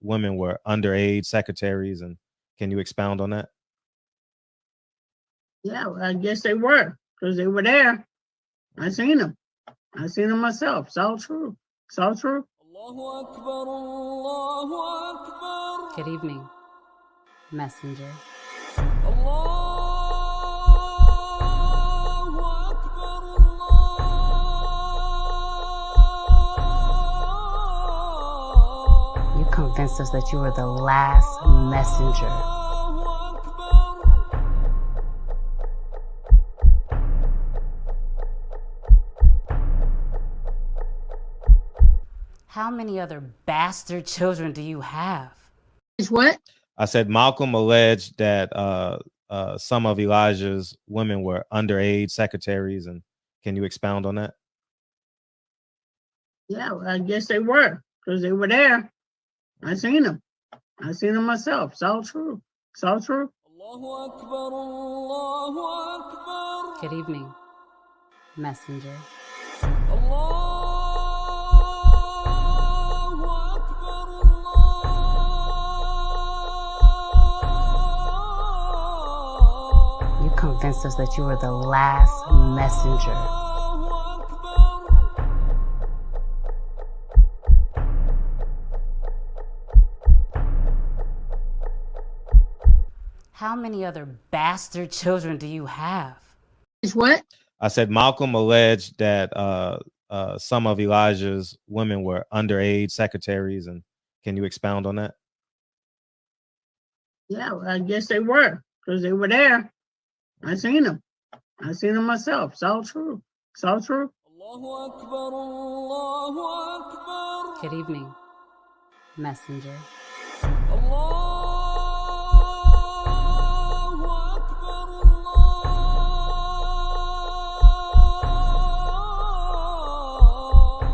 women were underage secretaries, and can you expound on that? Yeah, well, I guess they were, because they were there. I seen them. I seen them myself. It's all true. It's all true. Good evening, messenger. You convinced us that you were the last messenger. How many other bastard children do you have? It's what? I said Malcolm alleged that some of Elijah's women were underage secretaries, and can you expound on that? Yeah, well, I guess they were, because they were there. I seen them. I seen them myself. It's all true. It's all true. Good evening, messenger. You convinced us that you were the last messenger. How many other bastard children do you have? It's what? I said Malcolm alleged that some of Elijah's women were underage secretaries, and can you expound on that? Yeah, well, I guess they were, because they were there. I seen them. I seen them myself. It's all true. It's all true. Good evening, messenger.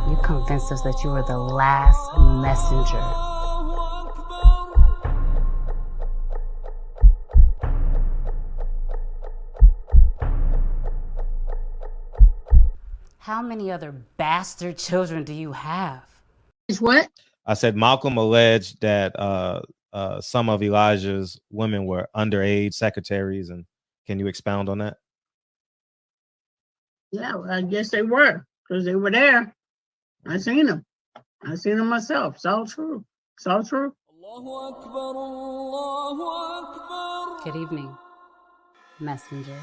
You convinced us that you were the last messenger. How many other bastard children do you have? It's what? I said Malcolm alleged that some of Elijah's women were underage secretaries, and can you expound on that? Yeah, well, I guess they were, because they were there. I seen them. I seen them myself. It's all true. It's all true. Good evening, messenger.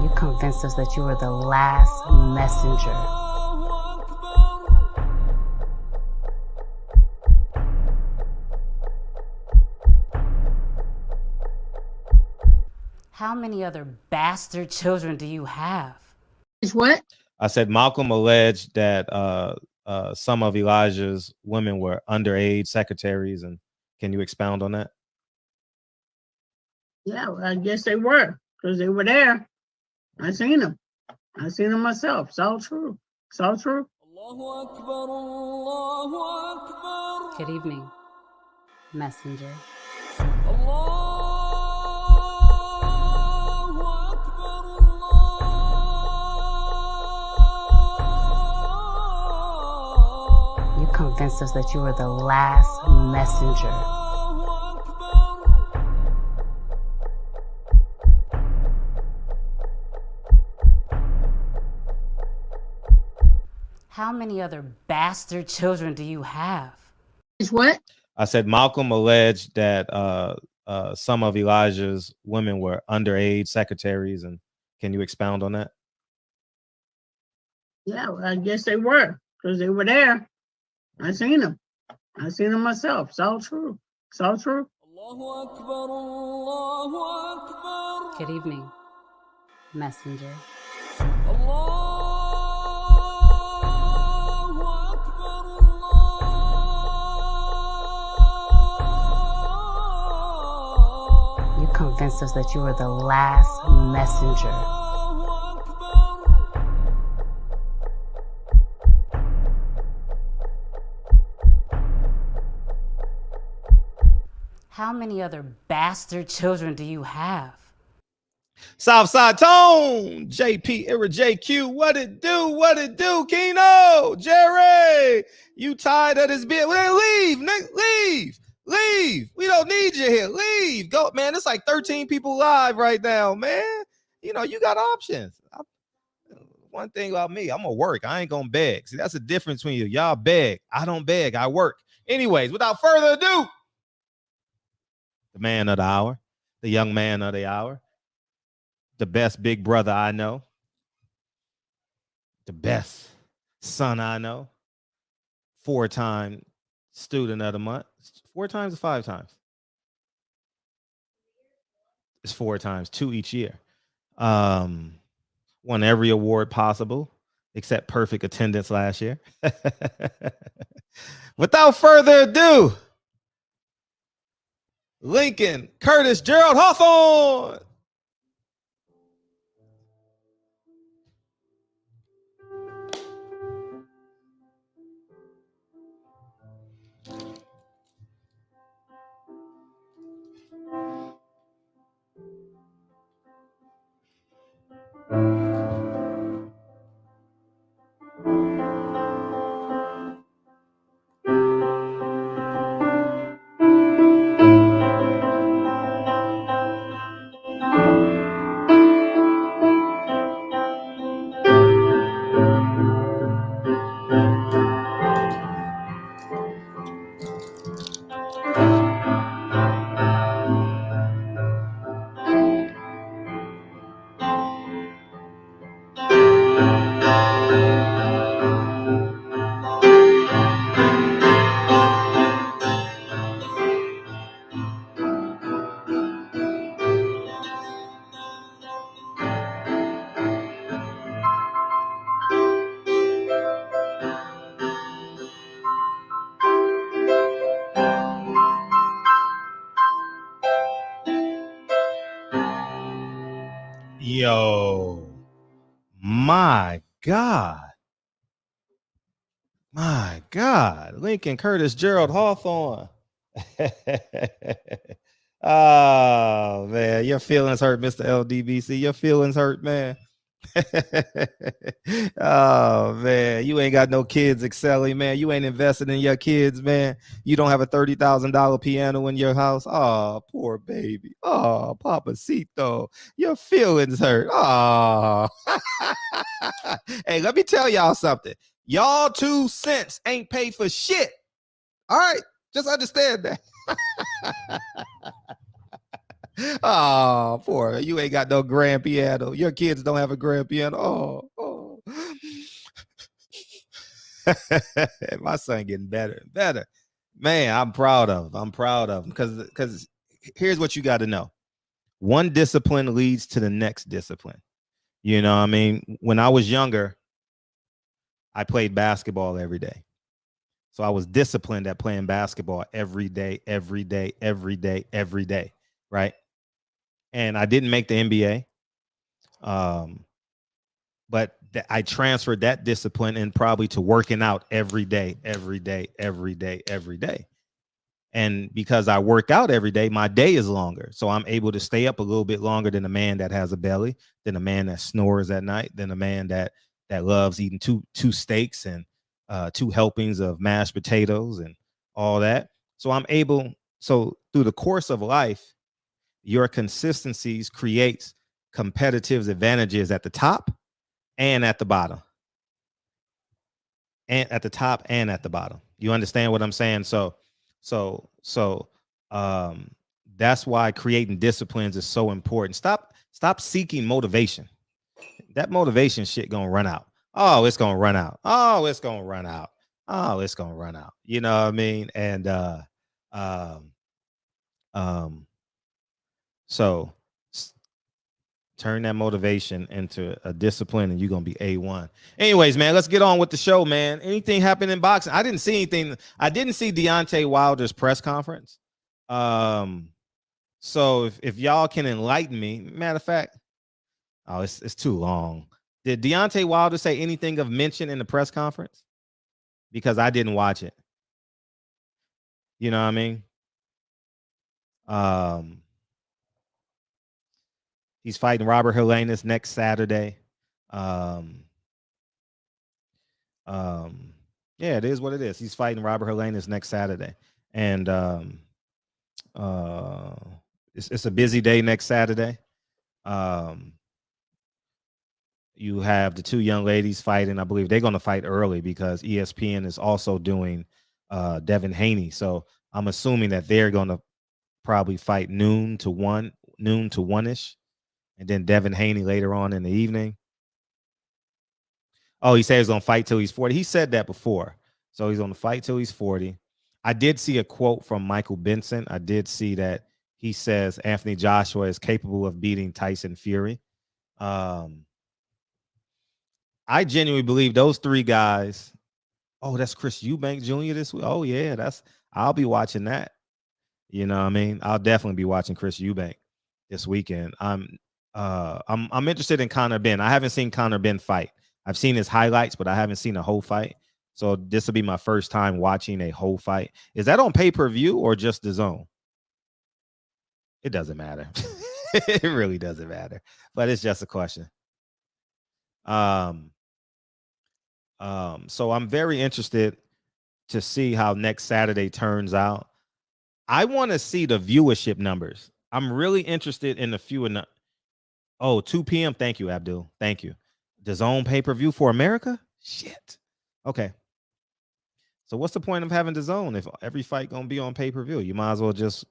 You convinced us that you were the last messenger. How many other bastard children do you have? It's what? I said Malcolm alleged that some of Elijah's women were underage secretaries, and can you expound on that? Yeah, well, I guess they were, because they were there. I seen them. I seen them myself. It's all true. It's all true. Good evening, messenger. You convinced us that you were the last messenger. How many other bastard children do you have? It's what? I said Malcolm alleged that some of Elijah's women were underage secretaries, and can you expound on that? Yeah, well, I guess they were, because they were there. I seen them. I seen them myself. It's all true. It's all true. Good evening, messenger. You convinced us that you were the last messenger. How many other bastard children do you have? Southside Tone, JP, Era JQ, what it do, Keno, Jerry, you tired of this bit? Well, leave, leave. We don't need you here. Leave, go, man. It's like 13 people live right now, man. You know, you got options. One thing about me, I'm gonna work. I ain't gonna beg. See, that's the difference between you. Y'all beg. I don't beg. I work. Anyways, without further ado, the man of the hour, the young man of the hour, the best big brother I know, the best son I know, 4-time student of the month. 4 times or 5 times? It's 4 times, 2 each year. Won every award possible except perfect attendance last year. Without further ado, Lincoln Curtis Gerald Hawthorne. Yo, my God. Lincoln Curtis Gerald Hawthorne. Oh, man, your feelings hurt, Mr. LDBC. Your feelings hurt, man. Oh, man, you ain't got no kids excelling, man. You ain't invested in your kids, man. You don't have a $30,000 piano in your house. Oh, poor baby. Oh, Papacito, your feelings hurt. Oh. Hey, let me tell y'all something. Y'all 2 cents ain't paid for shit. All right, just understand that. Oh, poor, you ain't got no grand piano. Your kids don't have a grand piano. Oh. My son getting better and better. Man, I'm proud of him. Because here's what you got to know. One discipline leads to the next discipline. You know what I mean? When I was younger, I played basketball every day. So I was disciplined at playing basketball every day, right? And I didn't make the NBA. But I transferred that discipline and probably to working out every day. And because I work out every day, my day is longer. So I'm able to stay up a little bit longer than a man that has a belly, than a man that snores at night, than a man that loves eating two steaks and 2 helpings of mashed potatoes and all that. So I'm able, so through the course of life, your consistencies creates competitive advantages at the top and at the bottom. And at the top and at the bottom. You understand what I'm saying? So that's why creating disciplines is so important. Stop seeking motivation. That motivation shit gonna run out. Oh, it's gonna run out. Oh, it's gonna run out. Oh, it's gonna run out. You know what I mean? And so turn that motivation into a discipline and you're gonna be A1. Anyways, man, let's get on with the show, man. Anything happened in boxing? I didn't see anything. I didn't see Deontay Wilder's press conference. So if y'all can enlighten me, matter of fact, oh, it's too long. Did Deontay Wilder say anything of mention in the press conference? Because I didn't watch it. You know what I mean? He's fighting Robert Helenius next Saturday. Yeah, it is what it is. He's fighting Robert Helenius next Saturday, and it's a busy day next Saturday. You have the two young ladies fighting. I believe they're going to fight early because ESPN is also doing Devin Haney. So I'm assuming that they're going to probably fight noon to 1-ish, and then Devin Haney later on in the evening. Oh, he said he's going to fight till he's 40. He said that before. So he's going to fight till he's 40. I did see a quote from Michael Benson. I did see that he says Anthony Joshua is capable of beating Tyson Fury. I genuinely believe those three guys. Oh, that's Chris Eubank Jr. this week. Oh, yeah, I'll be watching that. You know what I mean? I'll definitely be watching Chris Eubank this weekend. I'm interested in Conor Benn. I haven't seen Conor Benn fight. I've seen his highlights, but I haven't seen a whole fight. So this will be my first time watching a whole fight. Is that on pay-per-view or just the zone? It doesn't matter. It really doesn't matter. But it's just a question. So I'm very interested to see how next Saturday turns out. I want to see the viewership numbers. I'm really interested in the few. 2 p.m. Thank you, Abdul. Thank you. The zone pay-per-view for America? Shit. Okay. So what's the point of having the zone if every fight gonna be on pay-per-view? You might as well just,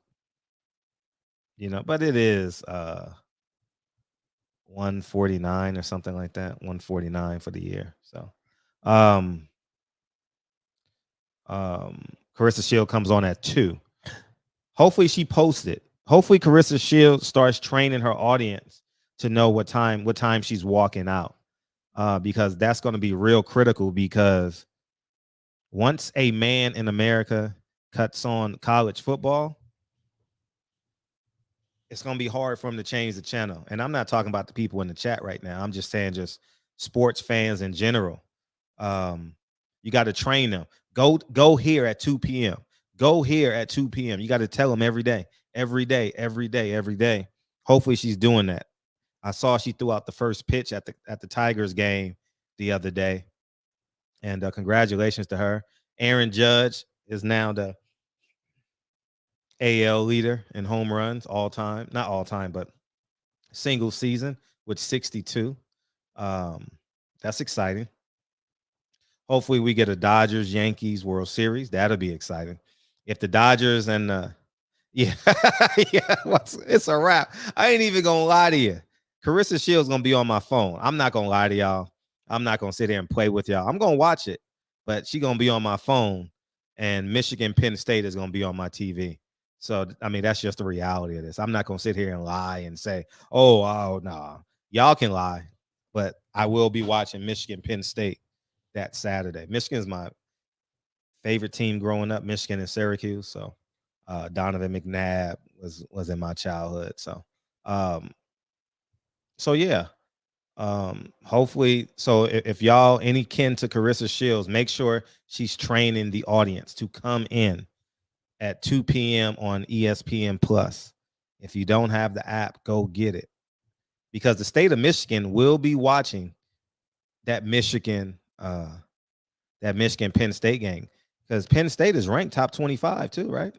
but it is 149 or something like that. 149 for the year. So Carissa Shield comes on at 2. Hopefully she posts it. Hopefully Carissa Shield starts training her audience to know what time she's walking out. Because that's going to be real critical, because once a man in America cuts on college football, it's going to be hard for him to change the channel. And I'm not talking about the people in the chat right now. I'm just saying just sports fans in general. You got to train them. Go here at 2 p.m. Go here at 2 p.m. You got to tell them every day. Hopefully she's doing that. I saw she threw out the first pitch at the Tigers game the other day. And congratulations to her. Aaron Judge is now the AL leader in home runs all time. Not all time, but single season with 62. That's exciting. Hopefully we get a Dodgers-Yankees World Series. That'll be exciting. If the Dodgers and it's a wrap. I ain't even gonna lie to you. Carissa Shields gonna be on my phone. I'm not gonna lie to y'all. I'm not gonna sit here and play with y'all. I'm gonna watch it, but she gonna be on my phone, and Michigan Penn State is gonna be on my TV. So I mean, that's just the reality of this. I'm not gonna sit here and lie and say, oh no. Y'all can lie, but I will be watching Michigan Penn State that Saturday. Michigan's my favorite team growing up, Michigan and Syracuse. So Donovan McNabb was in my childhood. So yeah. Hopefully, so if y'all any kin to Carissa Shields, make sure she's training the audience to come in at 2 p.m. on ESPN Plus. If you don't have the app, go get it, because the state of Michigan will be watching that Michigan Penn State game, because Penn State is ranked top 25 too, right?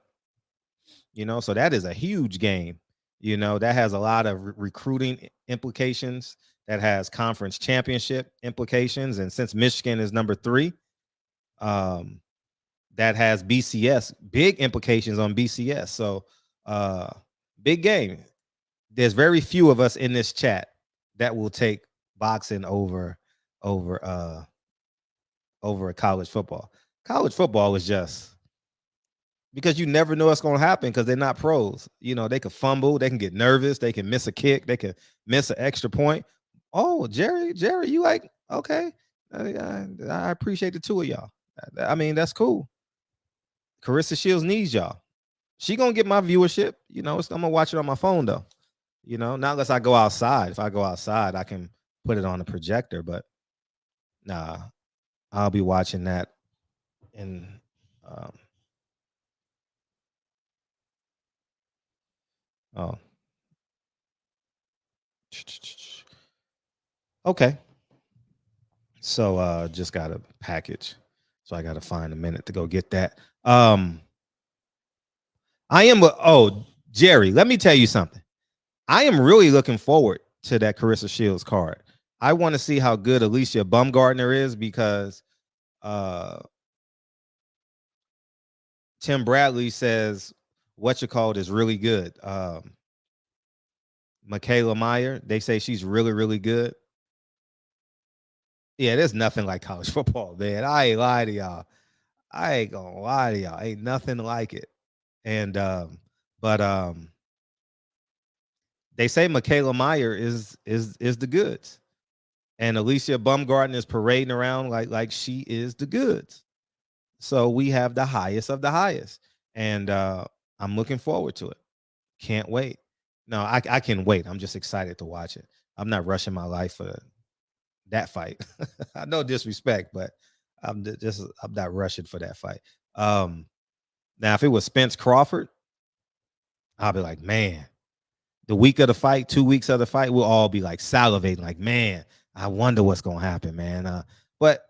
So that is a huge game. That has a lot of recruiting implications. That has conference championship implications. And since Michigan is number 3, that has BCS, big implications on BCS. So big game. There's very few of us in this chat that will take boxing over college football. College football is just, because you never know what's going to happen, because they're not pros. They could fumble, they can get nervous, they can miss a kick, they can miss an extra point. Oh, Jerry, you like, okay. I appreciate the two of y'all. I mean, that's cool. Carissa Shields needs y'all. She gonna get my viewership. I'm gonna watch it on my phone though. Not unless I go outside. If I go outside, I can put it on the projector, but nah, I'll be watching that in Okay. So just got a package. So I got to find a minute to go get that. I am Jerry, let me tell you something. I am really looking forward to that Carissa Shields card. I want to see how good Alicia Bumgardner is because Tim Bradley says what you called is really good. Michaela Meyer, they say she's really, really good. Yeah, there's nothing like college football, man. I ain't lying to y'all. I ain't gonna lie to y'all. Ain't nothing like it. And but they say Michaela Meyer is the goods. And Alicia Bumgarden is parading around like she is the goods. So we have the highest of the highest. And I'm looking forward to it. Can't wait. No, I can wait. I'm just excited to watch it. I'm not rushing my life for that fight. I know disrespect, but I'm not rushing for that fight. Now if it was Spence Crawford, I'll be like, man, the week of the fight, 2 weeks of the fight, we'll all be like salivating, like, man, I wonder what's gonna happen, man. But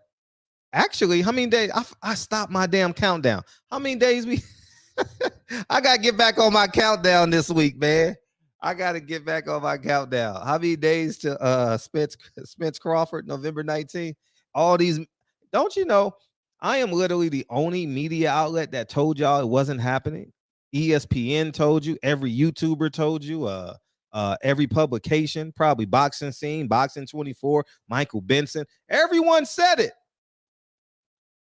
actually, how many days? I stopped my damn countdown. How many days we? I gotta get back on my countdown this week, man. I gotta get back on my countdown. How many days to Spence Crawford, November 19th? All these, don't you know? I am literally the only media outlet that told y'all it wasn't happening. ESPN told you, every YouTuber told you, every publication, probably Boxing Scene, Boxing 24, Michael Benson, everyone said it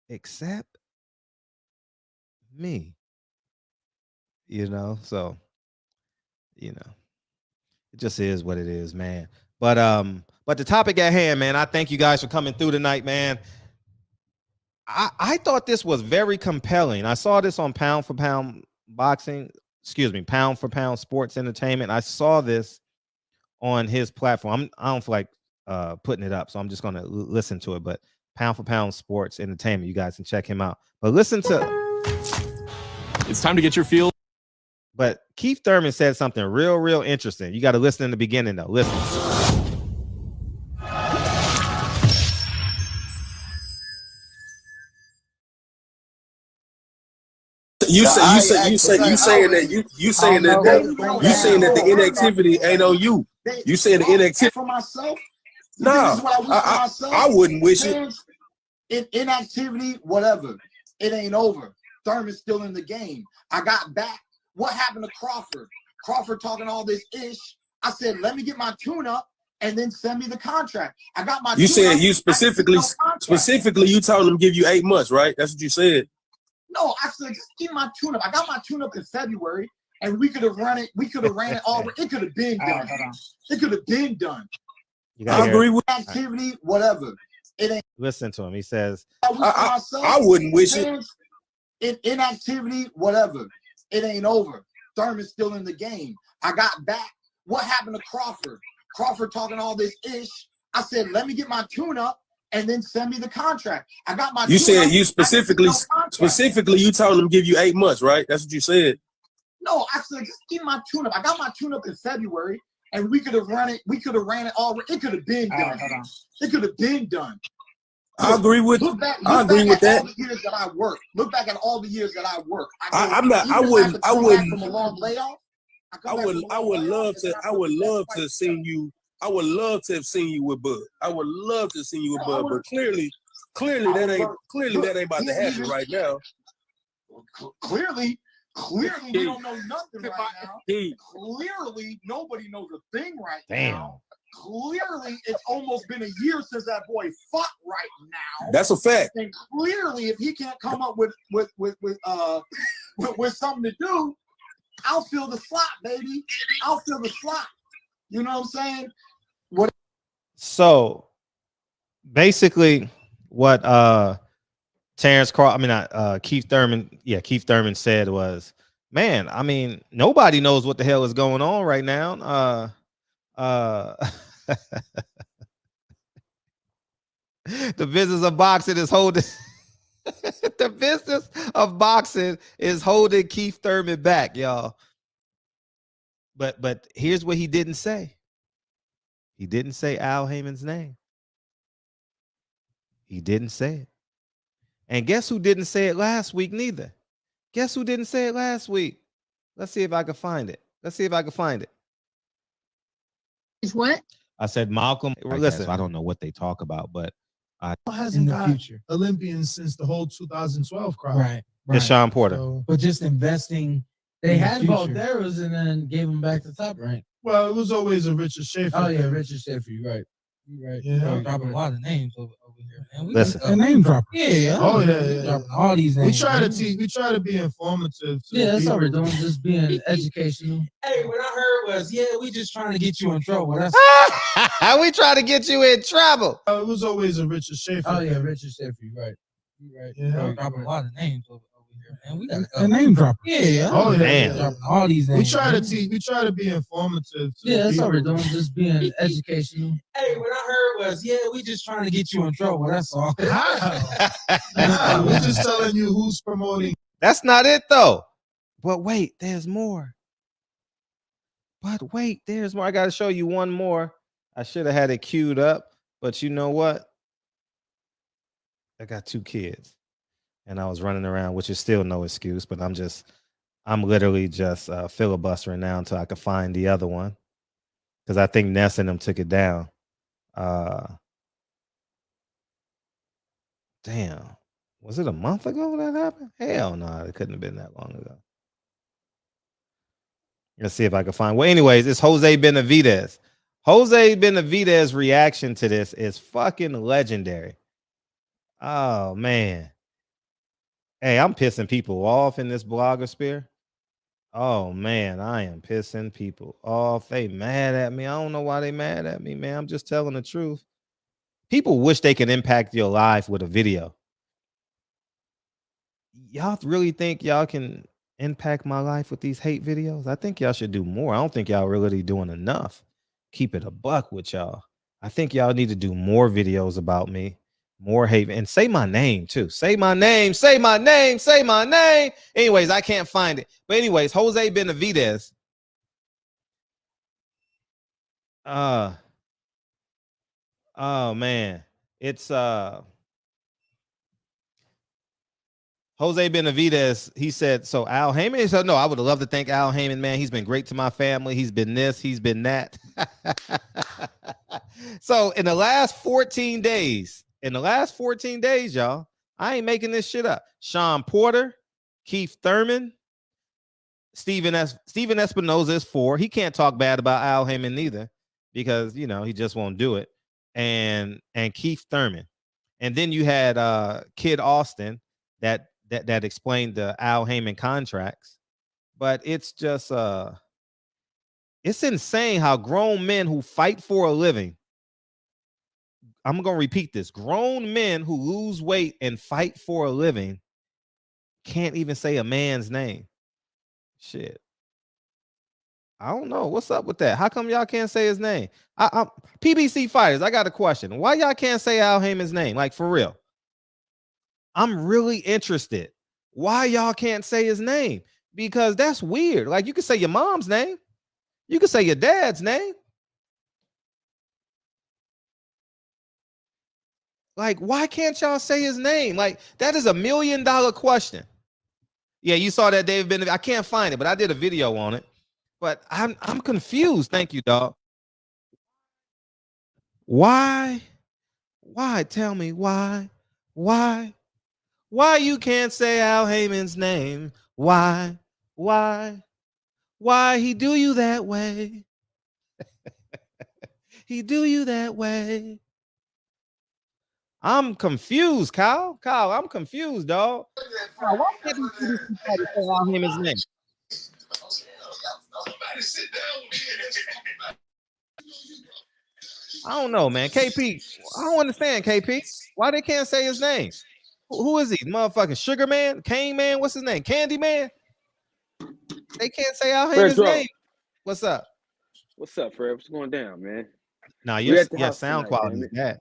except me. So it just is what it is, man. But the topic at hand, man, I thank you guys for coming through tonight, man. I thought this was very compelling. I saw this on Pound for Pound Pound for Pound Sports Entertainment. I saw this on his platform. I don't feel like putting it up, so I'm just gonna listen to it. But Pound for Pound Sports Entertainment, you guys can check him out. But listen to. It's time to get your feel. But Keith Thurman said something real interesting. You got to listen in the beginning, though. Listen. You saying that the inactivity ain't on you. You saying the inactivity for myself? No, I wouldn't wish it. Inactivity, whatever. It ain't over. Thurman's still in the game. I got back. What happened to Crawford? Crawford talking all this ish. I said, let me get my tune up and then send me the contract. I got my. You said you specifically you told him to give you 8 months, right? That's what you said. No, I said just give my tune up. I got my tune up in February, and we could have run it. We could have ran it all. It could have been done. It could have been done. I agree with activity, whatever. It ain't. Listen to him. He says, I wouldn't wish it. Inactivity, whatever. It ain't over. Thurman's still in the game. I got back. What happened to Crawford? Crawford talking all this ish. I said, let me get my tune up and then send me the contract. I got my. You said you specifically you told him to give you 8 months, right? That's what you said. No, I said just give my tune up. I got my tune up in February, and we could have run it. We could have ran it all. It could have been done. It could have been done. I agree with. I agree with that. All the years that I worked. Look back at all the years that I worked. I wouldn't. From a long layoff. I would love to have seen you. I would love to have seen you with Bud. I would love to have seen you with Bud, but clearly that ain't about to happen right now. Clearly, we don't know nothing right now. Clearly, nobody knows a thing right now. Clearly, it's almost been a year since that boy fought right now. That's a fact. And clearly, if he can't come up with something to do, I'll fill the slot, baby. I'll fill the slot. You know what I'm saying? So basically what Keith Thurman said was, man, I mean, nobody knows what the hell is going on right now. The business of boxing is holding the business of boxing is holding Keith Thurman back, y'all. But here's what he didn't say. He didn't say Al Haymon's name. He didn't say it. And guess who didn't say it last week neither? Guess who didn't say it last week? Let's see if I can find it. Let's see if I can find it. It's what? I said Malcolm. Listen, I don't know what they talk about, but hasn't got future Olympians since the whole 2012 crowd. Right. It's Sean Porter. So, But just investing. They in the had future. Balderas and then gave them back to top rank. well, it was always a Richard Schaefer. Oh yeah, thing. Richard Schaefer, you're right. You're right. Yeah. We're dropping a lot of names over here. Man, we Listen. got, name dropper. Yeah. Oh, yeah. Dropping all these names. We try to teach. We try to be informative. To Yeah, that's people. all we're doing, just being educational. Hey, what I heard was, yeah, we just trying to get you in trouble. That's we try to get you in trouble. It was always a Richard Schaefer. oh yeah, thing. Richard Schaefer, you're right. You're right. Yeah. We're dropping a lot of names over here. Man, we got a name dropper. Yeah. Oh, yeah. Man. Dropping all these We names. try to teach. We try to be informative. To Yeah, that's all we're people. doing, just being educational. Hey, what I heard was, yeah, we just trying to get you in trouble. That's all. Nah, we're just telling you who's promoting. That's not it though. But wait, there's more. But wait, there's more. I got to show you one more. I should have had it queued up, but you know what? I got 2 kids and I was running around, which is still no excuse, but I'm literally just filibustering now until I can find the other one. Because I think Ness and them took it down. Damn. Was it a month ago that happened? Hell no, it couldn't have been that long ago. Let's see if I can find. Well, anyways, it's Jose Benavidez. Jose Benavidez' reaction to this is fucking legendary. Oh man. Hey, I'm pissing people off in this blogosphere. Oh man, I am pissing people off. They mad at me. I don't know why they mad at me, man. I'm just telling the truth. People wish they could impact your life with a video. Y'all really think y'all can impact my life with these hate videos? I think y'all should do more. I don't think y'all really doing enough. Keep it a buck with y'all. I think y'all need to do more videos about me, more hate, and say my name too. Say my name, say my name, say my name. Anyways, I can't find it. But anyways, Jose Benavidez. Oh man. It's Jose Benavidez, he said, so Al Haymon, he said, no, I would love to thank Al Haymon, man. He's been great to my family. He's been this, he's been that. So in the last 14 days, y'all, I ain't making this shit up. Sean Porter, Keith Thurman, Steven Espinoza is 4. He can't talk bad about Al Haymon neither because, you know, he just won't do it. And Keith Thurman. And then you had Kid Austin that explained the Al Haymon contracts. But it's just it's insane how grown men who fight for a living, I'm going to repeat this, grown men who lose weight and fight for a living can't even say a man's name. Shit. I don't know. What's up with that? How come y'all can't say his name? PBC fighters, I got a question. Why y'all can't say Al Haymon's name? Like, for real. I'm really interested. Why y'all can't say his name? Because that's weird. Like, you can say your mom's name. You can say your dad's name. Like, why can't y'all say his name? Like, that is $1 million question. Yeah, you saw that David Benavidez. I can't find it, but I did a video on it. But I'm confused. Thank you, dog. Why? Tell me why? Why you can't say Al Haymon's name? Why he do you that way? He do you that way. I'm confused, Kyle. I'm confused, dog. Kyle, why can't you say Al Haymon's name? I don't know, man. KP, I don't understand, KP. Why they can't say his name? Who is he? Motherfucking Sugar Man? Cane Man? What's his name? Candy Man? They can't say Al Haymon's name. What's up? What's up, Fred? What's going down, man? Nah, your sound quality is bad.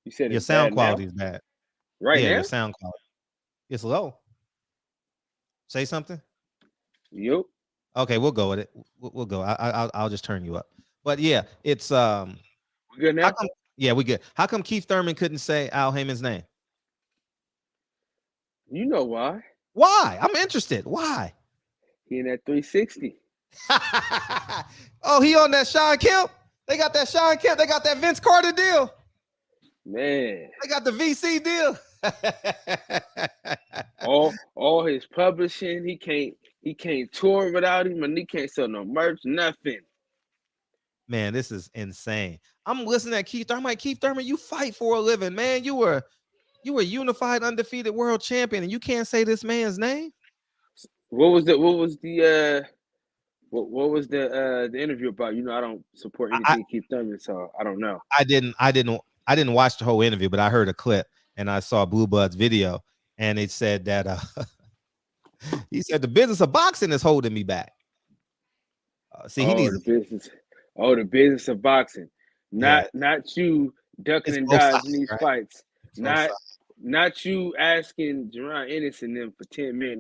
You said your sound quality is bad. Right now? Your sound quality. It's low. Say something. Yep. Okay, we'll go with it. We'll go. I'll just turn you up. But yeah, it's We good How now? come? Yeah, we good. How come Keith Thurman couldn't say Al Heyman's name? You know why? Why? I'm interested. Why? He in that 360. Oh, he on that Sean Kemp? They got that Sean Kemp. They got that Vince Carter deal. Man. They got the VC deal. all his publishing, he can't tour without him, and he can't sell no merch, nothing. Man, this is insane. I'm listening at Keith Thurman. I'm like, Keith Thurman, you fight for a living, man. You were unified, undefeated world champion, and you can't say this man's name. What was the interview about? You know, I don't support anything Keith Thurman, so I don't know. I didn't watch the whole interview, but I heard a clip and I saw Blue Bud's video, and it said that he said the business of boxing is holding me back. He needs the business of boxing, not you ducking and dodging these fights, not you asking Jerome Ennis and them for $10 million.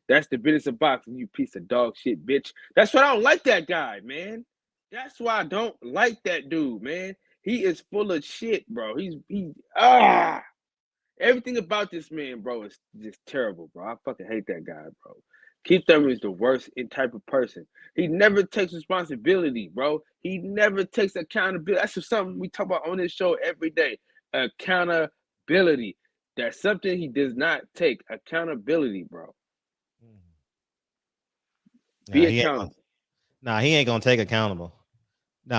That's the business of boxing, you piece of dog shit, bitch. That's why I don't like that guy, man. That's why I don't like that dude, man. He is full of shit, bro. Everything about this man, bro, is just terrible, bro. I fucking hate that guy, bro. Keith Thurman is the worst type of person. He never takes responsibility, bro. He never takes accountability. That's just something we talk about on this show every day. Accountability. That's something he does not take. Accountability, bro. Be accountable. He ain't gonna take accountable.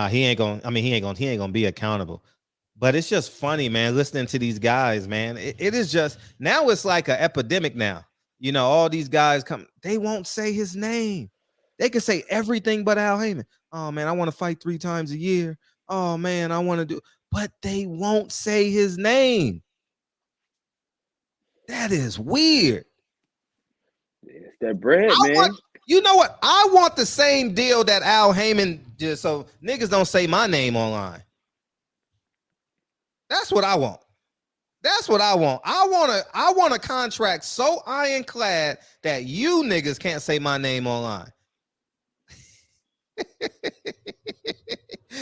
He ain't gonna be accountable. But it's just funny, man, listening to these guys, man. It is just, now it's like an epidemic now. You know, all these guys come, they won't say his name. They can say everything but Al Heyman. Oh, man, I want to fight 3 times a year. Oh, man, I want to do, but they won't say his name. That is weird. It's that bread, man. You know what? I want the same deal that Al Heyman did, so niggas don't say my name online. That's what I want. That's what I want. I want a contract so ironclad that you niggas can't say my name online.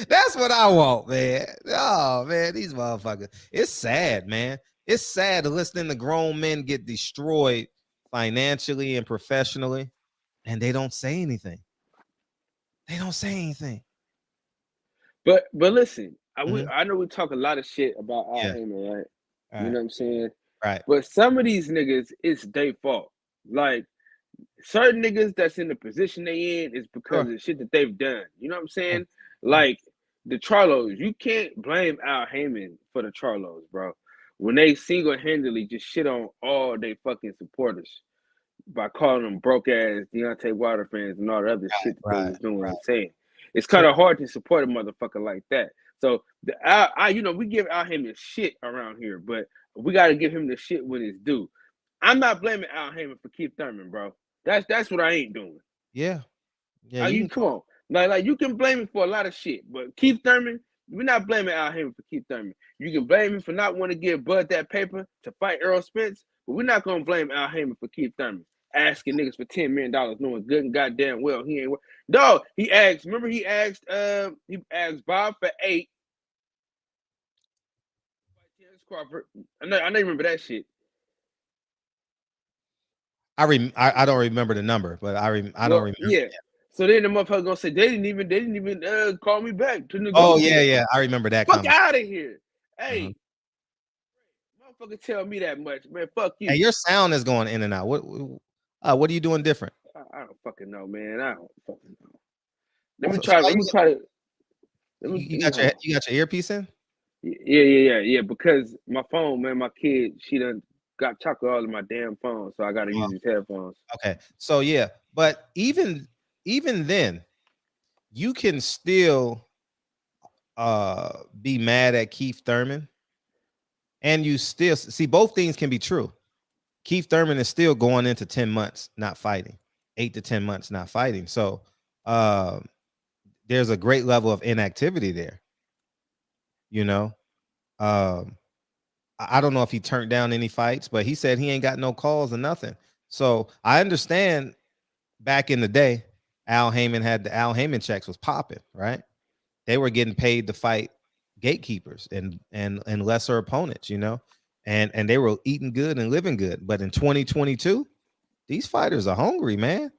That's what I want, man. Oh, man, these motherfuckers. It's sad, man. It's sad to listen to grown men get destroyed financially and professionally, and they don't say anything. They don't say anything. But listen, I know we talk a lot of shit about Al Heyman, right? You know what I'm saying? Right. But some of these niggas, it's their fault. Like, certain niggas that's in the position they in is because of the shit that they've done. You know what I'm saying? Like, the Charlos, you can't blame Al Heyman for the Charlos, bro. When they single-handedly just shit on all they fucking supporters by calling them broke-ass Deontay Wilder fans and all the other shit that they was doing and saying. It's kind of hard to support a motherfucker like that. So we give Al Heyman shit around here, but we got to give him the shit when it's due. I'm not blaming Al Heyman for Keith Thurman, bro. That's what I ain't doing. Yeah. Come on. Like you can blame him for a lot of shit, but Keith Thurman, we're not blaming Al Heyman for Keith Thurman. You can blame him for not wanting to give Bud that paper to fight Earl Spence, but we're not gonna blame Al Heyman for Keith Thurman asking niggas for $10 million, knowing good and goddamn well he ain't. Dog, he asked Bob for 8. Crawford. I know you remember that shit. I don't remember the number, but I don't remember. Yeah. So then the motherfucker gonna say they didn't even call me back to negotiate. Oh yeah, I remember that. Fuck out of here. Hey, motherfucker, tell me that much, man. Fuck you. Hey, your sound is going in and out. What are you doing different? I don't fucking know, man. I don't fucking know. Let me try to. You got your earpiece in? Yeah. Because my phone, man, my kid, she done got chocolate all in my damn phone, so I gotta use these headphones. Okay, so yeah, but even then, you can still be mad at Keith Thurman, and you still see both things can be true. Keith Thurman is still going into 10 months not fighting, 8 to 10 months not fighting. So there's a great level of inactivity there. You know, I don't know if he turned down any fights, but he said he ain't got no calls or nothing. So I understand back in the day, Al Heyman had the Al Heyman checks was popping, right? they were getting paid to fight gatekeepers and lesser opponents, you know, and they were eating good and living good. But in 2022, these fighters are hungry, man.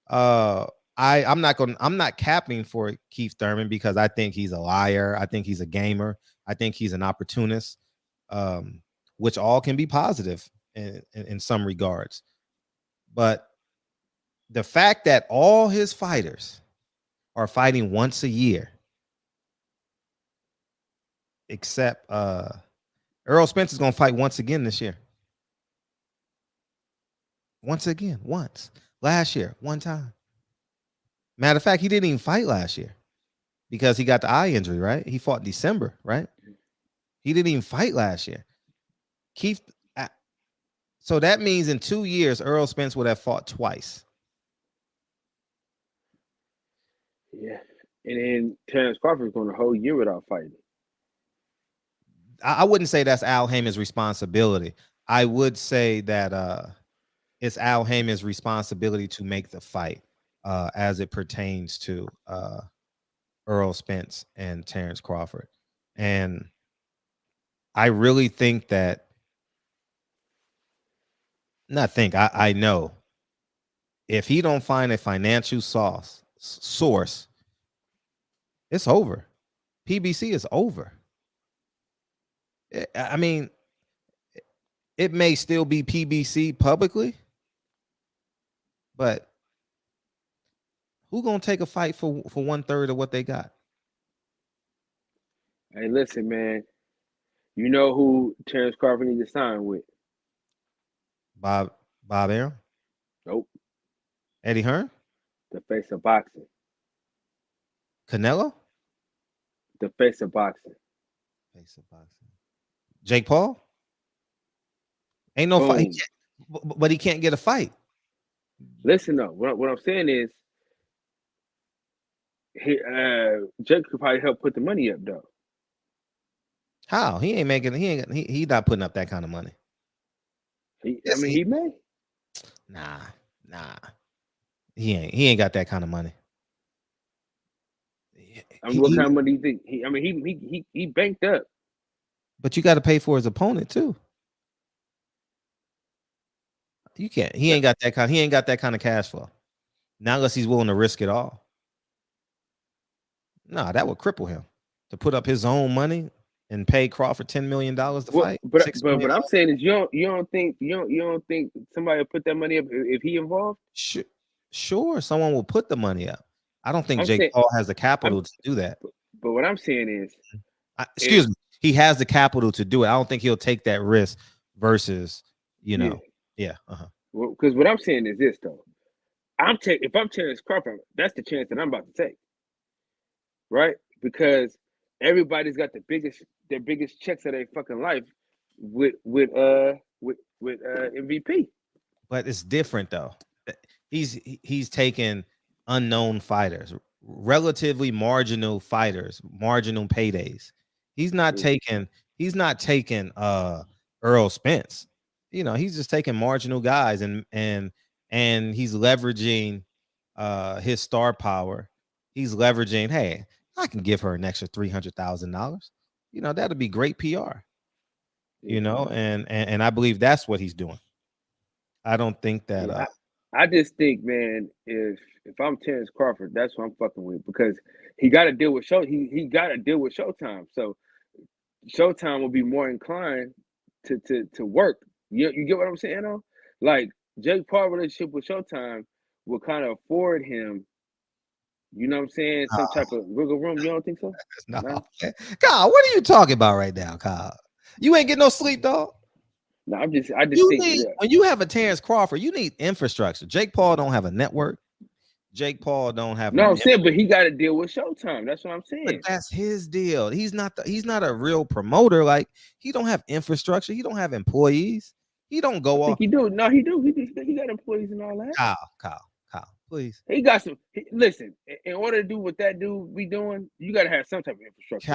I'm not capping for Keith Thurman because I think he's a liar. I think he's a gamer. I think he's an opportunist, which all can be positive in some regards. But the fact that all his fighters are fighting once a year, except Errol Spence is going to fight once again this year. Once again, once. Last year, one time. Matter of fact, he didn't even fight last year because he got the eye injury, right? He fought in December, right? He didn't even fight last year. Keith, so that means in 2 years, Errol Spence would have fought twice. Yeah. And then Terrence Crawford's going a whole year without fighting. I wouldn't say that's Al Haymon's responsibility. I would say that it's Al Haymon's responsibility to make the fight as it pertains to Errol Spence and Terrence Crawford. And I really think that, I know if he don't find a financial source, it's over. PBC is over. I mean, it may still be PBC publicly, but who gonna take a fight for 1/3 of what they got? Hey, listen, man. You know who Terrence Crawford needs to sign with? Bob Arum? Nope. Eddie Hearn? The face of boxing. Canelo? The face of boxing. Face of boxing. Jake Paul? Ain't no fight, but he can't get a fight. Listen, though, what I'm saying is, Jake could probably help put the money up, though. How? He not putting up that kind of money. He may. Nah. He ain't got that kind of money. What kind of money do you think? He banked up. But you got to pay for his opponent too. You can't. He ain't got that kind of cash flow. Not unless he's willing to risk it all. Nah, that would cripple him to put up his own money and pay Crawford $10 million to fight. But what I'm saying is, you don't think somebody will put that money up if he involved? Sure, someone will put the money up. I don't think Jake Paul has the capital to do that. But what I'm saying is, excuse me, he has the capital to do it. I don't think he'll take that risk versus, yeah. Well, because what I'm saying is this though, if I'm Terrence Crawford, that's the chance that I'm about to take, right? Because everybody's got their biggest checks of their fucking life with MVP. But it's different though. He's taking unknown fighters, relatively marginal fighters, marginal paydays. He's not taking Errol Spence. He's just taking marginal guys and he's leveraging his star power. He's leveraging, hey, I can give her an extra $300,000. That'll be great PR. And I believe that's what he's doing. I don't think that I just think, man, if I'm Terrence Crawford, that's what I'm fucking with, because he got to deal with he got to deal with Showtime. So Showtime will be more inclined to work. You get what I'm saying, though? Like Jake Paul relationship with Showtime will kind of afford him, you know what I'm saying, some type of wiggle room. You don't think so? No. Kyle, what are you talking about right now, Kyle? You ain't getting no sleep, dog. No, I just think when you have a Terrence Crawford, you need infrastructure. Jake Paul don't have a network. Jake Paul don't have. No, I'm saying, but he got to deal with Showtime. That's what I'm saying. But that's his deal. He's not a real promoter. Like, he don't have infrastructure. He don't have employees. He don't go off. He do. No, he do. He got employees and all that. Kyle, please. He got some. Listen, in order to do what that dude be doing, you got to have some type of infrastructure.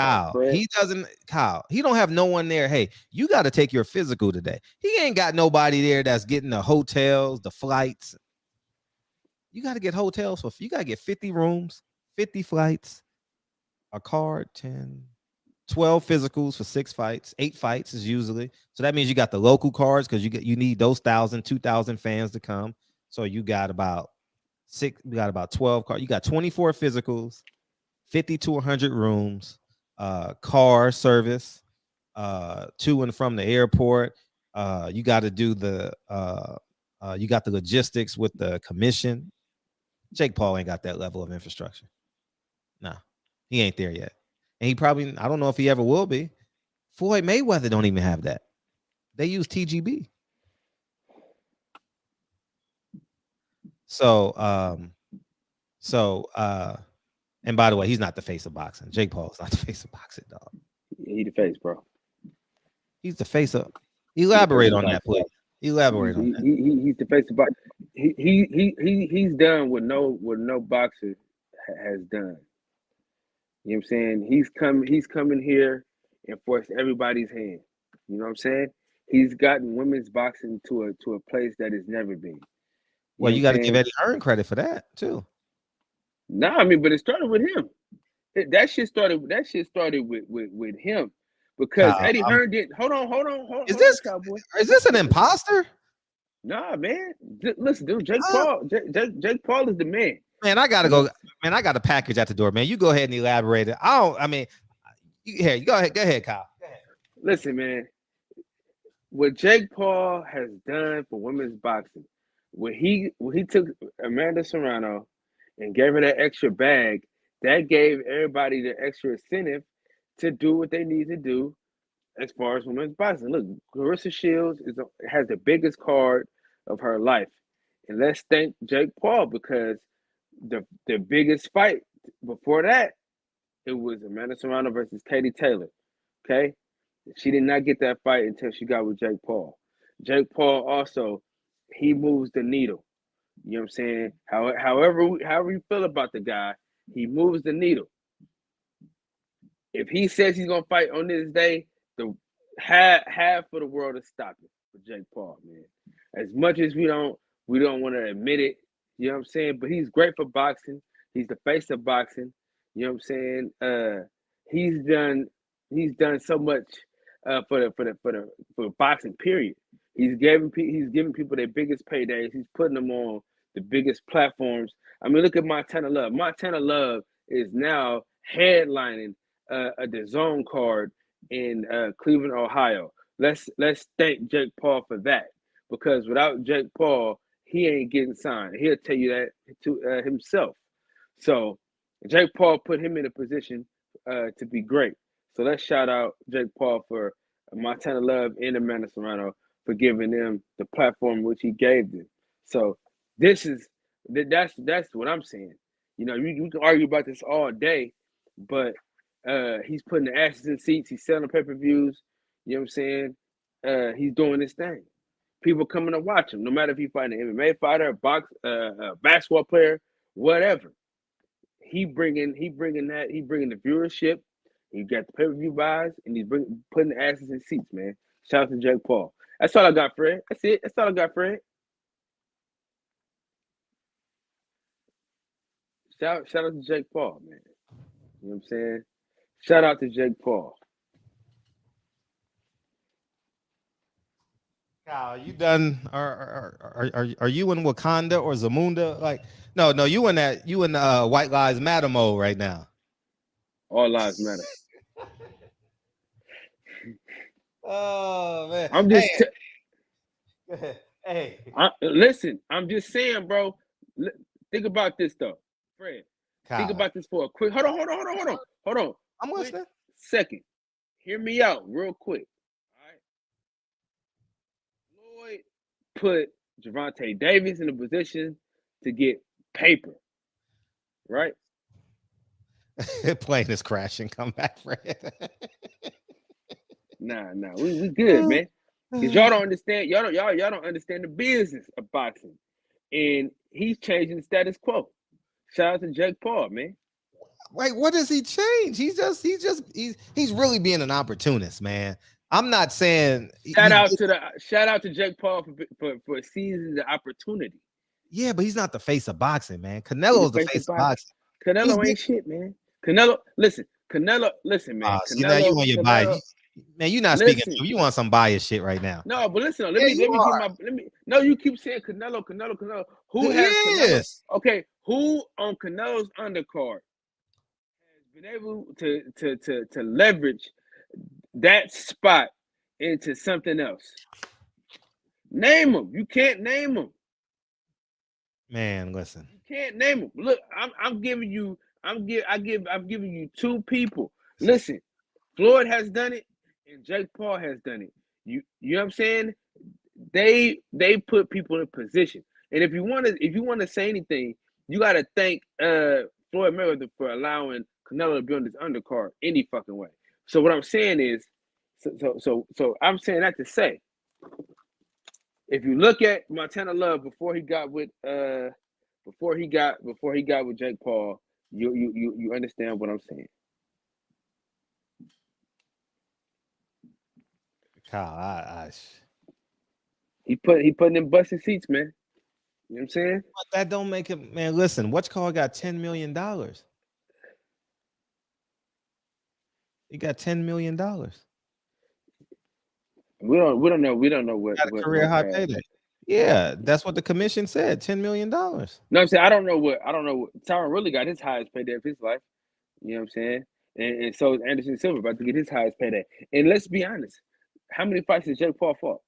Kyle, he don't have no one there. Hey, you got to take your physical today. He ain't got nobody there that's getting the hotels, the flights. You got to get hotels you got to get 50 rooms, 50 flights. a card, 10, 12 physicals for 6 fights. 8 fights is usually. So that means you got the local cards because you need those 2,000 fans to come. So you got about 12 cards. You got 24 physicals, 50 to 100 rooms, car service, to and from the airport. You got to do you got the logistics with the commission. Jake Paul ain't got that level of infrastructure. No, he ain't there yet. And he probably, I don't know if he ever will be. Floyd Mayweather don't even have that. They use TGB. So, and by the way, he's not the face of boxing. Jake Paul is not the face of boxing, dog. He the face, bro. He's the face of. Elaborate on that, please. Elaborate on that. He's the face of boxing. He's done what no boxer has done. You know what I'm saying? He's coming here and forced everybody's hand. You know what I'm saying? He's gotten women's boxing to a place that it's never been. Well, you got to give Eddie Hearn credit for that too. Nah, I mean, but it started with him. That shit started with him because Eddie Hearn didn't. Hold on. Is this an imposter? Nah, man. Listen, dude. Jake Paul is the man. Man, I gotta go. Man, I got a package at the door. Man, you go ahead and elaborate it. You go ahead. Go ahead, Kyle. Go ahead. Listen, man. What Jake Paul has done for women's boxing, when he took Amanda Serrano and gave her that extra bag, that gave everybody the extra incentive to do what they need to do as far as women's boxing. Look, Clarissa Shields has the biggest card of her life. And let's thank Jake Paul because the biggest fight before that, it was Amanda Serrano versus Katie Taylor. Okay? She did not get that fight until she got with Jake Paul. Jake Paul also, he moves the needle. You know what I'm saying? However you feel about the guy, he moves the needle. If he says he's gonna fight on this day, the half of the world is stopping for Jake Paul, man. As much as we don't want to admit it, you know what I'm saying? But he's great for boxing. He's the face of boxing. You know what I'm saying? He's done so much for boxing. Period. He's giving people their biggest paydays. He's putting them on the biggest platforms. I mean, look at Montana Love. Montana Love is now headlining the zone card in Cleveland, Ohio. Let's thank Jake Paul for that, because without Jake Paul, he ain't getting signed. He'll tell you that to himself. So Jake Paul put him in a position to be great. So let's shout out Jake Paul for Montana Love and Amanda Serrano for giving them the platform which he gave them. So that's what I'm saying. You know, you can argue about this all day, but he's putting the asses in seats. He's selling pay-per-views. You know what I'm saying? He's doing his thing. People coming to watch him, no matter if he's fighting an MMA fighter, a basketball player, whatever. He bringing the viewership. He got the pay-per-view buys, and he's putting the asses in seats, man. Shout out to Jake Paul. That's all I got, Fred. That's it. That's all I got, Fred. Shout out to Jake Paul, man. You know what I'm saying? Shout out to Jake Paul. Kyle, you done? Are you in Wakanda or Zamunda? Like, no, you in White Lives Matter mode right now. All lives matter. Oh man, I'm just hey. Listen, I'm just saying, bro. Think about this though, Fred. Kyle. Think about this for a quick. Hold on. I'm listening. Second, hear me out real quick. All right. Lloyd put Gervonta Davis in a position to get paper, right? Plane is crashing. Come back, Fred. Nah, we good, man. Because y'all don't understand. Y'all don't understand the business of boxing, and he's changing the status quo. Shout out to Jake Paul, man. Wait, what does he change? He's really being an opportunist, man. I'm not saying shout out to Jake Paul for seizing the opportunity. Yeah, but he's not the face of boxing, man. Canelo's the face of boxing. Canelo ain't shit, man. Canelo Canelo, listen, man. See, now you want your bias. Man, you're not speaking. Listen. You want some bias shit right now. No, but listen, let Yeah, me you get are. my No, you keep saying Canelo. Who He has Canelo? is. Okay, who on Canelo's undercard has been able to leverage that spot into something else? Name them. You can't name them. Man, listen. You can't name them. Look, I'm giving you. I'm giving you two people. Listen, Floyd has done it, and Jake Paul has done it. You know what I'm saying? They put people in position. And if you want to say anything, you got to thank Floyd Mayweather for allowing Canelo to be on this undercard any fucking way. So what I'm saying is, so I'm saying that to say, if you look at Montana Love before he got with Jake Paul, you understand what I'm saying. Kyle, he putting in busting seats, man. You know what I'm saying? But that don't make it, man. Listen, what's called got $10 million. He got $10 million. We don't know what got a career high payday. Yeah, that's what the commission said. $10 million. No, I'm saying I don't know what Tyron really got his highest payday of his life. You know what I'm saying? And so is Anderson Silva about to get his highest payday. And let's be honest, how many fights has Jake Paul fought?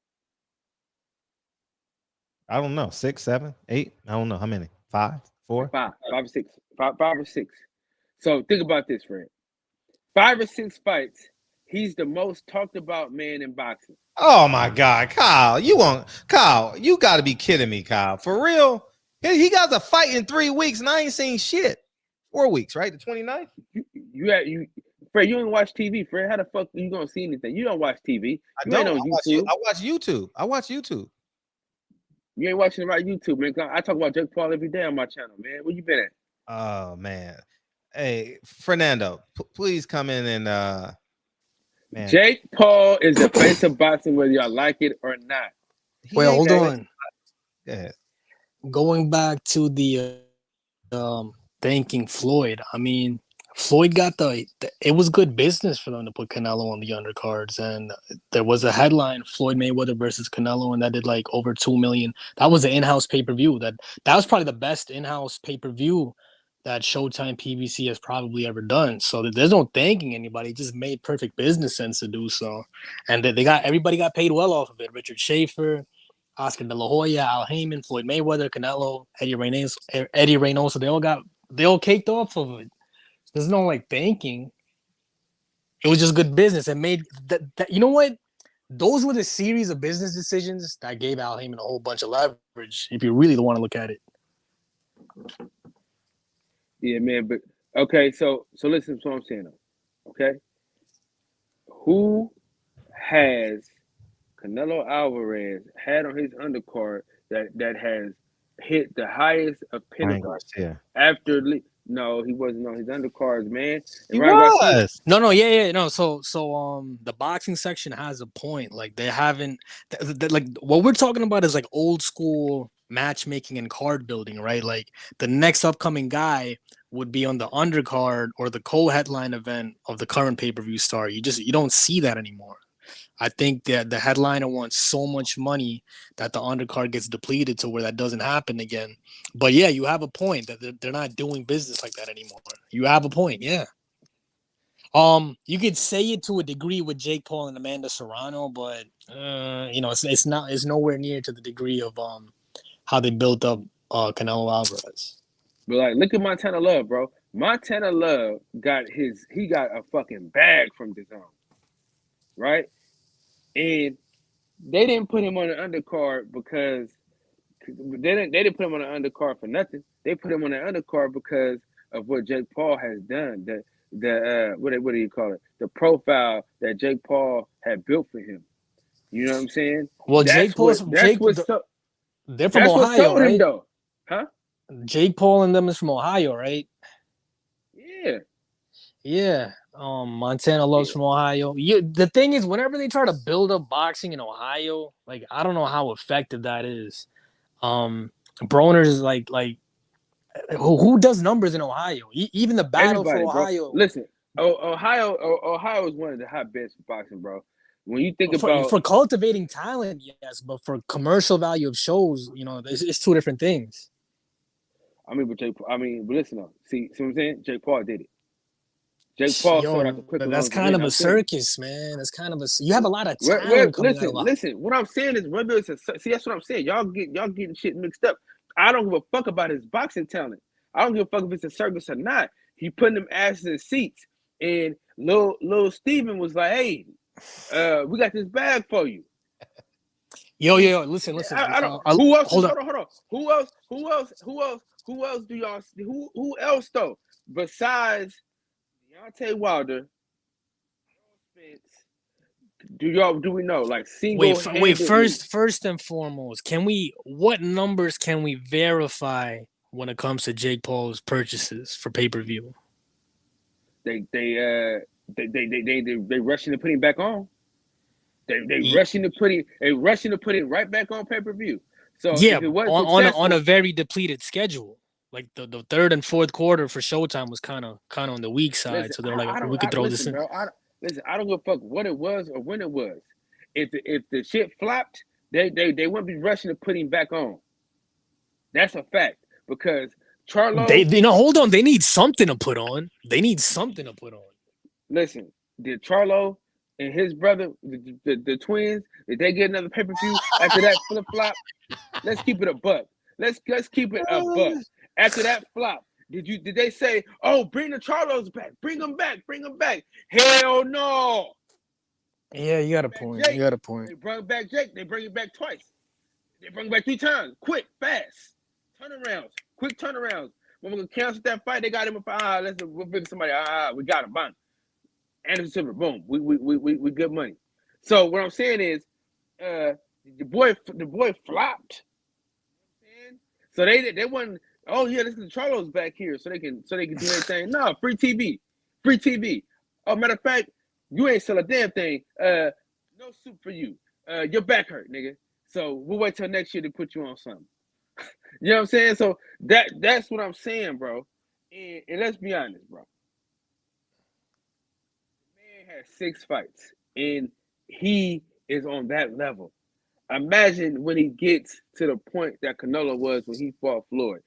I don't know. 6, 7, 8. I don't know how many. 5, 4, 5 or 6. 5 or 6. So think about this, Fred. 5 or 6 fights. He's the most talked about man in boxing. Oh my God, Kyle! You got to be kidding me, Kyle. For real? He got a fight in 3 weeks, and I ain't seen shit. 4 weeks, right? The 29th. Fred, you don't watch TV, Fred. How the fuck are you gonna see anything? You don't watch TV. I don't. I watch YouTube. You ain't watching about YouTube, man. I talk about Jake Paul every day on my channel, man. Where you been at? Oh man. Hey, Fernando, please come in and man. Jake Paul is the face of boxing, whether y'all like it or not. Well, hold on. Yeah. Going back to the thanking Floyd. I mean, Floyd got it was good business for them to put Canelo on the undercards, and there was a headline: Floyd Mayweather versus Canelo, and that did like over 2 million. That was an in-house pay-per-view. That was probably the best in-house pay-per-view that Showtime PBC has probably ever done. So there's no thanking anybody. It just made perfect business sense to do so. And everybody got paid well off of it. Richard Schaefer, Oscar De La Hoya, Al Haymon, Floyd Mayweather, Canelo, Eddie Reynoso. They all caked off of it. There's no like thanking. It was just good business. It made that you know what? Those were the series of business decisions that gave Al Haymon a whole bunch of leverage, if you really want to look at it. Yeah, man, but okay, so listen to what I'm saying though. Okay. Who has Canelo Alvarez had on his undercard that has hit the highest of pinnacle after no, he wasn't on his undercards, man. He was. No, no. So the boxing section has a point. Like they haven't like what we're talking about is like old school matchmaking and card building, right? Like the next upcoming guy would be on the undercard or the co-headline event of the current pay-per-view star. You don't see that anymore. I think that the headliner wants so much money that the undercard gets depleted to where that doesn't happen again. But yeah, you have a point that they're not doing business like that anymore. You have a point, yeah. You could say it to a degree with Jake Paul and Amanda Serrano, but it's nowhere near to the degree of how they built up Canelo Alvarez. But like, look at Montana Love, bro. Montana Love got a fucking bag from DAZN, right? And they didn't put him on the undercard because they didn't put him on the undercard for nothing. They put him on the undercard because of what Jake Paul has done. What do you call it? The profile that Jake Paul had built for him. You know what I'm saying? Well, they're from Ohio, right? Though. Huh? Jake Paul and them is from Ohio, right? Yeah. Yeah. Montana Love's from Ohio. The thing is, whenever they try to build up boxing in Ohio, like I don't know how effective that is. Broner is like who does numbers in Ohio? Even the battle for Ohio. Bro. Listen, Ohio is one of the hotbeds for boxing, bro. When you think about for cultivating talent, yes, but for commercial value of shows, it's two different things. but listen though. See what I'm saying? Jake Paul did it. Jake Paul sold out the quicker. That's kind of a circus, man. That's kind of you have a lot of talent coming out. Listen. What I'm saying is, whether it's that's what I'm saying. Y'all getting shit mixed up. I don't give a fuck about his boxing talent. I don't give a fuck if it's a circus or not. He putting them asses in seats, and Lil Steven was like, "Hey, we got this bag for you." Yo, listen. Who else? Hold on. Who else do y'all? Who else though? Besides Deontay Wilder, Spence, do we know? Like wait. First and foremost, what numbers can we verify when it comes to Jake Paul's purchases for pay-per-view? They rushing to put him back on. They rushing to put it right back on pay-per-view. So yeah, if it was on a very depleted schedule. Like the third and fourth quarter for Showtime was kind of on the weak side. Listen, so they're like, we could throw this in. Bro, I don't give a fuck what it was or when it was. If the shit flopped, they wouldn't be rushing to put him back on. That's a fact. Because Charlo, hold on. They need something to put on. Listen, did Charlo and his brother, the twins, did they get another pay-per-view after that flip-flop? Let's keep it a buck. Let's keep it a buck. After that flop, did they say, "Oh, bring the Charlos back, bring them back"? Hell no. Yeah, you got a point. They brought back Jake. They bring it back twice. They bring it back 3 times. Quick, fast quick turnarounds. When we're gonna cancel that fight, they got him up. We'll figure somebody. We got him. Bang. Anderson Silver. Boom. We good money. So what I'm saying is, the boy flopped. So they wasn't. Oh yeah, this is the Charlos back here, so they can do anything. No, free TV. Oh, matter of fact, you ain't sell a damn thing. No soup for you. Your back hurt, nigga. So we'll wait till next year to put you on something. You know what I'm saying? So that's what I'm saying, bro. And let's be honest, bro. The man has 6 fights, and he is on that level. Imagine when he gets to the point that Canelo was when he fought Floyd.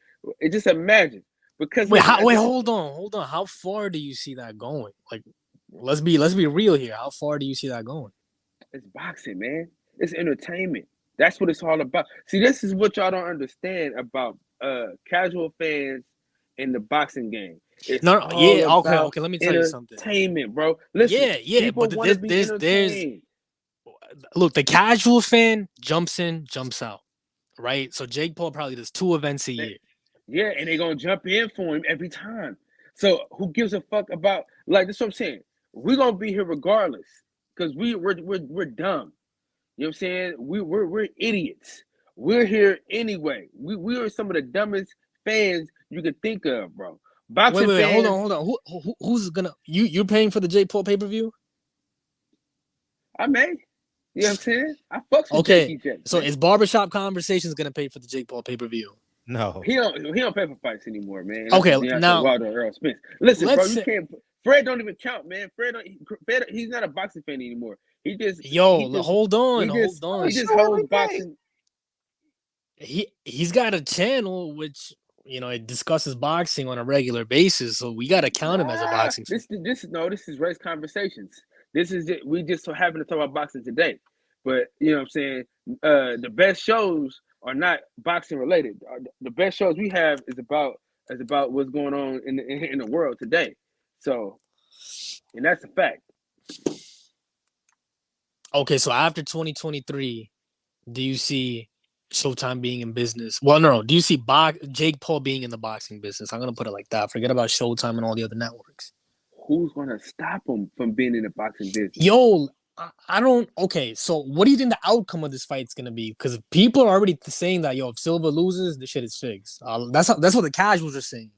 Just imagine. Because hold on. How far do you see that going? Like, let's be real here. How far do you see that going? It's boxing, man. It's entertainment. That's what it's all about. See, this is what y'all don't understand about casual fans in the boxing game. It's okay. Let me tell you something. Entertainment, bro. Listen, but there's look, the casual fan jumps in, jumps out, right? So Jake Paul probably does 2 events a year. Yeah, and they're gonna jump in for him every time. So who gives a fuck about, like, that's what I'm saying. We're gonna be here regardless, because we're dumb. You know what I'm saying? We're idiots. We're here anyway. We are some of the dumbest fans you could think of, bro. Boxing wait, fans, hold on. Who's gonna you're paying for the Jake Paul pay-per-view? I may. You know what I'm saying? I fucks with okay. Jake, so is Barbershop Conversations gonna pay for the Jake Paul pay-per-view? No. He don't pay for fights anymore, man. Okay, now Wilder, Earl Spence. Listen, bro, you can't. Fred don't even count, man. Fred, he's not a boxing fan anymore. Hold on. He just holds boxing. He's got a channel which, it discusses boxing on a regular basis, so we got to count him as a boxing fan. This is race conversations. This is it. We just so happen to talk about boxing today, but you know what I'm saying. The best shows are not boxing related. The best shows we have is about what's going on in the world today. So, and that's a fact. Okay, so after 2023, do you see Showtime being in business? Well, no. Do you see Jake Paul being in the boxing business? I'm gonna put it like that. Forget about Showtime and all the other networks. Who's gonna stop him from being in the boxing business? Yo, I don't. Okay, so what do you think the outcome of this fight is gonna be? Because people are already saying that if Silva loses, this shit is fixed. That's what the casuals are saying.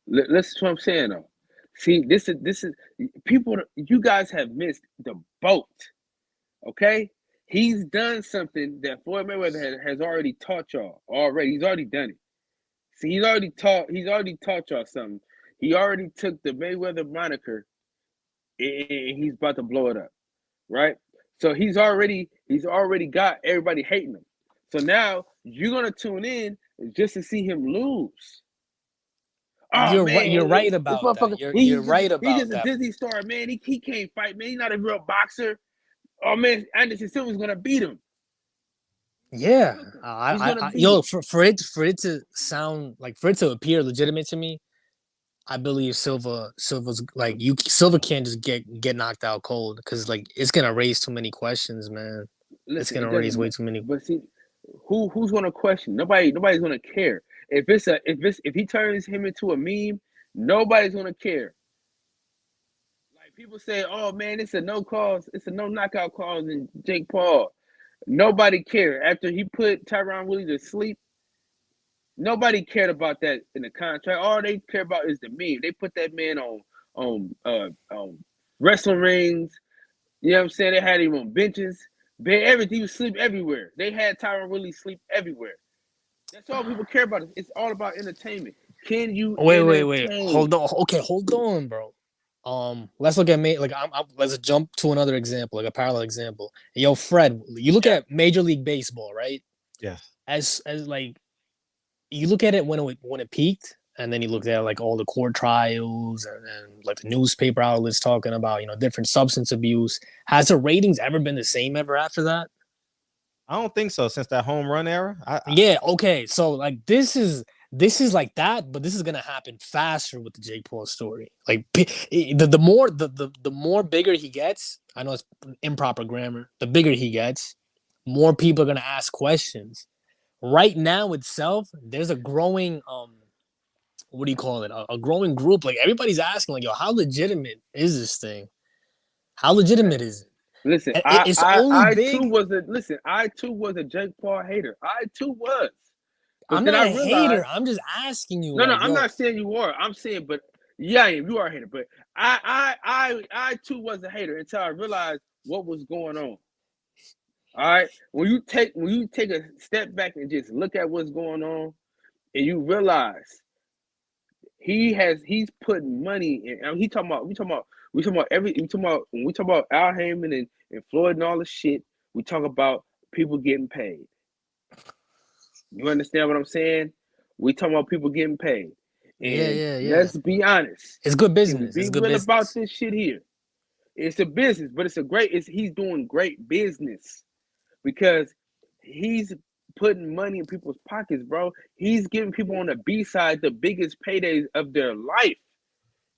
Listen to what I'm saying though. See, this is people. You guys have missed the boat. Okay, he's done something that Floyd Mayweather has already taught y'all. He's already done it. See, he's already taught y'all something. He already took the Mayweather moniker he's about to blow it up, right? So he's already got everybody hating him. So now you're gonna tune in just to see him lose. Oh You're man, right. You're right this about that. motherfucker, You're right he's about just a that. Disney star, man. He can't fight, man. He's not a real boxer. Oh man, Anderson Silva's gonna beat him. Yeah, He's gonna beat yo, him. for it to sound like, for it to appear legitimate to me, I believe Silva's like, Silva can't just get knocked out cold, because like it's gonna raise too many questions, man. Listen, It's gonna raise way too many. But see, who's gonna question? Nobody's gonna care. If he turns him into a meme, nobody's gonna care. Like people say, oh man, it's a no knockout clause in Jake Paul. Nobody cared after he put Tyron Woodley to sleep. Nobody cared about that in the contract. All they care about is the meme. They put that man on wrestling rings. You know what I'm saying? They had him on benches. Everything. He was sleep everywhere. They had Tyron Woodley sleep everywhere. That's all people care about. It's all about entertainment. Can you Wait. Hold on. Okay, hold on, bro. Let's look at let's jump to another example, like a parallel example. Yo, Fred, you look at Major League Baseball, right? Yes. As like, you look at it when it peaked, and then you look at like all the court trials and like the newspaper outlets talking about, different substance abuse. Has the ratings ever been the same ever after that? I don't think so. Since that home run era. Yeah. Okay. So like this is like that, but this is gonna happen faster with the Jake Paul story. Like the more bigger he gets, I know it's improper grammar. The bigger he gets, more people are gonna ask questions. Right now itself, there's a growing what do you call it? A growing group. Like everybody's asking, like, yo, how legitimate is this thing? How legitimate is it? Listen, It's only big. I too was a Jake Paul hater. I too was. But I'm not a hater. I'm just asking you. No, I'm not saying you are. I'm saying, but yeah, you are a hater. But I too was a hater until I realized what was going on. All right, when you take a step back and just look at what's going on, and you realize he's putting money in. And we talking about when we talk about Al Haymon and Floyd and all the shit. We talk about people getting paid. You understand what I'm saying? We talking about people getting paid. And yeah. Let's be honest. It's good business. Be real about this shit here. It's a business, but he's doing great business because he's putting money in people's pockets, bro. He's giving people on the B side the biggest paydays of their life.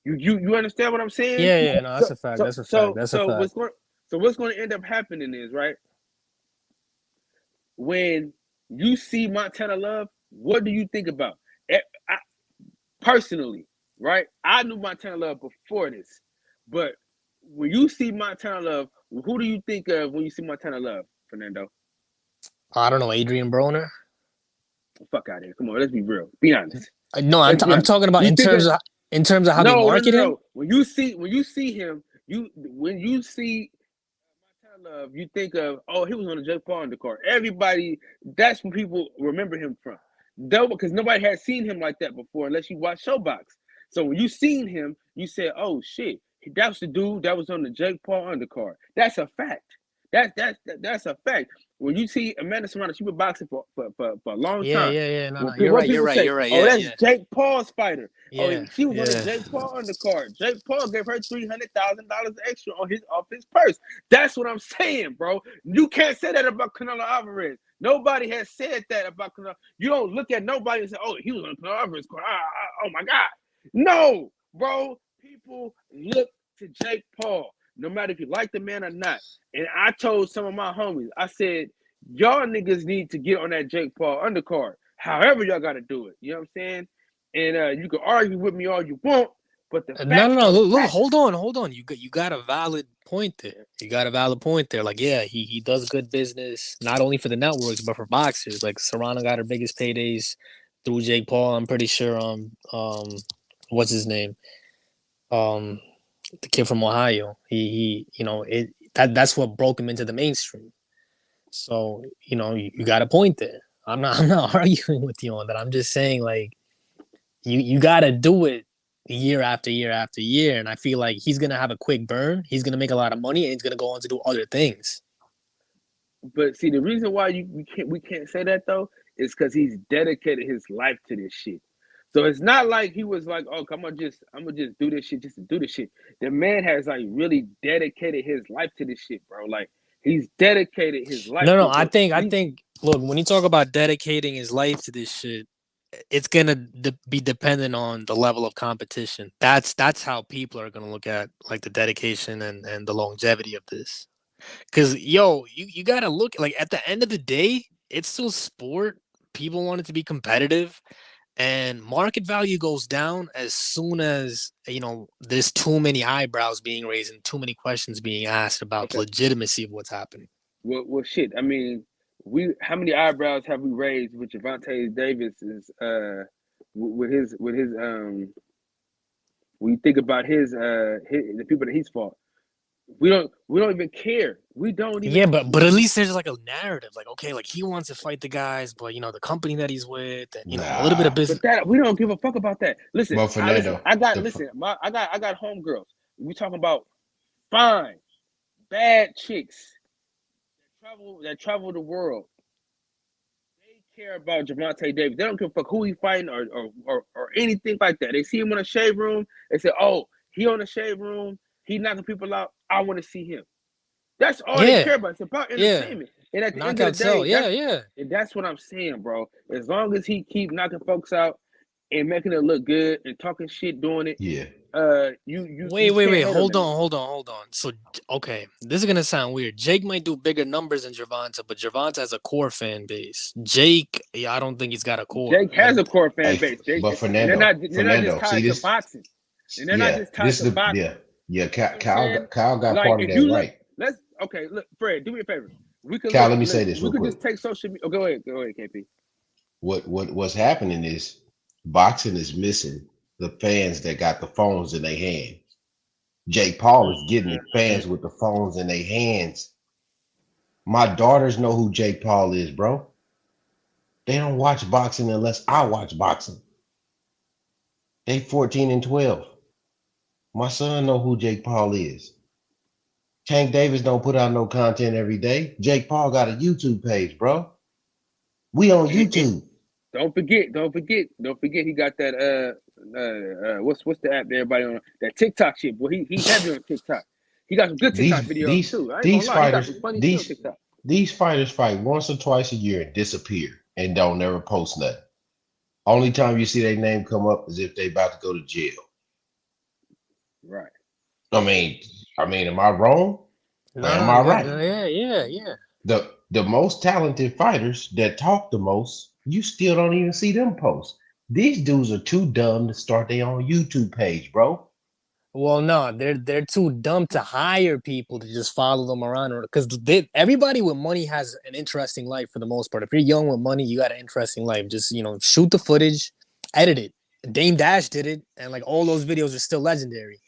You understand what I'm saying? Yeah. No, that's a fact. That's a fact. What's going to end up happening is, right, when you see Montana Love, what do you think about? Personally, right? I knew Montana Love before this, but when you see Montana Love, who do you think of when you see Montana Love, Fernando? I don't know, Adrian Broner. Fuck out of here! Come on, let's be real. Be honest. No, I'm talking about in terms of how they market him. When you see him, when you see Montana Love, you think of, oh, he was on the Jake Paul undercard. Everybody, that's what people remember him from. Though, because nobody had seen him like that before, unless you watch Showbox. So when you seen him, you said, "Oh shit, that's the dude that was on the Jake Paul undercard." That's a fact. That's a fact. When you see Amanda Serena, she been boxing for a long time. Yeah. No, you're right. Oh, that's Jake Paul's fighter. Yeah, oh, she was on the Jake Paul undercard. Jake Paul gave her $300,000 extra off his purse. That's what I'm saying, bro. You can't say that about Canelo Alvarez. Nobody has said that about Canelo. You don't look at nobody and say, "Oh, he was on Canelo Alvarez card. Oh my God." No, bro. People look to Jake Paul, no matter if you like the man or not. And I told some of my homies, I said, y'all niggas need to get on that Jake Paul undercard. However y'all got to do it. You know what I'm saying? And you can argue with me all you want, but the no. Look, hold on. You got a valid point there. Like, yeah, he does good business, not only for the networks, but for boxers. Like, Serena got her biggest paydays through Jake Paul. I'm pretty sure what's his name? The kid from Ohio. He that's what broke him into the mainstream. So, you got a point there. I'm not arguing with you on that. I'm just saying, like, you got to do it year after year after year, and I feel like he's gonna have a quick burn. He's gonna make a lot of money, and he's gonna go on to do other things. But see, the reason why we can't say that though is because he's dedicated his life to this shit. So it's not like he was like, oh, I'm gonna just do this shit just to do this shit. The man has like really dedicated his life to this shit, bro. Like he's dedicated his life No, to no, it. I So think. Look, when you talk about dedicating his life to this shit, it's gonna be dependent on the level of competition. That's how people are gonna look at like the dedication and the longevity of this. Because you gotta look like at the end of the day, it's still sport. People want it to be competitive, and market value goes down as soon as there's too many eyebrows being raised and too many questions being asked about the okay, legitimacy of what's happening. well, shit. I mean, how many eyebrows have we raised with Javante Davis's with his when you think about the people that he's fought, we don't even care. We don't even. Yeah, but at least there's like a narrative. Like, okay, like he wants to fight the guys, but the company that he's with, and a little bit of business. But that we don't give a fuck about that. Listen, But listen. Fernando, I got homegirls. We talking about fine, bad chicks that travel the world. They care about Javante Davis. They don't give a fuck who he fighting or anything like that. They see him in a shave room. They say, "Oh, he on the shave room. He knocking people out. I want to see him." That's all they care about. It's about entertainment. And at the end of the day, that's what I'm saying, bro. As long as he keep knocking folks out and making it look good and talking shit, doing it. Yeah. Wait. Hold on. So, okay, this is gonna sound weird. Jake might do bigger numbers than Gervonta, but Gervonta has a core fan base. Jake, I don't think he's got a core. Jake has a core fan base. But Fernando, they're not just tied to boxing. And they're not just tied to boxing. Yeah. Kyle got like, part of that right. Look, Fred, do me a favor. Cal, let me say this we real could quick. just take social media. Oh, go ahead, KP. What's happening is boxing is missing the fans that got the phones in their hands. Jake Paul is getting the fans with the phones in their hands. My daughters know who Jake Paul is, bro. They don't watch boxing unless I watch boxing. They 14 and 12. My son know who Jake Paul is. Tank Davis don't put out no content every day. Jake Paul got a YouTube page, bro. We on YouTube. Don't forget. He got that what's the app that everybody on that TikTok shit? Well, he's heavy on TikTok. He got some good TikTok videos too. These fighters fight once or twice a year and disappear and don't never post nothing. Only time you see their name come up is if they about to go to jail. Right. I mean, am I wrong? Or am I right? Yeah. The most talented fighters that talk the most, you still don't even see them post. These dudes are too dumb to start their own YouTube page, bro. Well, no, they're too dumb to hire people to just follow them around, because everybody with money has an interesting life for the most part. If you're young with money, you got an interesting life. Just shoot the footage, edit it. Dame Dash did it, and like all those videos are still legendary.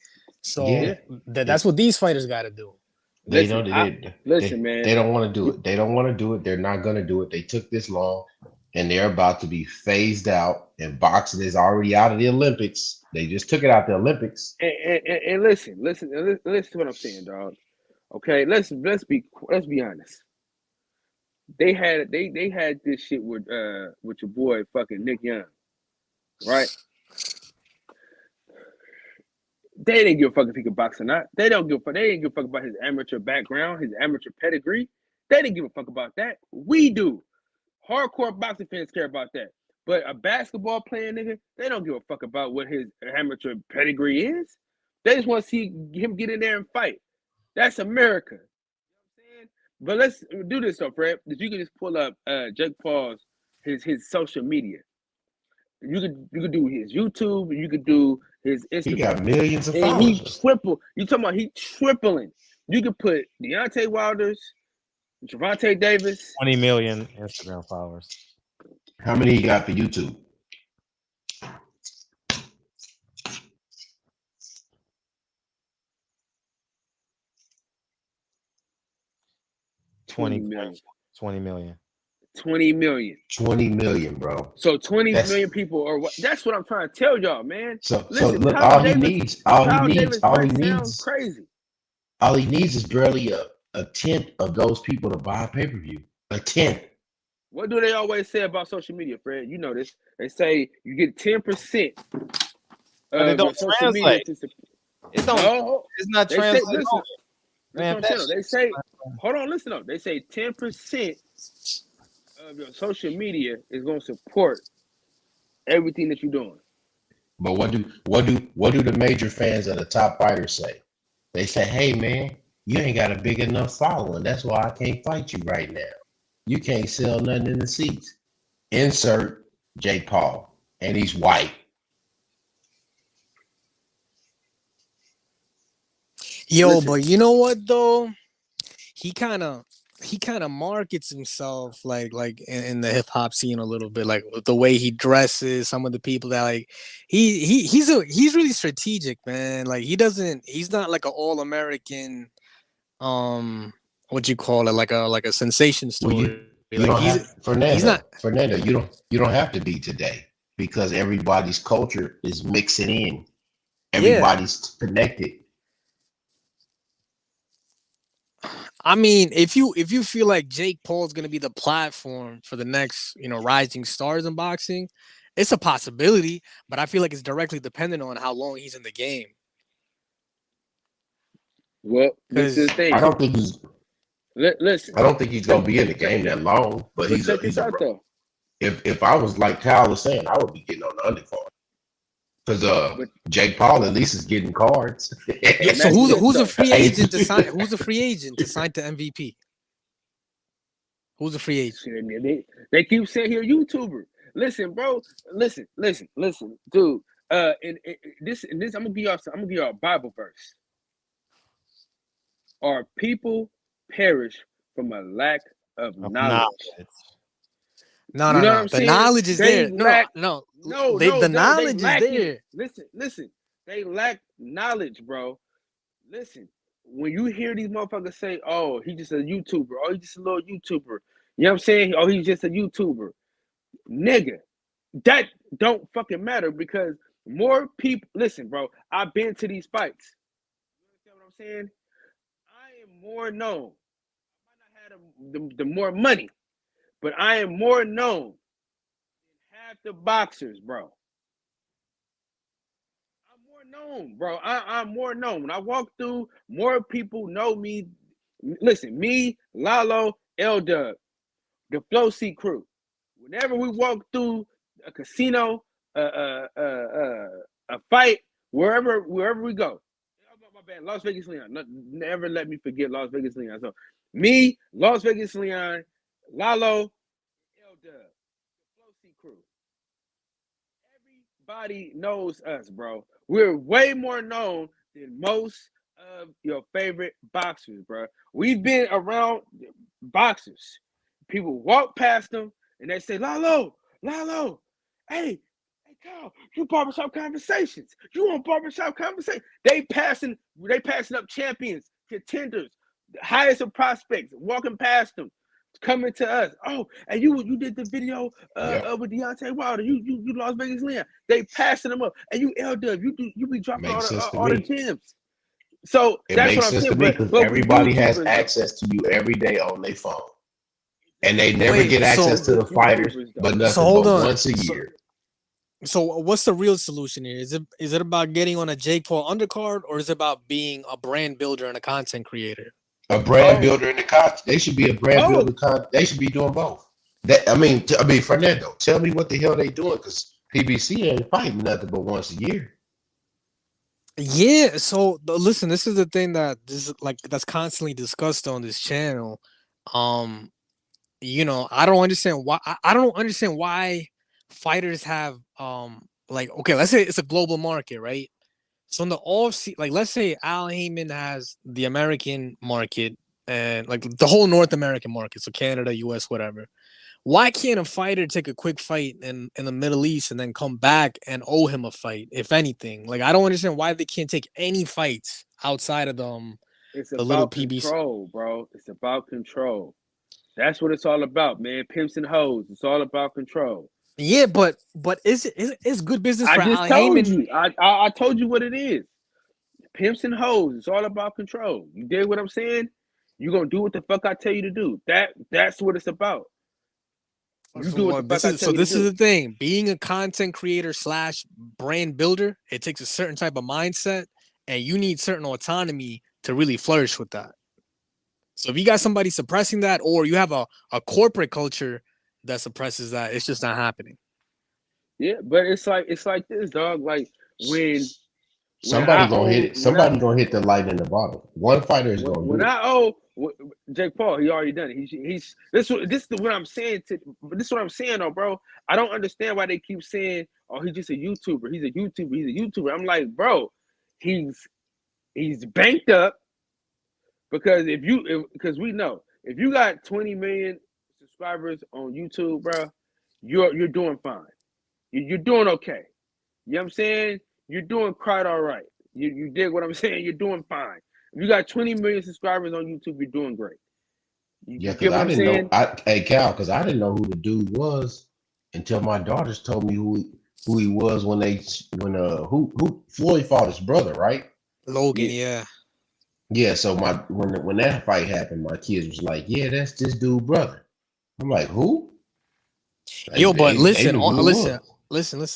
So that's what these fighters got to do. Listen, man. They don't want to do it. They don't want to do it. They're not going to do it. They took this long, and they're about to be phased out. And boxing is already out of the Olympics. They just took it out the Olympics. And listen to what I'm saying, dog. Okay, let's be honest. They had this shit with your boy fucking Nick Young, right? They didn't give a fuck if he could box or not. They didn't give a fuck about his amateur background, his amateur pedigree. They didn't give a fuck about that. We do. Hardcore boxing fans care about that. But a basketball playing nigga, they don't give a fuck about what his amateur pedigree is. They just want to see him get in there and fight. That's America. You know what I'm saying? But let's do this though, Fred. You can just pull up Jake Paul's his social media. You could do his YouTube. You could do his Instagram. He got millions of and followers. You talking about he tripling? You could put Deontay Wilder's, Javante Davis. 20 million Instagram followers. How many he got for YouTube? $20 million. 20 million. 20 million, bro. So 20 That's million people are what? That's what I'm trying to tell y'all, man. so Listen, look, Kyle Davis all he might sound needs crazy. all he needs is barely a tenth of those people to buy a pay-per-view. A tenth. What do they always say about social media, Fred? You know this. They say you get 10% But it of don't your social media translate. to It don't. no. It's not They say, translated. listen, Man, listen what I'm saying. that They say, hold on, listen up. They say 10% of your social media is going to support everything that you're doing. But what do the major fans of the top fighters say? They say, "Hey man, you ain't got a big enough following. That's why I can't fight you right now. You can't sell nothing in the seats." Insert Jake Paul, and he's white. Yo, Listen. but you know what though? He kind of markets himself like in the hip hop scene a little bit, like the way he dresses, some of the people that like he's really strategic, man. Like he's not like an all American what you call it, like a sensation story. Well, you don't have Fernando, you don't have to be today because everybody's culture is mixing in. Everybody's connected. I mean, if you feel like Jake Paul's gonna be the platform for the next, rising stars in boxing, it's a possibility, but I feel like it's directly dependent on how long he's in the game. Well, this is the thing. I don't think he's. Listen. I don't think he's gonna be in the game that long. But he's check this out though. If I was like Kyle was saying, I would be getting on the undercard because Jake Paul at least is getting cards. So who's a free agent to sign? Who's a free agent to sign to MVP? Who's a free agent? They keep saying here YouTuber. Listen, bro. Listen, dude. This I'm gonna give y'all a Bible verse. Our people perish from a lack of knowledge. No. The knowledge is there. No. The knowledge is there. Listen. They lack knowledge, bro. Listen, when you hear these motherfuckers say, "Oh, he's just a YouTuber," "Oh, he's just a little YouTuber," you know what I'm saying? "Oh, he's just a YouTuber," nigga. That don't fucking matter because more people. Listen, bro. I've been to these fights. You understand what I'm saying? I am more known. I might not have the more money, but I am more known than half the boxers, bro. I'm more known, bro. I'm more known. When I walk through, more people know me. Listen, me, Lalo, L-Dub, the Flow C crew. Whenever we walk through a casino, a fight, wherever we go. My bad, Las Vegas Leon. Never let me forget Las Vegas Leon. So me, Las Vegas Leon, Lalo, L-Dub, the Flow C crew. Everybody knows us, bro. We're way more known than most of your favorite boxers, bro. We've been around boxers. People walk past them and they say, Lalo, hey, Kyle, you barbershop conversations. You on barbershop conversation. They passing up champions, contenders, the highest of prospects, walking past them, coming to us. Oh, and you did the video with Deontay Wilder. You Las Vegas Leon. They passing them up. And you L-Dub, you be dropping all the gems. So it that's makes what I'm sense saying. to me because everybody has access to you every day on their phone. And they never get access to the fighters, but nothing but once a year. So what's the real solution here? Is it about getting on a Jake Paul undercard, or is it about being a brand builder and a content creator? A brand builder and a content. They should be a brand builder. They should be doing both. I mean, Fernando, tell me what the hell they doing because PBC ain't fighting nothing but once a year. Yeah. So listen, this is the thing that's constantly discussed on this channel. I don't understand why. I don't understand why fighters have okay, let's say it's a global market, right? So in the off-season, like let's say Al Haymon has the American market and like the whole North American market, so Canada, US, whatever. Why can't a fighter take a quick fight in the Middle East and then come back and owe him a fight, if anything? Like I don't understand why they can't take any fights outside of the little PBC. Control, bro. It's about control. That's what it's all about, man. Pimps and hoes. It's all about control. Yeah, but it's good business I for just Al told Haymon. you. I told you what it is. Pimps and hoes. It's all about control. You dig what I'm saying? You're gonna do what the fuck I tell you to do. That's what it's about. You do what the fuck I tell you to This is do. the thing. Being a content creator / brand builder, it takes a certain type of mindset, and you need certain autonomy to really flourish with that. So if you got somebody suppressing that, or you have a corporate culture that suppresses that, it's just not happening. Yeah, but it's like this, dog. Like when Somebody gonna hit it. Somebody gonna hit the light in the bottle. One fighter is gonna do it. Jake Paul, he already done it. He's this is what I'm saying. This is what I'm saying, though, bro. I don't understand why they keep saying, "Oh, he's just a YouTuber. He's a YouTuber. He's a YouTuber." I'm like, bro, he's banked up because because we know if you got 20 million subscribers on YouTube, bro, you're doing fine. You're doing okay. You know what I'm saying? You're doing quite all right. You dig what I'm saying? You're doing fine. If you got 20 million subscribers on YouTube, you're doing great. Yeah, because I didn't know. Hey Cal, because I didn't know who the dude was until my daughters told me who he was when who Floyd fought his brother, right? Logan, yeah. Yeah, so when that fight happened, my kids was like, "Yeah, that's this dude brother." I'm like, "Who?" Yo, but listen.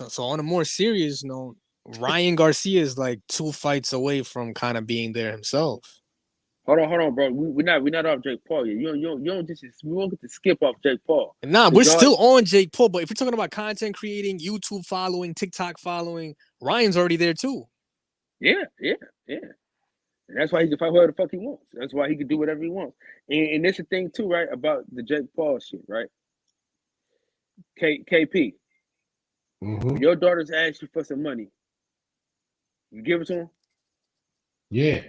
So on a more serious note, Ryan Garcia is like 2 fights away from kind of being there himself. Hold on, bro. We're not off Jake Paul yet. You don't just we won't get to skip off Jake Paul. Nah, we're still on Jake Paul. But if we're talking about content creating, YouTube following, TikTok following, Ryan's already there too. Yeah. And that's why he can fight whoever the fuck he wants. That's why he can do whatever he wants. And that's the thing too, right? About the Jake Paul shit, right? KP. Mm-hmm. Your daughters ask you for some money. You give it to them? Yeah.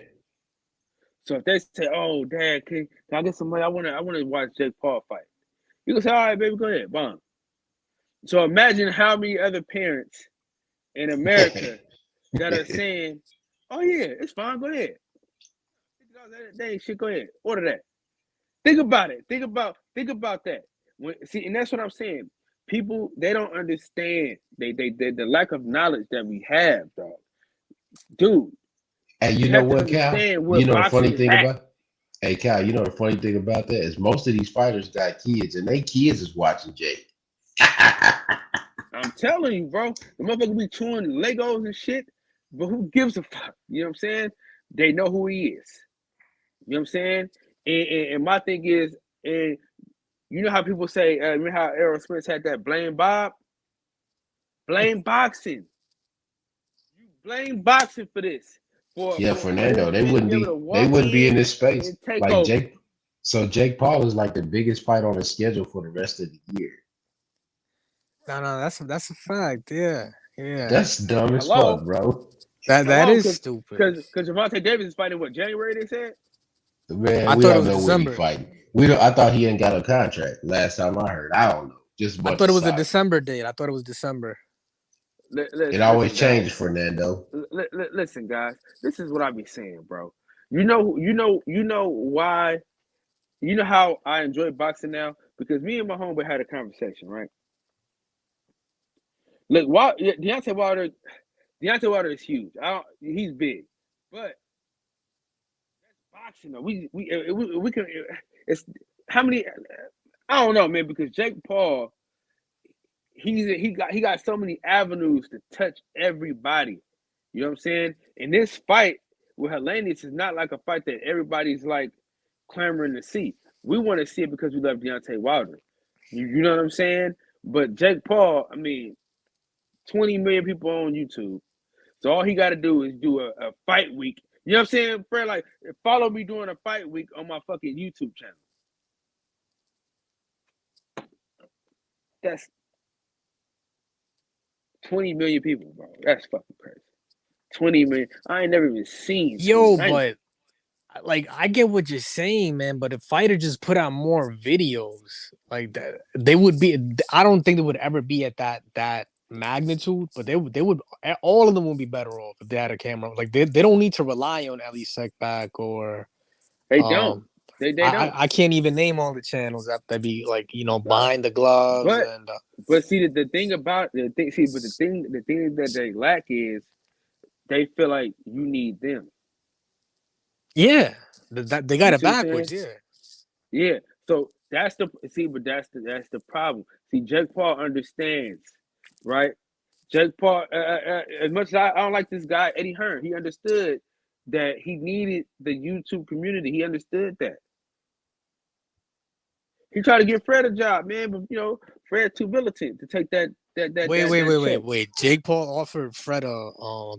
So if they say, "Oh, Dad, can I get some money? I wanna watch Jake Paul fight." You can say, "All right, baby, go ahead, bomb." So imagine how many other parents in America that are saying, "Oh yeah, it's fine, go ahead. That ain't shit, go ahead. Order that." Think about it. Think about that. And that's what I'm saying. People, they don't understand the lack of knowledge that we have, dog. Dude. And you know what, Cal? You know the funny thing about Cal, you know the funny thing about that is most of these fighters got kids and they kids is watching Jake. I'm telling you, bro. The motherfucker be chewing Legos and shit, but who gives a fuck? You know what I'm saying? They know who he is. You know what I'm saying? And my thing is, and you know how people say, remember how Errol Spence had that blame Bob? Blame boxing. You blame boxing for this. Fernando, they wouldn't be in this space. Like over. Jake. So Jake Paul is like the biggest fight on the schedule for the rest of the year. No, that's a fact. Yeah. That's dumb as fuck, bro. That is stupid. Because Gervonta Davis is fighting what, January? They said. Man, I we thought don't it was know December. When he fighting. I thought he ain't got a contract. Last time I heard, I don't know. I thought it was a December date. I thought it was December. It always changes, Fernando. Listen, guys. This is what I be saying, bro. You know why? You know how I enjoy boxing now? Because me and my homeboy had a conversation, right? Look, Deontay Wilder is huge. He's big, but that's boxing. Though. We can. It's how many? I don't know, man. Because Jake Paul, he got so many avenues to touch everybody. You know what I'm saying? And this fight with Helenius is not like a fight that everybody's like clamoring to see. We want to see it because we love Deontay Wilder. You know what I'm saying? But Jake Paul, I mean, 20 million people on YouTube. So all he got to do is do a fight week. You know what I'm saying, Fred? Like, follow me during a fight week on my fucking YouTube channel. That's 20 million people, bro. That's fucking crazy. 20 million. I ain't never even seen. But like, I get what you're saying, man. But if fighter just put out more videos like that, they would be. I don't think they would ever be at that magnitude. But they would. All of them would be better off if they had a camera. Like they don't need to rely on Ellie Sekback or. They don't. They don't. I can't even name all the channels that be like, you know, behind the gloves and but see the thing about the thing the thing that they lack is they feel like you need them. yeah, that they got You it see what I'm backwards. saying? Yeah. Yeah. So that's the problem. See, Jake Paul understands, right? Jake Paul, as much as I don't like this guy, Eddie Hearn, he understood that he needed the YouTube community. He understood that. He tried to give Fred a job, man, but you know, Fred too militant to take that Wait. Jake Paul offered Fred a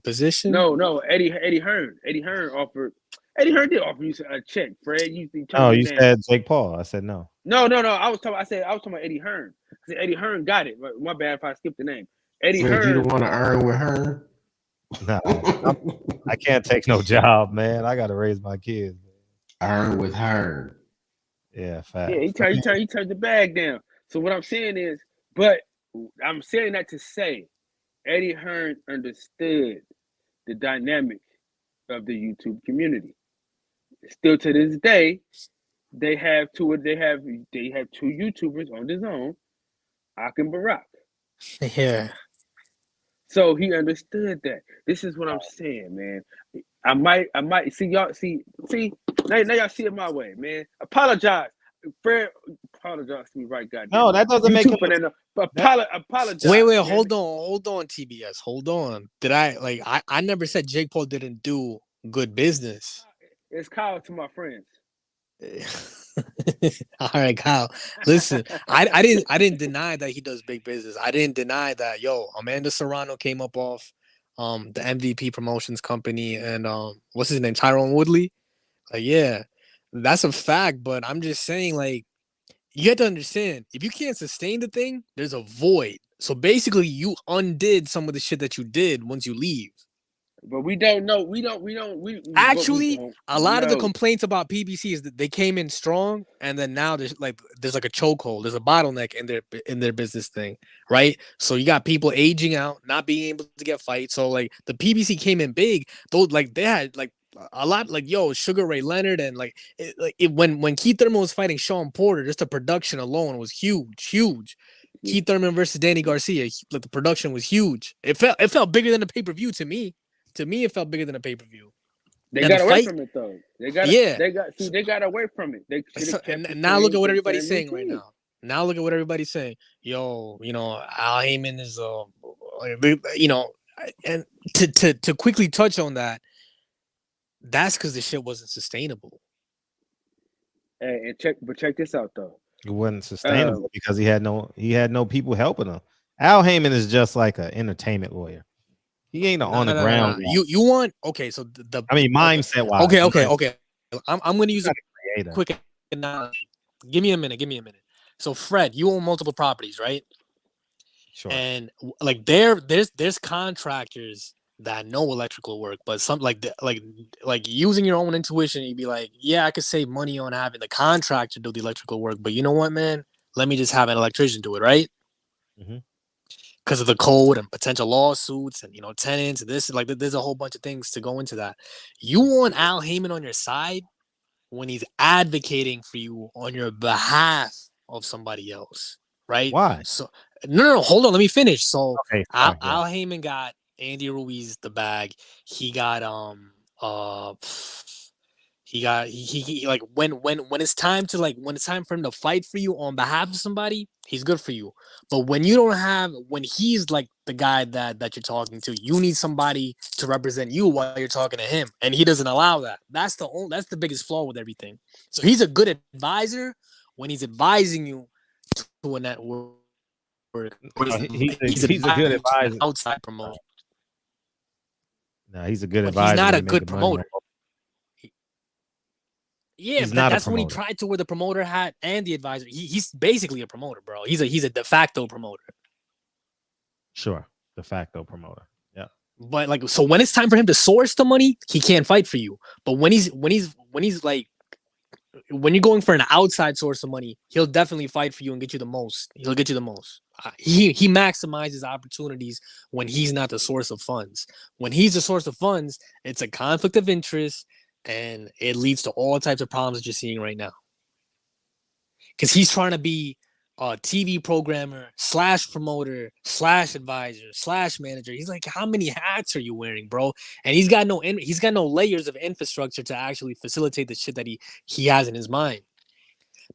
position? No, Eddie Hearn. Eddie Hearn did offer you a check, Fred. You Oh, you said Jake Paul. I said no. No. I was talking about Eddie Hearn. Eddie Hearn got it. My bad if I skipped the name. Eddie Fred, Hearn. you don't want to earn with her? Nah, I can't take no job, man. I gotta raise my kids. Earn with her. Yeah, fact. Yeah, he turned the bag down. So what I'm saying is, but I'm saying that to say, Eddie Hearn understood the dynamic of the YouTube community. Still to this day, they have two YouTubers on the zone, Ak and Barack. Yeah. So he understood that. This is what I'm saying, man. I might see y'all now y'all see it my way, man. Apologize. Fred, apologize to me, right? Goddamn. No, that doesn't make it. Apologize. Wait, hold on, TBS. Hold on. Did I never said Jake Paul didn't do good business. It's Kyle to my friends. All right, Kyle. Listen, I didn't deny that he does big business. I didn't deny that. Amanda Serrano came up off the MVP Promotions company and what's his name, Tyrone Woodley. Yeah, that's a fact. But I'm just saying, like, you have to understand, if you can't sustain the thing, there's a void. So basically, you undid some of the shit that you did once you leave. But we don't know. Actually, a lot of the complaints about PBC is that they came in strong, and then now there's like a chokehold, there's a bottleneck in their business thing, right? So you got people aging out, not being able to get fights. So like the PBC came in big, though. Like they had like a lot, like Sugar Ray Leonard, and when Keith Thurman was fighting Sean Porter, just the production alone was huge. Keith Thurman versus Danny Garcia, like the production was huge. It felt bigger than a pay-per-view to me. To me, it felt bigger than a pay-per-view. They got away from it though. They got away from it. They and now look at what everybody's saying right now. Now look at what everybody's saying. Al Haymon is and to quickly touch on that, that's because the shit wasn't sustainable. And check this out though. It wasn't sustainable because he had no people helping him. Al Haymon is just like an entertainment lawyer. He ain't on the ground. You want so the mindset wise. Okay. I'm gonna use a quick analogy. Give me a minute. So Fred, you own multiple properties, right? Sure. And like there's contractors that know electrical work, but some like using your own intuition, you'd be like, yeah, I could save money on having the contractor do the electrical work, but you know what, man? Let me just have an electrician do it, right? Mm-hmm. Because of the code and potential lawsuits and tenants and this, like there's a whole bunch of things to go into that. You want Al Haymon on your side when he's advocating for you on your behalf of somebody else, right? Why? So no, hold on, let me finish. So okay, Al Haymon got Andy Ruiz the bag. He got he like when it's time to when it's time for him to fight for you on behalf of somebody, he's good for you. But when he's like the guy that you're talking to, you need somebody to represent you while you're talking to him, and he doesn't allow that. That's the biggest flaw with everything. So he's a good advisor when he's advising you to a network. He's a good advisor. Outside promoter. No, he's a good but advisor. He's not a good promoter. Yeah, that's when he tried to wear the promoter hat and the advisor. He's basically a promoter, bro. He's a de facto promoter. Sure, de facto promoter. Yeah. But so when it's time for him to source the money, he can't fight for you. But when you're going for an outside source of money, he'll definitely fight for you and get you the most. He'll get you the most. He maximizes opportunities when he's not the source of funds. When he's the source of funds, it's a conflict of interest. and it leads to all types of problems that you're seeing right now. Because he's trying to be a TV programmer / promoter / advisor / manager. He's like, how many hats are you wearing, bro? And he's got no layers of infrastructure to actually facilitate the shit that he has in his mind.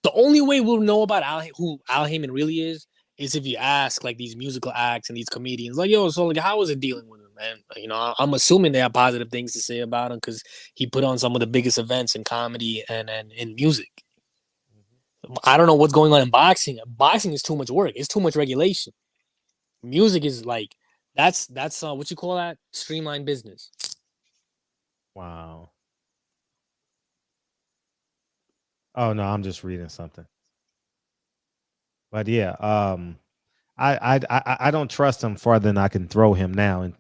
The only way we'll know about who Al Haymon really is if you ask like these musical acts and these comedians, like, yo, so like, how was it dealing with him, man? You know, I'm assuming they have positive things to say about him because he put on some of the biggest events in comedy and in music. I don't know what's going on in boxing. Boxing is too much work. It's too much regulation. Music is like that's what you call that? Streamlined business. Wow. Oh no, I'm just reading something. But yeah, I don't trust him farther than I can throw him now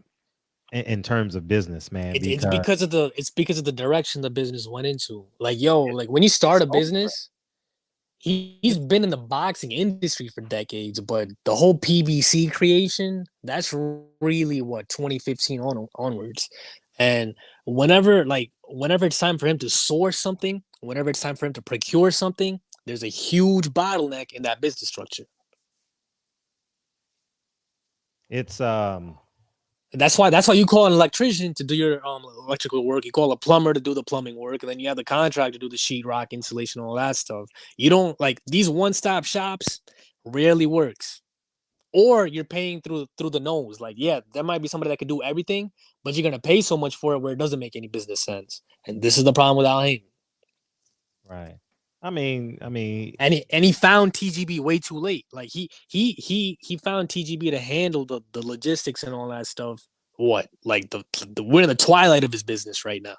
in terms of business, man. It's because of the direction the business went into. Like, yo, like when you start a business, he's been in the boxing industry for decades, but the whole PBC creation, that's really what 2015 onwards. And whenever it's time for him to source something, whenever it's time for him to procure something, there's a huge bottleneck in that business structure. It's That's why you call an electrician to do your electrical work. You call a plumber to do the plumbing work, and then you have the contractor to do the sheetrock installation, all that stuff. You don't like these one-stop shops rarely works. Or you're paying through the nose. Like, yeah, there might be somebody that could do everything, but you're gonna pay so much for it where it doesn't make any business sense. And this is the problem with Al Haymon. right. I mean, And he found TGB way too late. Like he found TGB to handle the logistics and all that stuff. What? Like we're in the twilight of his business right now.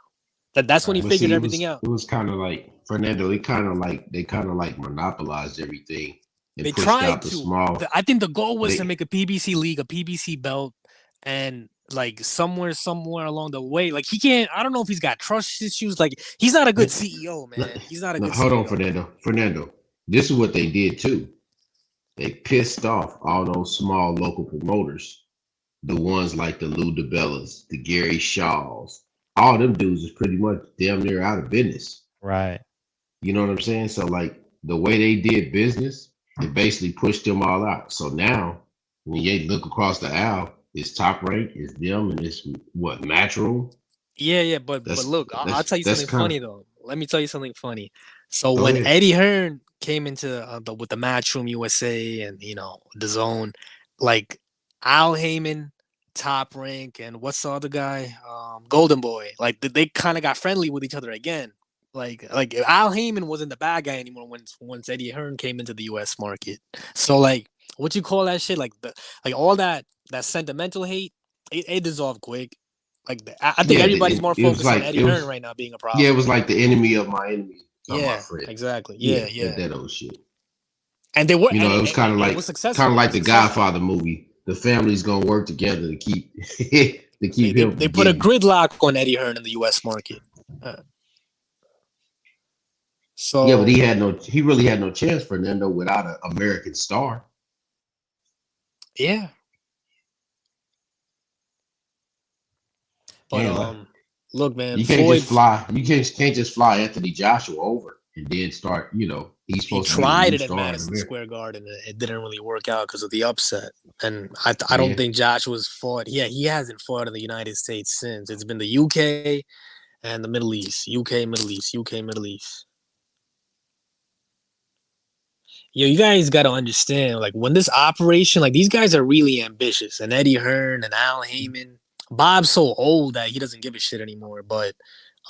That's when he figured everything out. It was kind of like Fernando. They kind of like monopolized everything. They tried to. I think the goal was to make a PBC league, a PBC belt, and like somewhere along the way, like he can't. I don't know if he's got trust issues. Like he's not a good CEO, man. He's not a good. Hold CEO. on, Fernando. This is what they did too. They pissed off all those small local promoters, the ones like the Lou DeBellas, the Gary Shaws. All them dudes is pretty much damn near out of business. Right. You know what I'm saying? So like the way they did business, it basically pushed them all out. So now when you look across the aisle, it's Top Rank, it's them, and it's what, Matchroom? Yeah, but look, I'll tell you something funny though. Let me tell you something funny. So Go when ahead. Eddie Hearn came into with the Matchroom USA and the Zone, like Al Haymon, Top Rank, and what's the other guy, Golden Boy, like they kind of got friendly with each other again. Like Al Haymon wasn't the bad guy anymore once Eddie Hearn came into the U.S. market. So like, what you call that shit? Like all that sentimental hate, it dissolved quick. Like I think everybody's more focused on Eddie Hearn right now being a problem. Yeah, it was like the enemy of my enemy. Yeah, exactly. Yeah. That old shit. And they were, it was kind of like the Godfather movie. The family's gonna work together to keep him. They put a gridlock on Eddie Hearn in the U.S. market. So yeah, but he really had no chance, Fernando, without an American star. Yeah. But look, man, you can't just fly Anthony Joshua over and then start. He's supposed to tried it at Madison Square Garden. It didn't really work out because of the upset. And I don't think Joshua's fought. Yeah, he hasn't fought in the United States since. It's been the UK and the Middle East. UK, Middle East. Yo, you guys got to understand, like, when this operation, like, these guys are really ambitious. And Eddie Hearn and Al Haymon. Bob's so old that he doesn't give a shit anymore. But,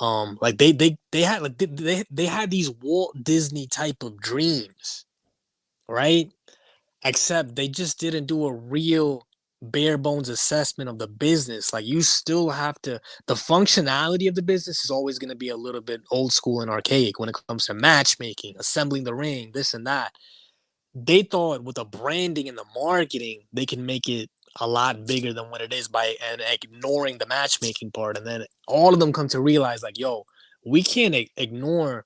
like, they had these Walt Disney type of dreams, right? Except they just didn't do a real bare bones assessment of the business. Like, you still have to, the functionality of the business is always going to be a little bit old school and archaic when it comes to matchmaking, assembling the ring, this and that. They thought with the branding and the marketing, they can make it a lot bigger than what it is by ignoring the matchmaking part. And then all of them come to realize, like, yo, we can't ignore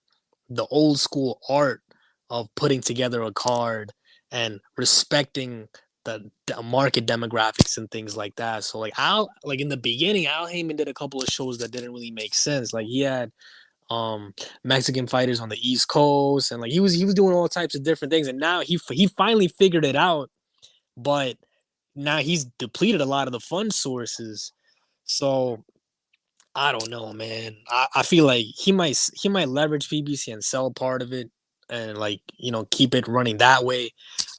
the old school art of putting together a card and respecting the market demographics and things like that. So like in the beginning, Al Haymon did a couple of shows that didn't really make sense. Like he had Mexican fighters on the East Coast, and like he was doing all types of different things, and now he finally figured it out, but now he's depleted a lot of the fund sources. So I don't know, man. I feel like he might leverage PBC and sell part of it and like, keep it running that way.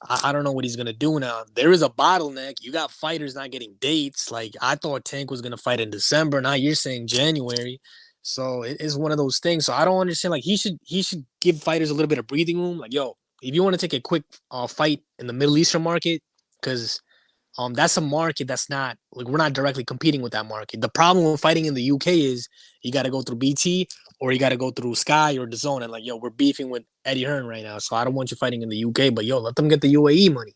I don't know what he's gonna do now. There is a bottleneck. You got fighters not getting dates. Like I thought Tank was gonna fight in December. Now you're saying January. So it is one of those things. So I don't understand. Like he should give fighters a little bit of breathing room. Like, yo, if you want to take a quick fight in the Middle Eastern market, because that's a market that's not like we're not directly competing with that market. The problem with fighting in the UK is you got to go through BT or you got to go through Sky or DAZN, and like, yo, we're beefing with Eddie Hearn right now, so I don't want you fighting in the UK, but yo, let them get the UAE money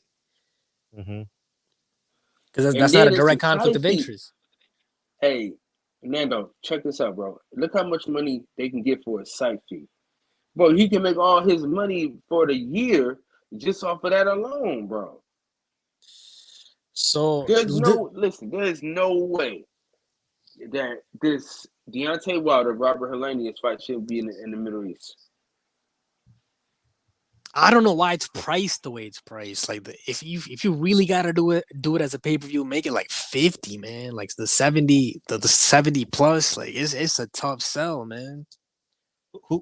because that's not a direct conflict of interest. Hey, Nando, check this out, bro. Look how much money they can get for a site fee. Bro, he can make all his money for the year just off of that alone, bro. So there's no way that this Deontay Wilder Robert Helenius fight should be in the Middle East. I don't know why it's priced the way it's priced. Like if you really gotta do it as a pay-per-view, make it like 50, man. Like the 70, the 70 plus. Like it's a tough sell, man.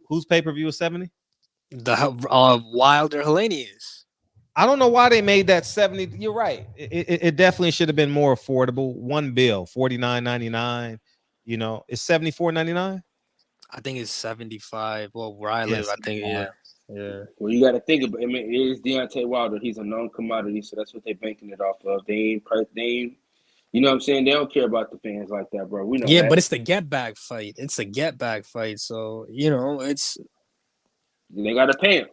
Whose pay-per-view is 70? The Wilder Helenius. I don't know why they made that 70. You're right. It definitely should have been more affordable. One bill, $49.99. It's $74.99. I think it's 75. Well, where I live, I think yeah. Well, you got to think about it. I mean, it is Deontay Wilder. He's a known commodity, so that's what they're banking it off of. They ain't, you know what I'm saying? They don't care about the fans like that, bro. We know that. But it's the get back fight. It's a get back fight. So, it's. They got to pay him.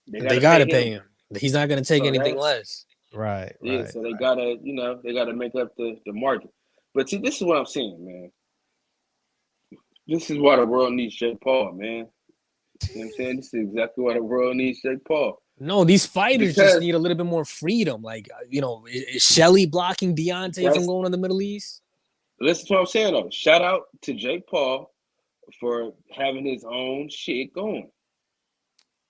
They got to pay him. He's not going to take anything less. Right. Yeah, so they got to, they got to make up the market. But see, this is what I'm saying, man. This is why the world needs Jake Paul, man. You know what I'm saying? This is exactly why the world needs Jake Paul. No, these fighters just need a little bit more freedom. Like, is Shelly blocking Deontay from going to the Middle East? Listen to what I'm saying, though. Shout out to Jake Paul for having his own shit going.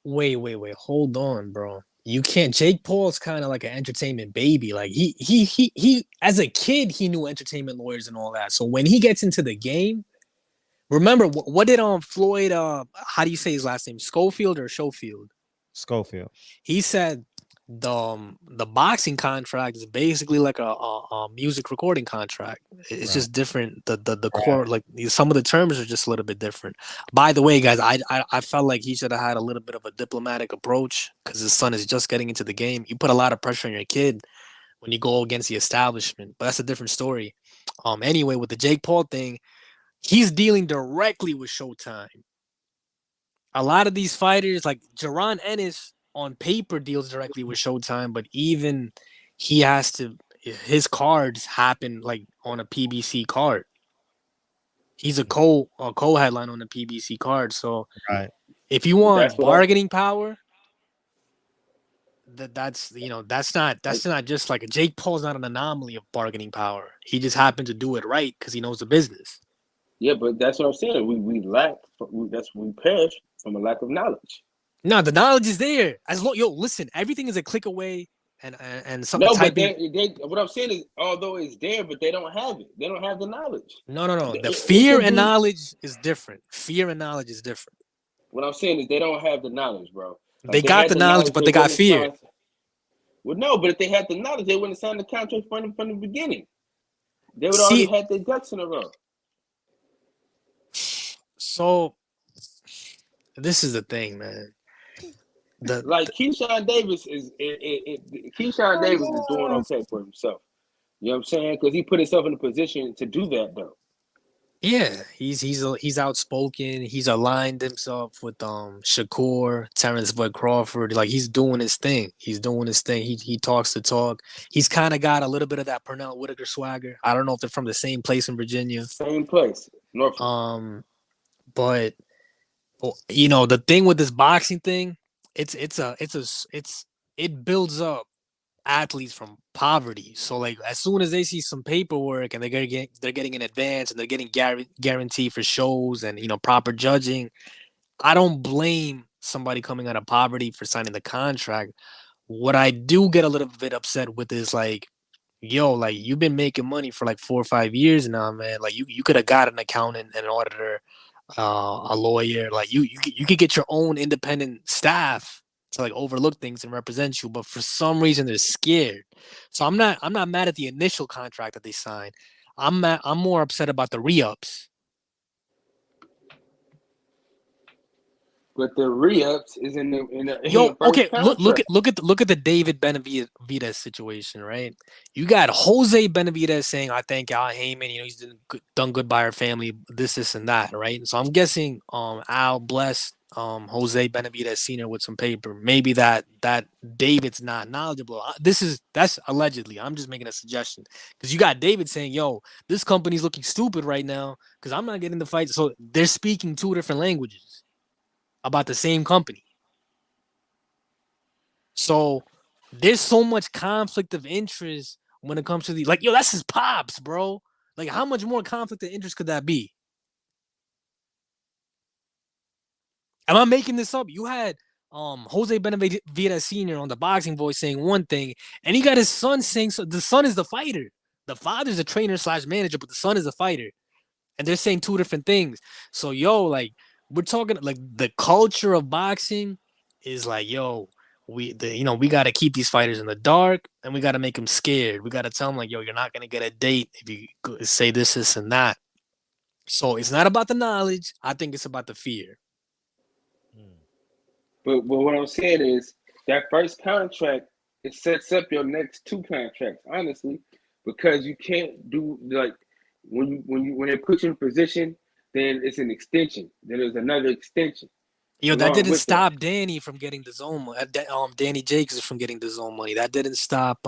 Wait. Hold on, bro. You can't. Jake Paul's kind of like an entertainment baby. Like he as a kid, he knew entertainment lawyers and all that. So when he gets into the game, remember what did Floyd? How do you say his last name? Schofield or Schofield? Schofield. He said the boxing contract is basically like a music recording contract. It's just different. The core, like some of the terms are just a little bit different. By the way, guys, I felt like he should have had a little bit of a diplomatic approach because his son is just getting into the game. You put a lot of pressure on your kid when you go against the establishment, but that's a different story. Anyway, with the Jake Paul thing, he's dealing directly with Showtime. A lot of these fighters, like Jaron Ennis, on paper deals directly with Showtime, but even he has to, his cards happen like on a PBC card. He's a co-headline on the PBC card. So if you want bargaining power, that's not just like Jake Paul's not an anomaly of bargaining power. He just happened to do it right because he knows the business. Yeah, but that's what I'm saying. We lack. We perish from a lack of knowledge. No, the knowledge is there. Listen, everything is a click away, and something. No, but what I'm saying is, although it's there, but they don't have it. They don't have the knowledge. No. The fear and knowledge is different. Fear and knowledge is different. What I'm saying is they don't have the knowledge, bro. Like they got the knowledge, but they got fear. Well, no, but if they had the knowledge, they wouldn't sign the contract from the beginning. They would already had their ducks in a row. So, this is the thing, man. Keyshawn Davis is doing okay for himself. You know what I'm saying? Because he put himself in a position to do that, though. Yeah, he's outspoken. He's aligned himself with Shakur, Terrence Bud Crawford. Like he's doing his thing. He talks the talk. He's kind of got a little bit of that Pernell Whitaker swagger. I don't know if they're from the same place in Virginia. Same place, Norfolk. But the thing with this boxing thing, it builds up athletes from poverty. So like as soon as they see some paperwork and they're getting an advance and they're getting guarantee for shows and proper judging, I don't blame somebody coming out of poverty for signing the contract. What I do get a little bit upset with is like, yo, like you've been making money for like 4 or 5 years now, man. Like you could have got an accountant, an auditor, a lawyer. Like you could get your own independent staff to like overlook things and represent you. But for some reason they're scared. So I'm not mad at the initial contract that they signed. I'm more upset about the re-ups. But the re-ups is in the Yo, first okay, contract. look at the David Benavidez situation, right? You got Jose Benavidez saying, "I thank Al Haymon, he's done good by our family, this, and that," right? So I'm guessing Al blessed Jose Benavidez Sr. with some paper. Maybe that David's not knowledgeable. That's allegedly. I'm just making a suggestion because you got David saying, "Yo, this company's looking stupid right now because I'm not getting the fight." So they're speaking 2 different languages about the same company. So there's so much conflict of interest when it comes to the like, yo, that's his pops, bro. Like, how much more conflict of interest could that be? Am I making this up? You had Jose Benavidez Sr. on the Boxing Voice saying one thing, and he got his son saying so. The son is the fighter. The father's a trainer / manager, but the son is a fighter. And they're saying 2 different things. So, yo, like, we're talking like the culture of boxing is like, yo, we got to keep these fighters in the dark and we got to make them scared. We got to tell them like, yo, you're not going to get a date if you say this, and that. So it's not about the knowledge. I think it's about the fear. But what I'm saying is that first contract, it sets up your next 2 contracts, honestly, because you can't do like when they put you in position, then it's an extension. Then there's another extension. Yo, that didn't stop Danny from getting the zone money. Danny Jacobs from getting the zone money. That didn't stop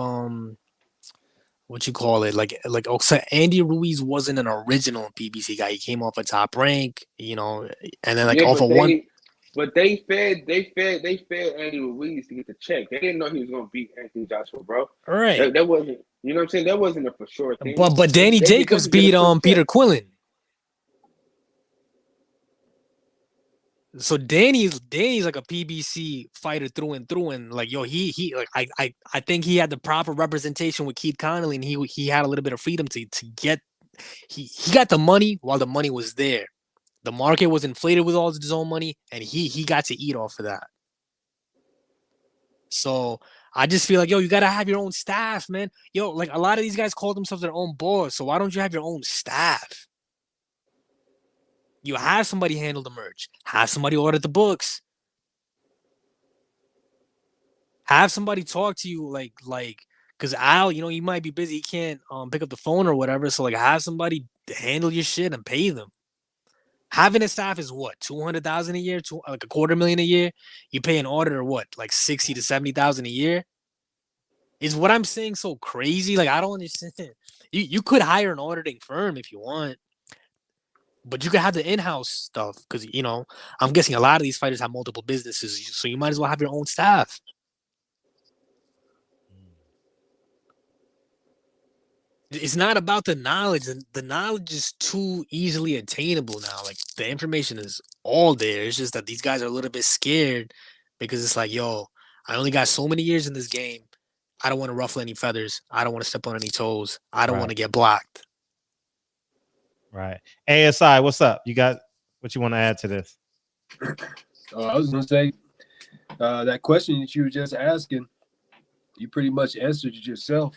what you call it? Like so Andy Ruiz wasn't an original PBC guy. He came off a top rank, and then like off of one. But they fed Andy Ruiz to get the check. They didn't know he was gonna beat Anthony Joshua, bro. All right. That wasn't, you know what I'm saying? That wasn't a for sure thing. But Danny Jacobs beat Peter Quillen. So Danny's like a PBC fighter through and through, and like yo, he like I think he had the proper representation with Keith Connolly, and he had a little bit of freedom to get he got the money while the money was there. The market was inflated with all his own money, and he got to eat off of that. So I just feel like, yo, you gotta have your own staff, man. Yo, like a lot of these guys call themselves their own boss, so why don't you have your own staff? You have somebody handle the merch. Have somebody order the books. Have somebody talk to you like, because Al, he might be busy. He can't pick up the phone or whatever. So like, have somebody handle your shit and pay them. Having a staff is what, $200,000 a year, like $250,000 a year. You pay an auditor what, like $60,000 to $70,000 a year. Is what I'm saying so crazy? Like I don't understand. You could hire an auditing firm if you want. But you could have the in-house stuff because, I'm guessing a lot of these fighters have multiple businesses. So you might as well have your own staff. It's not about the knowledge. The knowledge is too easily attainable now. Like the information is all there. It's just that these guys are a little bit scared because it's like, yo, I only got so many years in this game. I don't want to ruffle any feathers. I don't want to step on any toes. I don't want to get blocked. Right. ASI, what's up? You got what you want to add to this? I was going to say that question that you were just asking, you pretty much answered it yourself.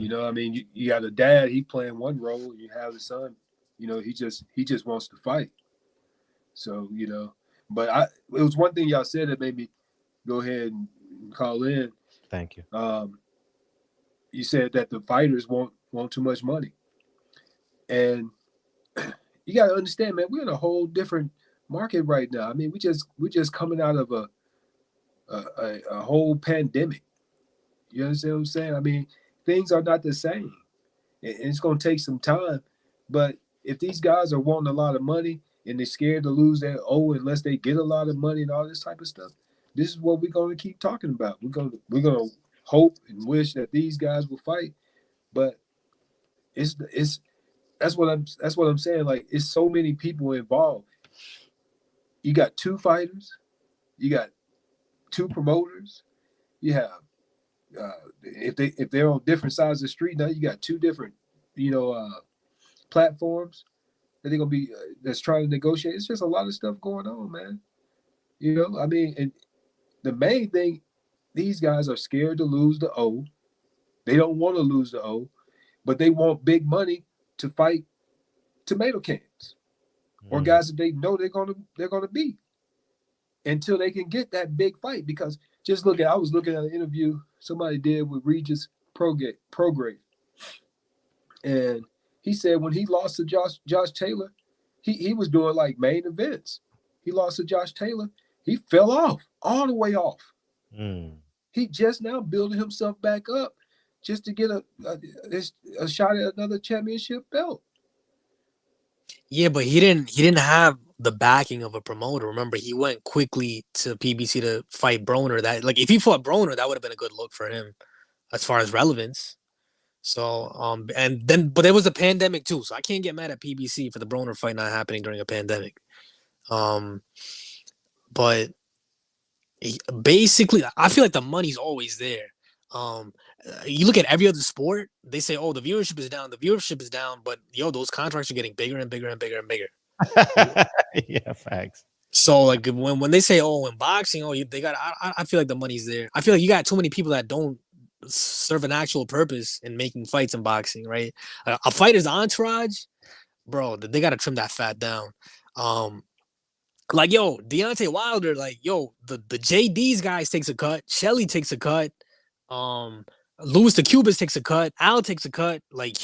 I mean, you got a dad, he playing one role. You have a son, he just wants to fight. So, but it was one thing y'all said that made me go ahead and call in. Thank you. You said that the fighters want too much money. And you got to understand, man, we're in a whole different market right now. I mean, we're just coming out of a whole pandemic. You understand what I'm saying? I mean, things are not the same. And it's going to take some time. But if these guys are wanting a lot of money and they're scared to lose their unless they get a lot of money and all this type of stuff, this is what we're going to keep talking about. We're going to hope and wish that these guys will fight, but it's that's what I'm saying. Like, it's so many people involved. You got 2 fighters, you got 2 promoters, you have if they're on different sides of the street now, you got 2 different platforms that they're gonna be that's trying to negotiate. It's just a lot of stuff going on, man. I mean, and the main thing, these guys are scared to lose the O. They don't want to lose the O, but they want big money to fight tomato cans or guys that they know they're gonna beat until they can get that big fight. Because I was looking at an interview somebody did with Regis Prograde, and he said when he lost to Josh Taylor, he was doing like main events. He lost to Josh Taylor. He fell off, all the way off. He just now building himself back up just to get a shot at another championship belt. Yeah, but he didn't have the backing of a promoter. Remember, he went quickly to PBC to fight Broner. That, like, if he fought Broner, that would have been a good look for him as far as relevance. So, but there was a pandemic too, so I can't get mad at PBC for the Broner fight not happening during a pandemic. But basically, I feel like the money's always there. You look at every other sport, they say, "Oh, the viewership is down. The viewership is down." But those contracts are getting bigger and bigger and bigger and bigger. Yeah, facts. So, like, when they say, "Oh, in boxing, they got," I feel like the money's there. I feel like you got too many people that don't serve an actual purpose in making fights in boxing, right? A fighter's entourage, bro, they got to trim that fat down. Like, Deontay Wilder, like, the JD's guys takes a cut, Shelly takes a cut, Louis the Cubist takes a cut, Al takes a cut. Like,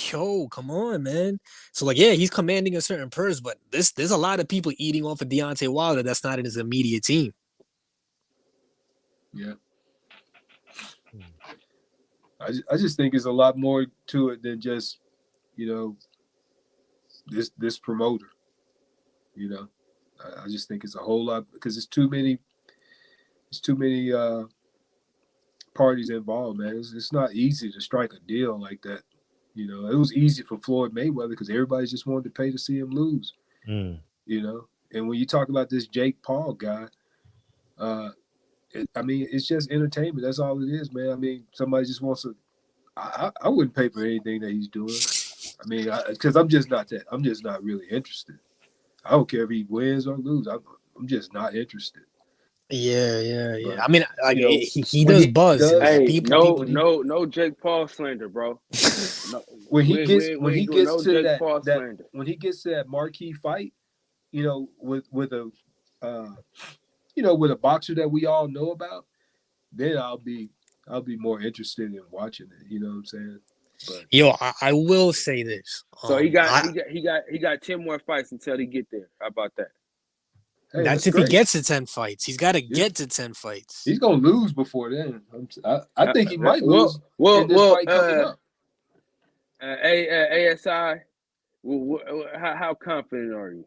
come on, man. So, like, yeah, he's commanding a certain purse, but there's a lot of people eating off of Deontay Wilder that's not in his immediate team. Yeah. I just think it's a lot more to it than just, this promoter. I just think it's a whole lot, because it's too many parties involved, man. It's not easy to strike a deal like that. It was easy for Floyd Mayweather because everybody just wanted to pay to see him lose. And when you talk about this Jake Paul guy, it's just entertainment. That's all it is, man. I mean, somebody just wants to. I wouldn't pay for anything that he's doing. I mean, because I'm just not really interested. I don't care if he wins or loses. I'm just not interesed. Yeah. But, I mean, like, he does buzz. Hey, no Jake Paul slander, bro. No, when he gets to that marquee fight, with a boxer that we all know about, then I'll be more interested in watching it. You know what I'm saying? But, I will say this. So he got 10 more fights until he get there. How about that? Hey, that's if great. He gets to 10 fights. He's got to get to 10 fights. He's gonna lose before then. I think he might lose in this fight coming up. ASI, how confident are you?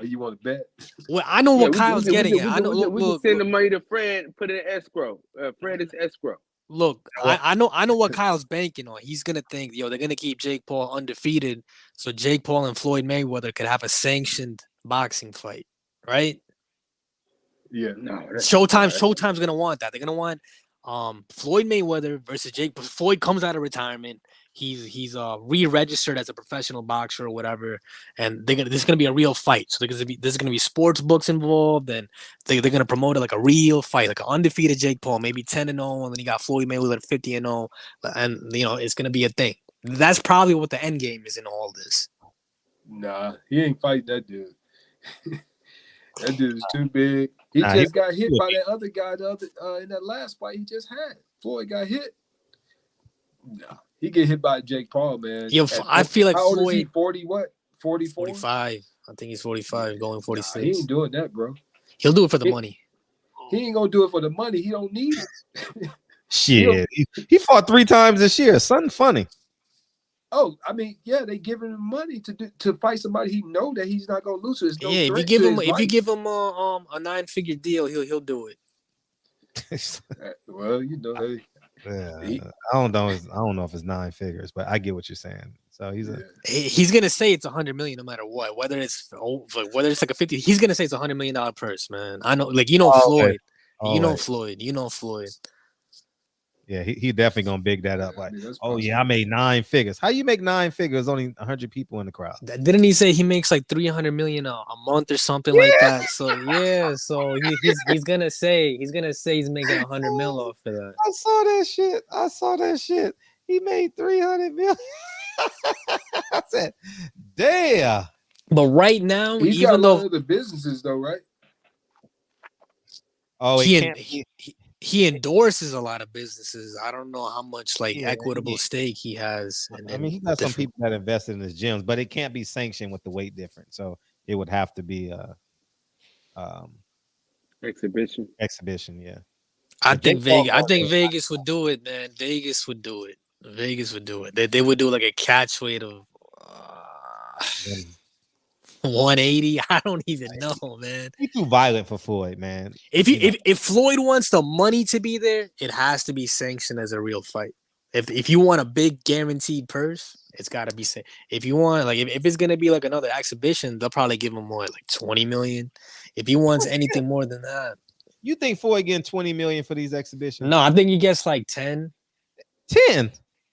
You want to bet? Well, I know what Kyle's getting at. I know. We can send the money to Fred and put it in escrow. Fred is escrow. Look, I know what Kyle's banking on. He's gonna think, they're gonna keep Jake Paul undefeated, so Jake Paul and Floyd Mayweather could have a sanctioned boxing fight, right? Yeah. No. Showtime's gonna want that. They're gonna want Floyd Mayweather versus Jake. Floyd comes out of retirement. He's re-registered as a professional boxer or whatever, and this is gonna be a real fight. So there's gonna be sports books involved, and they're gonna promote it like a real fight, like an undefeated Jake Paul, maybe 10-0, and then you got Floyd Mayweather at 50-0, and it's gonna be a thing. That's probably what the end game is in all this. Nah, he ain't fighting that dude. That dude is too big. He just got hit by that other guy in that last fight he just had. Floyd got hit. Nah. He get hit by Jake Paul, man. I feel like how Floyd. Old is he? 40 what? 44? 45. I think he's 45, going 46. Nah, he ain't doing that, bro. He'll do it for the money. He ain't gonna do it for the money. He don't need it. Shit, he fought 3 times this year. Something funny. Oh, I mean, yeah, they giving him money to fight somebody he know that he's not gonna lose. So if you give him a 9-figure deal, he'll do it. Well, you know, I don't know. I don't know if it's 9 figures, but I get what you're saying. So he's gonna say it's $100 million no matter what. Whether it's like a 50, he's gonna say it's $100 million purse, man. I know, like Floyd. Okay. You know Floyd. Yeah, he definitely gonna big that up. Like, I made 9 figures. How you make 9 figures? Only 100 people in the crowd. Didn't he say he makes like $300 million a month or something like that? So so he's gonna say he's making $100 million off of that. I saw that shit. He made 300 million. I said, damn. But right now, he's even got a though lot of the businesses though, right? Oh, he endorses a lot of businesses. I don't know how much equitable stake he has. I mean, he got some people that invested in his gyms, but it can't be sanctioned with the weight difference. So it would have to be exhibition. Yeah. I think Vegas would do it, man. Vegas would do it. They would do like a catch weight of 180. I don't even know, man. He's too violent for Floyd, man. If Floyd wants the money to be there, it has to be sanctioned as a real fight. If you want a big guaranteed purse, it's got to be sanctioned. If you want if it's gonna be like another exhibition, they'll probably give him more, like 20 million. If he wants anything more than that, you think Floyd getting 20 million for these exhibitions? No, I think he gets like 10. 10.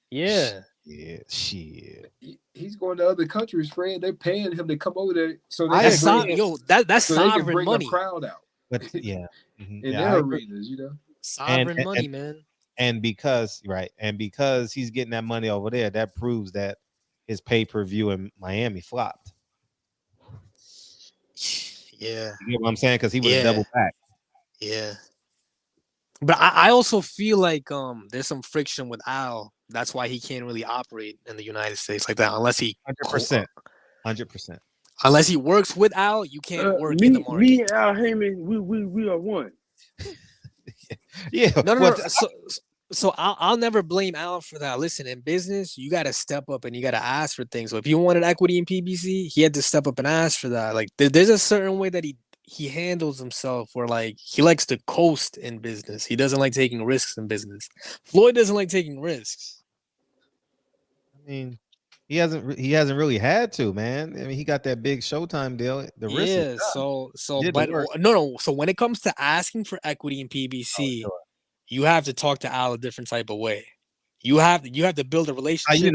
Yeah. Yeah, shit. He's going to other countries, Fred. They're paying him to come over there, so that's sovereign money. The crowd out. But in their arenas, you know, sovereign money, man. And because he's getting that money over there, that proves that his pay-per-view in Miami flopped. Yeah, you know what I'm saying? Because he was double back. Yeah, but I also feel like there's some friction with Al. That's why he can't really operate in the United States like that unless he 100%. Unless he works with Al, you can't work in the market. Me and Al Haymon, we are one. Yeah. No. So I'll never blame Al for that. Listen, in business, you got to step up and you got to ask for things. So if you wanted equity in PBC, he had to step up and ask for that. Like there's a certain way that he handles himself where like he likes to coast in business. He doesn't like taking risks in business. Floyd doesn't like taking risks. I mean, he hasn't really had to, man. I mean, he got that big Showtime deal. The risk is done. So when it comes to asking for equity in PBC, you have to talk to Al a different type of way. You have to build a relationship.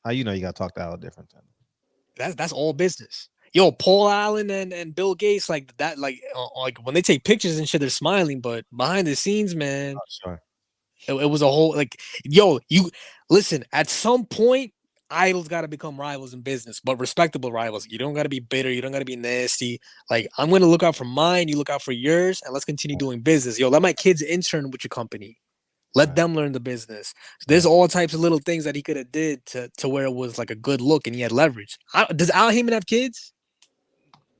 How you got to talk to Al a different time. That's all business. Yo, Paul Allen and Bill Gates, like that, like when they take pictures and shit, they're smiling, but behind the scenes, man, sure. It was a whole you listen. At some point, idols got to become rivals in business, but respectable rivals. You don't got to be bitter. You don't got to be nasty. Like, I'm going to look out for mine. You look out for yours, and let's continue doing business. Yo, let my kids intern with your company. Let them learn the business. So there's all types of little things that he could have did to where it was like a good look and he had leverage. Does Al Haymon have kids?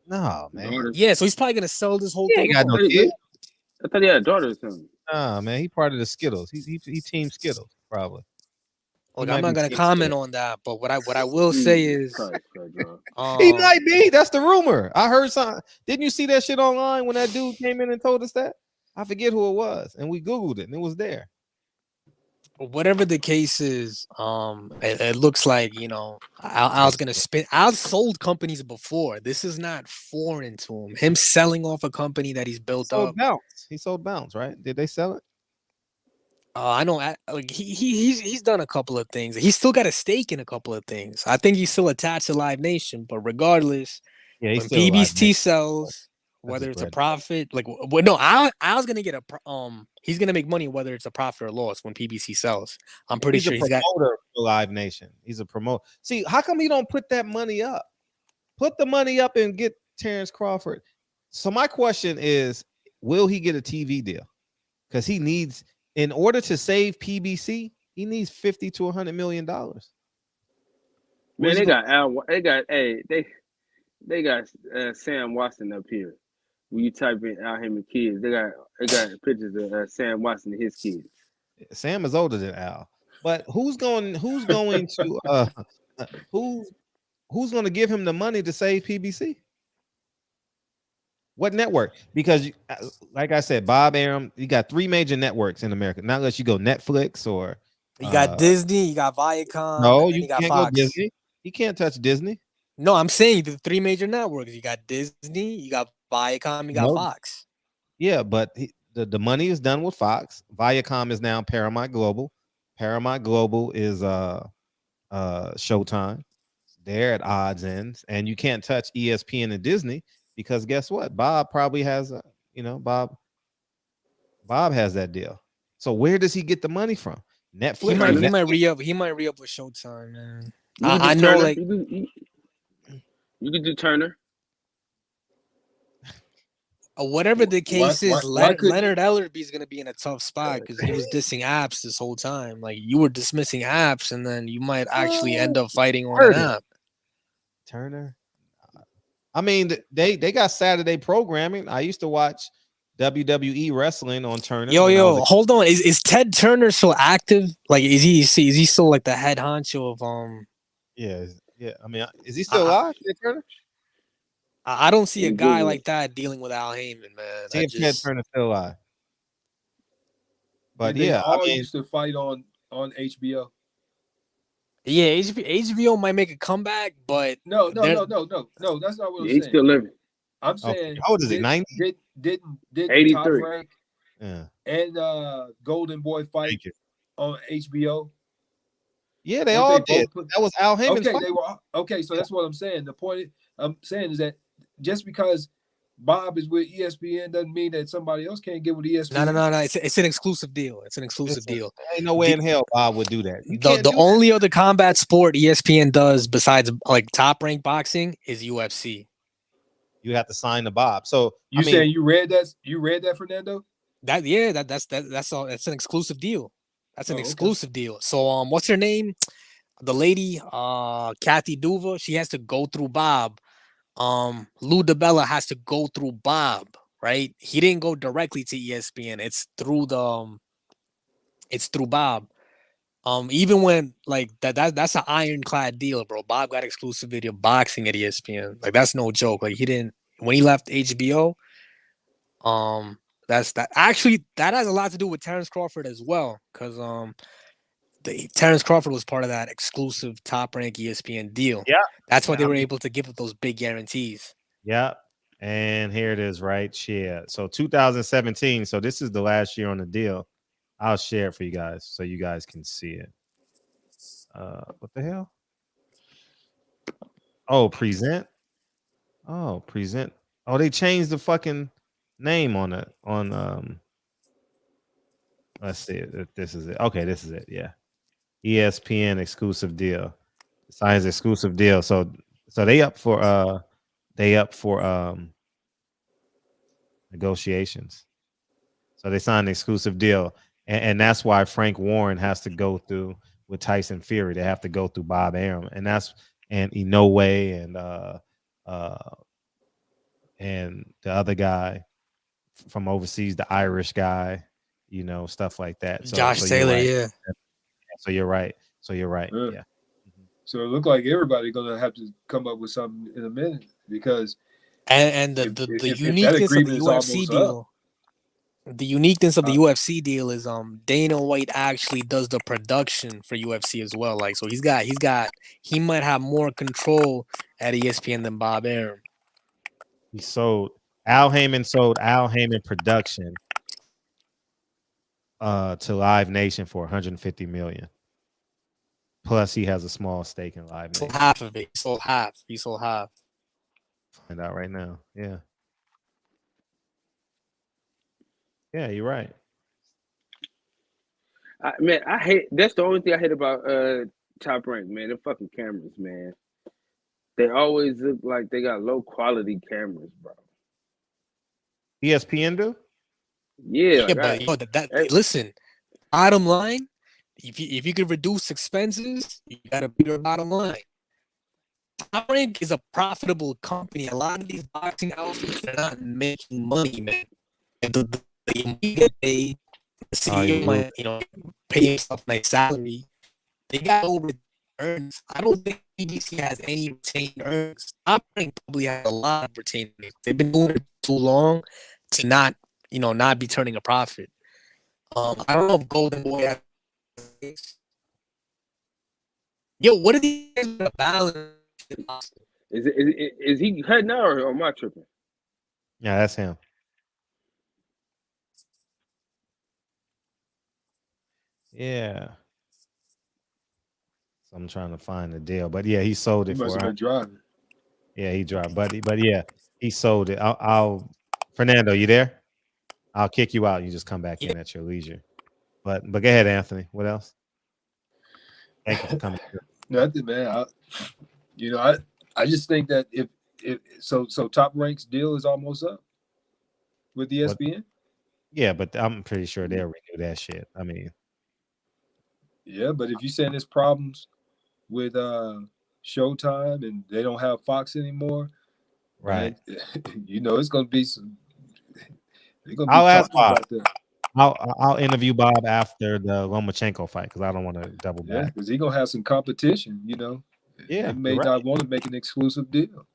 No, man. Yeah, so he's probably going to sell this whole thing. Got no kids. I thought he had a daughter or something. Nah, man, he part of the Skittles. He team Skittles, probably. Look, I'm not gonna comment on that, but what I will say is he might be. That's the rumor. I heard something. Didn't you see that shit online when that dude came in and told us that? I forget who it was, and we Googled it, and it was there. Whatever the case is, it looks like Al's gonna spin. Al's sold companies before. This is not foreign to him. Him selling off a company that he's built up. He sold Bounce, right? Did they sell it? I know. Like he's done a couple of things. He's still got a stake in a couple of things. I think he's still attached to Live Nation, but regardless, when PBC sells, whether it's a profit, Al's gonna get he's gonna make money whether it's a profit or loss when PBC sells. I'm pretty sure he's got promoter for Live Nation. He's a promoter. See, how come he don't put that money up? Put the money up and get Terrence Crawford. So my question is, will he get a TV deal? Because he needs, in order to save PBC, he needs $50 to $100 million. Man, they got Sam Watson up here. When you type in Al Haymon kids, they got pictures of Sam Watson and his kids. Sam is older than Al, but who's going to give him the money to save PBC? What network? Because, like I said, Bob Arum, you got 3 major networks in America. Not unless you go Netflix or. You got Disney, you got Viacom, No, and then you you got can't go Fox. Disney. You can't touch Disney. No, I'm saying the 3 major networks. You got Disney, you got Viacom, you got No. Fox. Yeah, but the money is done with Fox. Viacom is now Paramount Global. Paramount Global is Showtime. They're at odds ends, and you can't touch ESPN and Disney because guess what? Bob probably has Bob has that deal. So where does he get the money from? Netflix. He might re-up with Showtime, man. You can do I know, Turner. like you can do Turner. Whatever the case Why is, Leonard couldn't- Ellerby is gonna be in a tough spot because he was dissing apps this whole time. Like you were dismissing apps, and then you might actually end up fighting on an app. Turner. I mean, they got Saturday programming. I used to watch WWE wrestling on Turner. Yo, hold on. Is Ted Turner still active? Like, is he still like the head honcho of Yeah. I mean, is he still alive, Ted Turner? I don't see a guy like that dealing with Al Heyman, man. See if Ted Turner's still alive. But They yeah, all I mean, used to fight on HBO. Yeah, HBO might make a comeback, but No. That's not what I'm saying. He's still living. I'm saying, how old is he? 90? Didn't Top 83. Rank Yeah. and Golden Boy fight on HBO? Yeah, they all did. That was Al Heyman's Okay, fight. they were okay. So that's what I'm saying. The point I'm saying is that just because Bob is with ESPN doesn't mean that somebody else can't get with ESPN. No. It's an exclusive deal. It's an exclusive deal. Ain't no way in hell Bob would do that. The only other combat sport ESPN does besides like Top Rank boxing is UFC. You have to sign the Bob. So saying you read that? You read that, Fernando? That's all. That's an exclusive deal. That's an exclusive deal. So what's her name? The lady, Kathy Duva. She has to go through Bob. Lou DiBella has to go through Bob, right? He didn't go directly to ESPN. It's through Bob. Even when like that's an ironclad deal, bro. Bob got exclusivity of boxing at ESPN. Like that's no joke. Like he didn't when he left HBO. That's that. Actually, that has a lot to do with Terrence Crawford as well, because Terrence Crawford was part of that exclusive Top Rank ESPN deal. Yeah, that's why they were able to give up those big guarantees. Yeah, and here it is, right? Share. So 2017. So this is the last year on the deal. I'll share it for you guys so you guys can see it. What the hell? Oh, present. Oh, present. Oh, they changed the fucking name on it. Let's see if this is it. Okay, this is it. Yeah. ESPN exclusive deal. Signs exclusive deal. So they up for negotiations. So they signed an exclusive deal. And that's why Frank Warren has to go through with Tyson Fury. They have to go through Bob Arum. And Inoue and the other guy from overseas, the Irish guy, stuff like that. So, Josh Taylor, yeah. So you're right. Yeah. So it looked like everybody's gonna have to come up with something in a minute because the uniqueness of the UFC deal. The uniqueness of the UFC deal is Dana White actually does the production for UFC as well. Like so he might have more control at ESPN than Bob Arum. Al Heyman sold Al Heyman production to Live Nation for $150 million. Plus he has a small stake in Live Nation. Half of it. He sold half. Find out right now. Yeah. Yeah, you're right. I hate. That's the only thing I hate about Top Rank, man. The fucking cameras, man. They always look like they got low quality cameras, bro. ESPN do? Yeah, but listen. Bottom line, if you could reduce expenses, you gotta beat your bottom line. Top Rank is a profitable company. A lot of these boxing outfits are not making money, man. The CEO might, pay himself a nice salary. They got no returns. I don't think PBC has any retained earnings. Top Rank probably has a lot of retained earnings. They've been doing it too long to not, not be turning a profit. I don't know if Golden Boy. Yo, what are these guys gonna balance? Is he heading out or am I tripping? Yeah, that's him. Yeah. So I'm trying to find the deal, but yeah, he sold He it must for. have been driving. Yeah, he dropped, but yeah, he sold it. I'll Fernando, you there? I'll kick you out. You just come back in at your leisure. But go ahead, Anthony. What else? Thank you for coming. Nothing, man. I just think that if so Top Rank's deal is almost up with ESPN. Yeah, but I'm pretty sure they'll renew that shit. I mean, yeah, but if you're saying there's problems with Showtime and they don't have Fox anymore, right? Man, it's gonna be some. They're gonna be I'll ask talking Bob. about that. I'll interview Bob after the Lomachenko fight because I don't want to double Yeah, back. because he's gonna have some competition. Yeah, they may not want to make an exclusive deal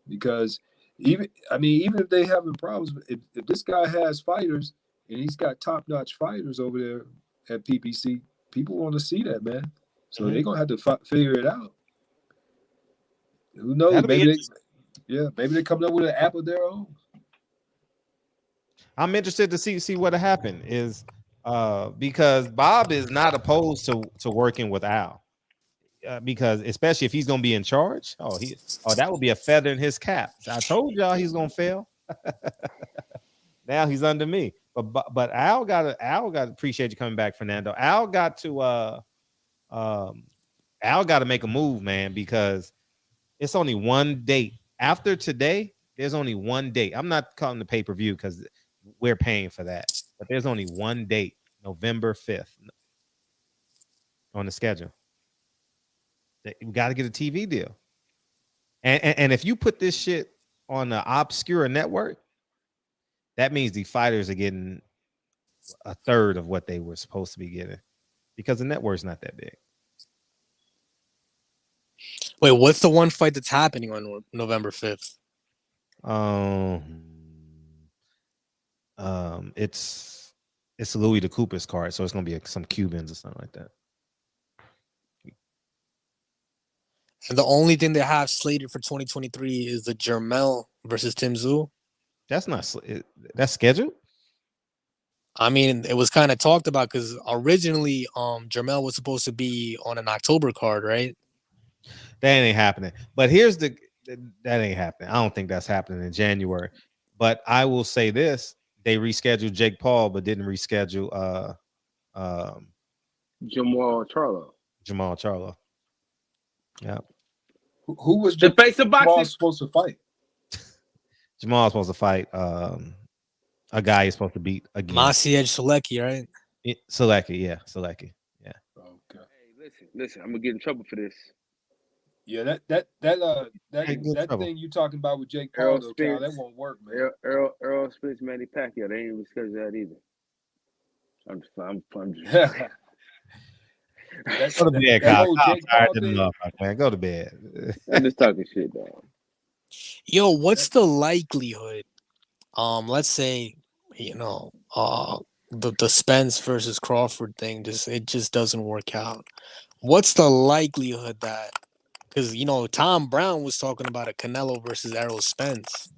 because even if they having problems, if this guy has fighters and he's got top-notch fighters over there at PPC, people want to see that, man. So they're gonna have to figure it out. Who knows? That'll be Maybe they're coming up with an app of their own. I'm interested to see what happened is because Bob is not opposed to working with Al because especially if he's gonna be in charge. That would be a feather in his cap. I told y'all he's gonna fail. Now he's under me. But Al got to appreciate you coming back, Fernando. Al got to make a move, man, because it's only one date. After today, there's only one date. I'm not calling the pay-per-view because we're paying for that. But there's only one date, November 5th, on the schedule. We got to get a TV deal. And if you put this shit on an obscure network, that means the fighters are getting a third of what they were supposed to be getting because the network's not that big. Wait, what's the one fight that's happening on November 5th? It's Louis the Cooper's card, so it's gonna be some Cubans or something like that. And the only thing they have slated for 2023 is the Jermel versus Tim Tszyu. That's scheduled. I mean, it was kind of talked about because originally, Jermel was supposed to be on an October card, right? That ain't happening. But that ain't happening. I don't think that's happening in January. But I will say this: they rescheduled Jake Paul, but didn't reschedule Jamal Charlo. Yeah. Who was the face of boxing supposed to fight? Jamal's supposed to fight a guy he's supposed to beat again. Maciej Sulecki, right? Sulecki, yeah. Okay. Hey, listen, I'm gonna get in trouble for this. Yeah, that thing you talking about with Jake Paul, though, Cal, that won't work, man. Earl Spence, Manny Pacquiao, they ain't even scheduled that either. I'm just Go to bed, Kyle. Man. Go to bed. I'm just talking shit, dog. Yo, what's the likelihood? Let's say, the Spence versus Crawford thing just doesn't work out. What's the likelihood that? Because Tom Brown was talking about a Canelo versus Errol Spence.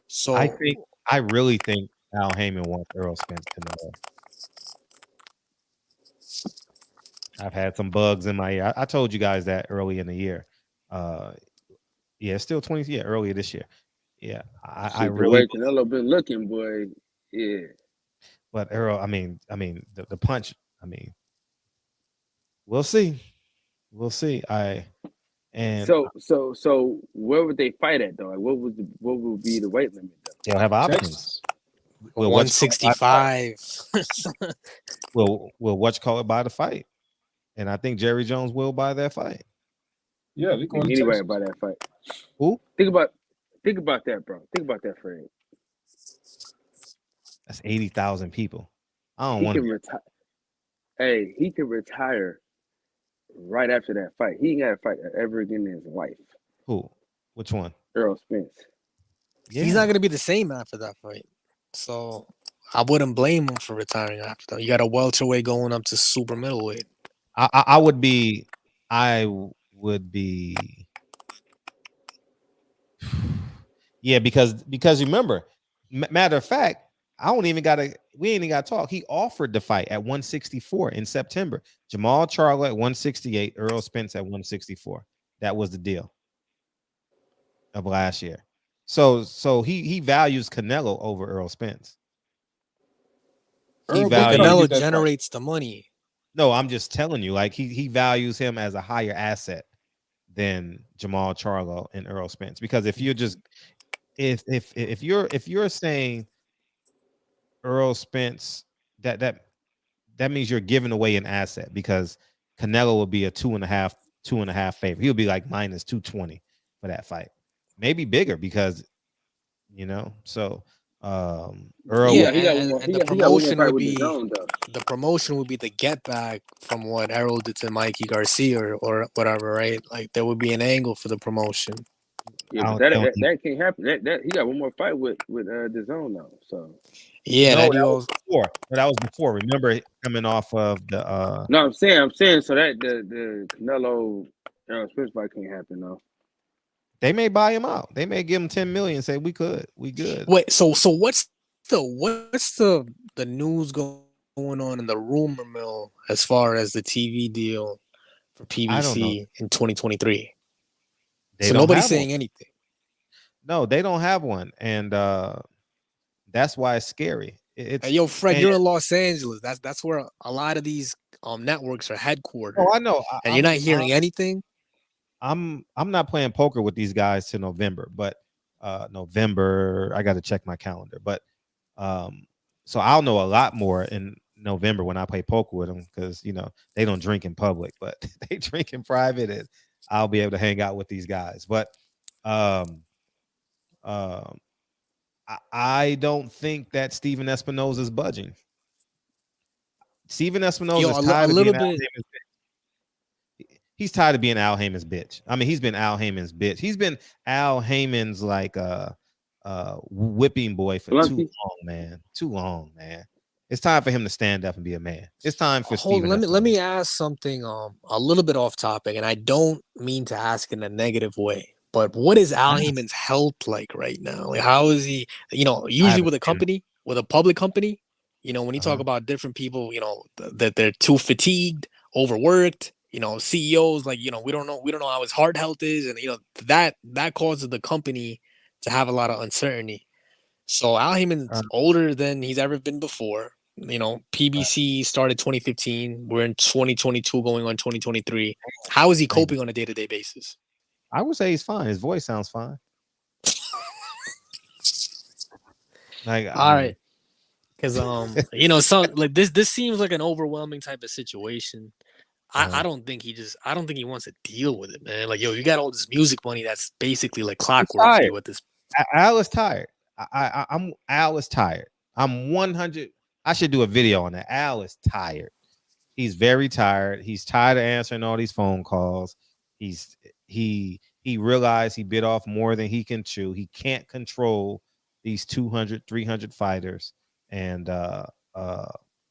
So I really think Al Haymon wants Errol Spence Canelo. I've had some bugs in my ear. I told you guys that early in the year. It's still 20. Yeah, earlier this year. Yeah, I really. The way Canelo been looking, boy. Yeah. But Errol, I mean, the punch. I mean, we'll see. So where would they fight at though? Like, what would be the weight limit though? They'll have options. 165. Will Watch call it by the fight, and I think Jerry Jones will buy that fight. Yeah, we going anybody buy that fight. Who? Think about that, bro. Think about that, Fred. That's 80,000 people. I don't want to retire. Hey, he can retire right after that fight. He ain't got to fight ever again in his life. Who? Which one? Errol Spence. He's not gonna be the same after that fight. So I wouldn't blame him for retiring after that. You got a welterweight going up to super middleweight. I would be. Yeah, because remember, matter of fact, we ain't even got to talk. He offered the fight at 164 in September. Jamal Charlo at 168, Earl Spence at 164. That was the deal of last year. So he values Canelo over Earl Spence. Canelo generates the money. No, I'm just telling you, like he values him as a higher asset than Jamal Charlo and Earl Spence. Because if you're just if you're saying Earl Spence, that means you're giving away an asset, because Canelo will be a 2.5 favorite. He'll be like minus 220 for that fight, maybe bigger, because so Earl. Yeah, and the promotion would be the promotion would be the get back from what Errol did to Mikey Garcia or whatever, right? Like there would be an angle for the promotion. Yeah, but that can't happen. That he got one more fight with the zone now. So yeah, that was before. That was before. Remember, coming off of the. No, I'm saying so that the Canelo Spence fight can't happen though. They may buy him out. They may give him 10 million and say we good. Wait, so what's the news going on in the rumor mill as far as the TV deal for PBC in 2023? So nobody's saying anything. No, they don't have one, and that's why it's scary. Hey, yo, Fred, you're in Los Angeles. That's where a lot of these networks are headquartered. Oh, I know. And you're not hearing anything. I'm not playing poker with these guys till November, but November I got to check my calendar. But so I'll know a lot more in November when I play poker with them, because they don't drink in public, but they drink in private, and I'll be able to hang out with these guys. But I don't think that Steven Espinosa is budging. Steven Espinosa is tired of being Al Heyman's bitch. He's tired of being Al Heyman's bitch. I mean, he's been Al Heyman's bitch. He's been Al Heyman's like whipping boy for too long, man. Too long, man. It's time for him to stand up and be a man. It's time for Steven. Let me ask something a little bit off topic, and I don't mean to ask in a negative way. But what is Al Heyman's health like right now? Like, how is he? Usually with a company, with a public company, when you talk about different people, that they're too fatigued, overworked. CEOs, like, we don't know how his heart health is, and that causes the company to have a lot of uncertainty. So Al Heyman's older than he's ever been before. PBC started 2015. We're in 2022, going on 2023. How is he coping on a day-to-day basis? I would say he's fine. His voice sounds fine. Like, all right, because so like this seems like an overwhelming type of situation. I don't think he wants to deal with it, man. Like, yo, you got all this music money that's basically like clockwork for you with this. Al is tired. Al is tired. I'm 100. I should do a video on that. Al is tired. He's very tired. He's tired of answering all these phone calls. He realized he bit off more than he can chew. He can't control these 200, 300 fighters, and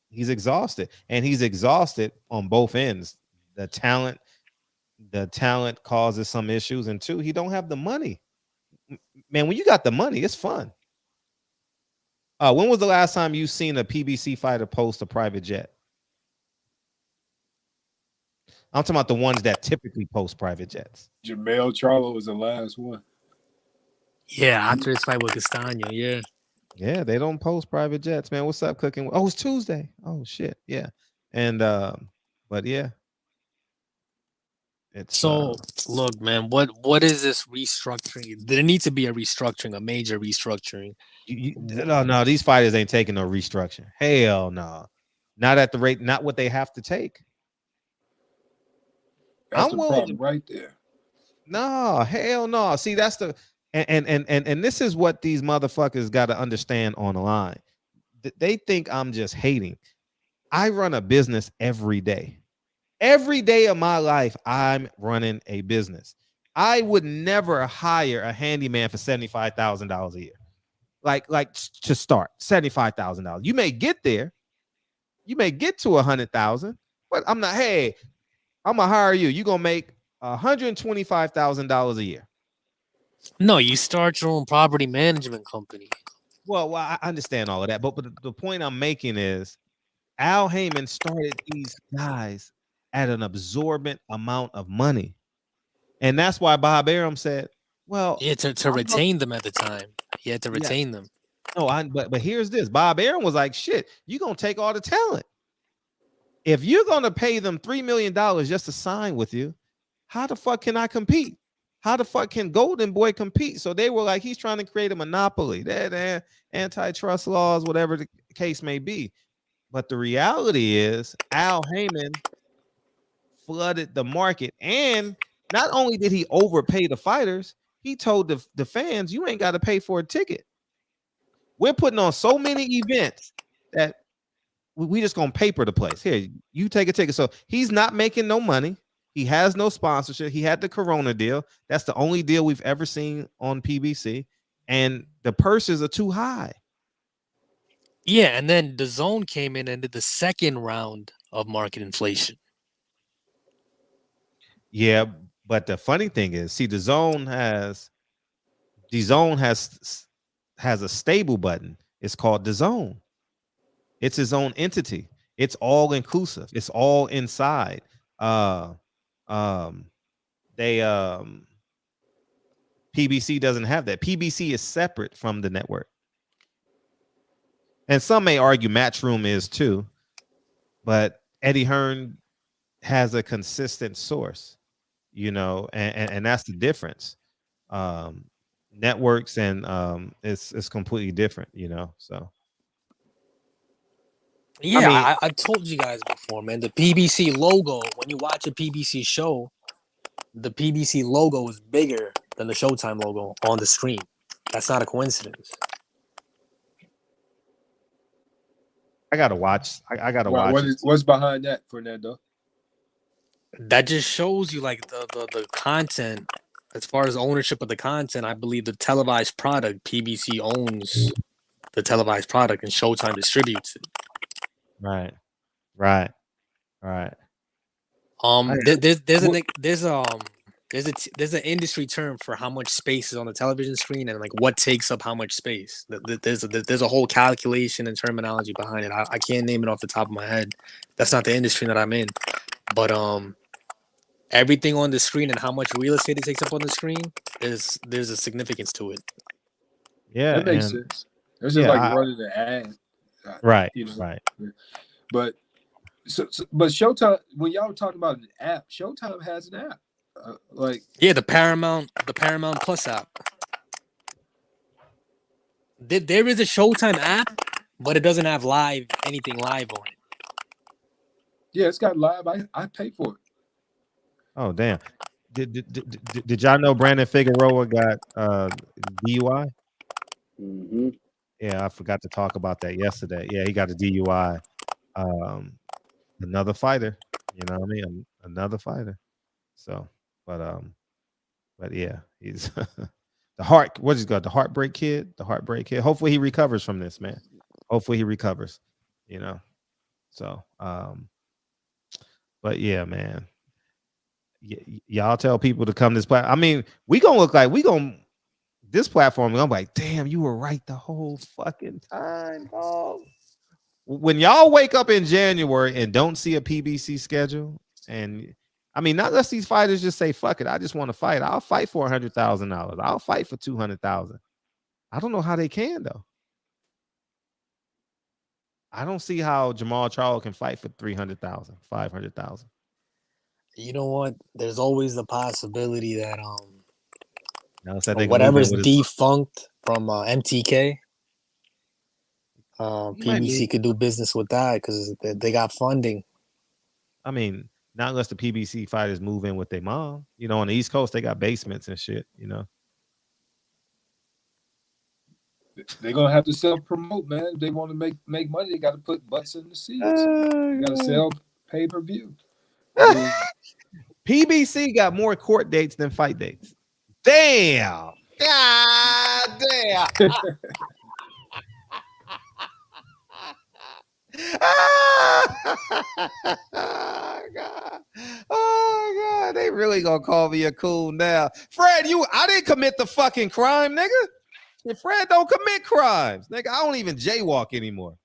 he's exhausted. And he's exhausted on both ends. The talent causes some issues, and two, he don't have the money. Man, when you got the money, it's fun. When was the last time you seen a PBC fighter post a private jet? I'm talking about the ones that typically post private jets. Jamel Charlo was the last one. Yeah, after his fight with Castano, yeah. Yeah, they don't post private jets, man. What's up, cooking? Oh, it's Tuesday. Oh shit, yeah. And but yeah. It's so look, man, what is this restructuring? There needs to be a restructuring, a major restructuring. No, these fighters ain't taking no restructuring. Hell no. Not at the rate, not what they have to take. That's the problem right there. No, hell no. See, that's the and this is what these motherfuckers got to understand on the line. They think I'm just hating. I run a business every day. Every day of my life, I'm running a business. I would never hire a handyman for $75,000 a year. Like to start, $75,000. You may get there, you may get to 100,000, but I'm not. Hey, I'm gonna hire you. You're gonna make $125,000 a year. No, you start your own property management company. Well, I understand all of that, but the point I'm making is Al Haymon started these guys at an absorbent amount of money. And that's why Bob Arum said, well, yeah, to retain them at the time. You had to retain them. No, but here's this. Bob Arum was like, shit, you're gonna take all the talent. If you're gonna pay them $3 million just to sign with you, how the fuck can I compete? How the fuck can Golden Boy compete? So they were like, he's trying to create a monopoly. They're antitrust laws, whatever the case may be. But the reality is Al Haymon flooded the market. And not only did he overpay the fighters, he told the fans, you ain't got to pay for a ticket. We're putting on so many events that we just gonna paper the place. Here, you take a ticket. So he's not making no money. He has no sponsorship. He had the Corona deal. That's the only deal we've ever seen on PBC. And the purses are too high. Yeah, and then DAZN came in and did the second round of market inflation. Yeah, but the funny thing is, see, DAZN has a stable button. It's called DAZN. It's his own entity. It's all inclusive. It's all inside. PBC doesn't have that. PBC is separate from the network. And some may argue Matchroom is too, but Eddie Hearn has a consistent source, you know, and that's the difference. Networks and it's completely different, you know. So yeah, I mean, I told you guys before, man. The PBC logo, when you watch a PBC show, the PBC logo is bigger than the Showtime logo on the screen. That's not a coincidence. I gotta watch. I gotta watch. What's behind that, Fernando? That just shows you like the content. As far as ownership of the content, I believe the televised product, PBC owns the televised product and Showtime distributes it. Right. There's an industry term for how much space is on the television screen and like what takes up how much space. There's a whole calculation and terminology behind it. I can't name it off the top of my head. That's not the industry that I'm in. But everything on the screen and how much real estate it takes up on the screen, there's a significance to it. Yeah, that makes sense. It's just like running an ad. Right. You know? Right. But but Showtime, when y'all were talking about an app, Showtime has an app. The Paramount Plus app. There is a Showtime app, but it doesn't have anything live on it. Yeah, it's got live. I pay for it. Oh damn! Did y'all know Brandon Figueroa got DUI? Mm-hmm. Yeah, I forgot to talk about that yesterday. Yeah, he got a DUI. Another fighter. You know what I mean? Another fighter. So. But yeah, he's the heart. What's he got? The heartbreak kid. Hopefully he recovers from this, man. Hopefully he recovers. You know. So, but yeah, man. Y'all tell people to come this platform. I mean, we gonna look like this platform. I'm like, damn, you were right the whole fucking time, dog. When y'all wake up in January and don't see a PBC schedule and. I mean, not unless these fighters just say, fuck it, I just want to fight. I'll fight for $100,000. I'll fight for $200,000. I don't know how they can, though. I don't see how Jamal Charlo can fight for $300,000, $500,000. You know what? There's always the possibility that whatever's defunct from MTK, PBC could do business with that because they got funding. I mean, not unless the PBC fighters move in with their mom. You know, on the East Coast, they got basements and shit, you know. They're going to have to self-promote, man. If they want to make money, they got to put butts in the seats. They got to sell pay-per-view. PBC got more court dates than fight dates. Damn. God damn. God. Oh God, they really gonna call me a coon now. Fred, I didn't commit the fucking crime, nigga. And Fred don't commit crimes, nigga. I don't even jaywalk anymore.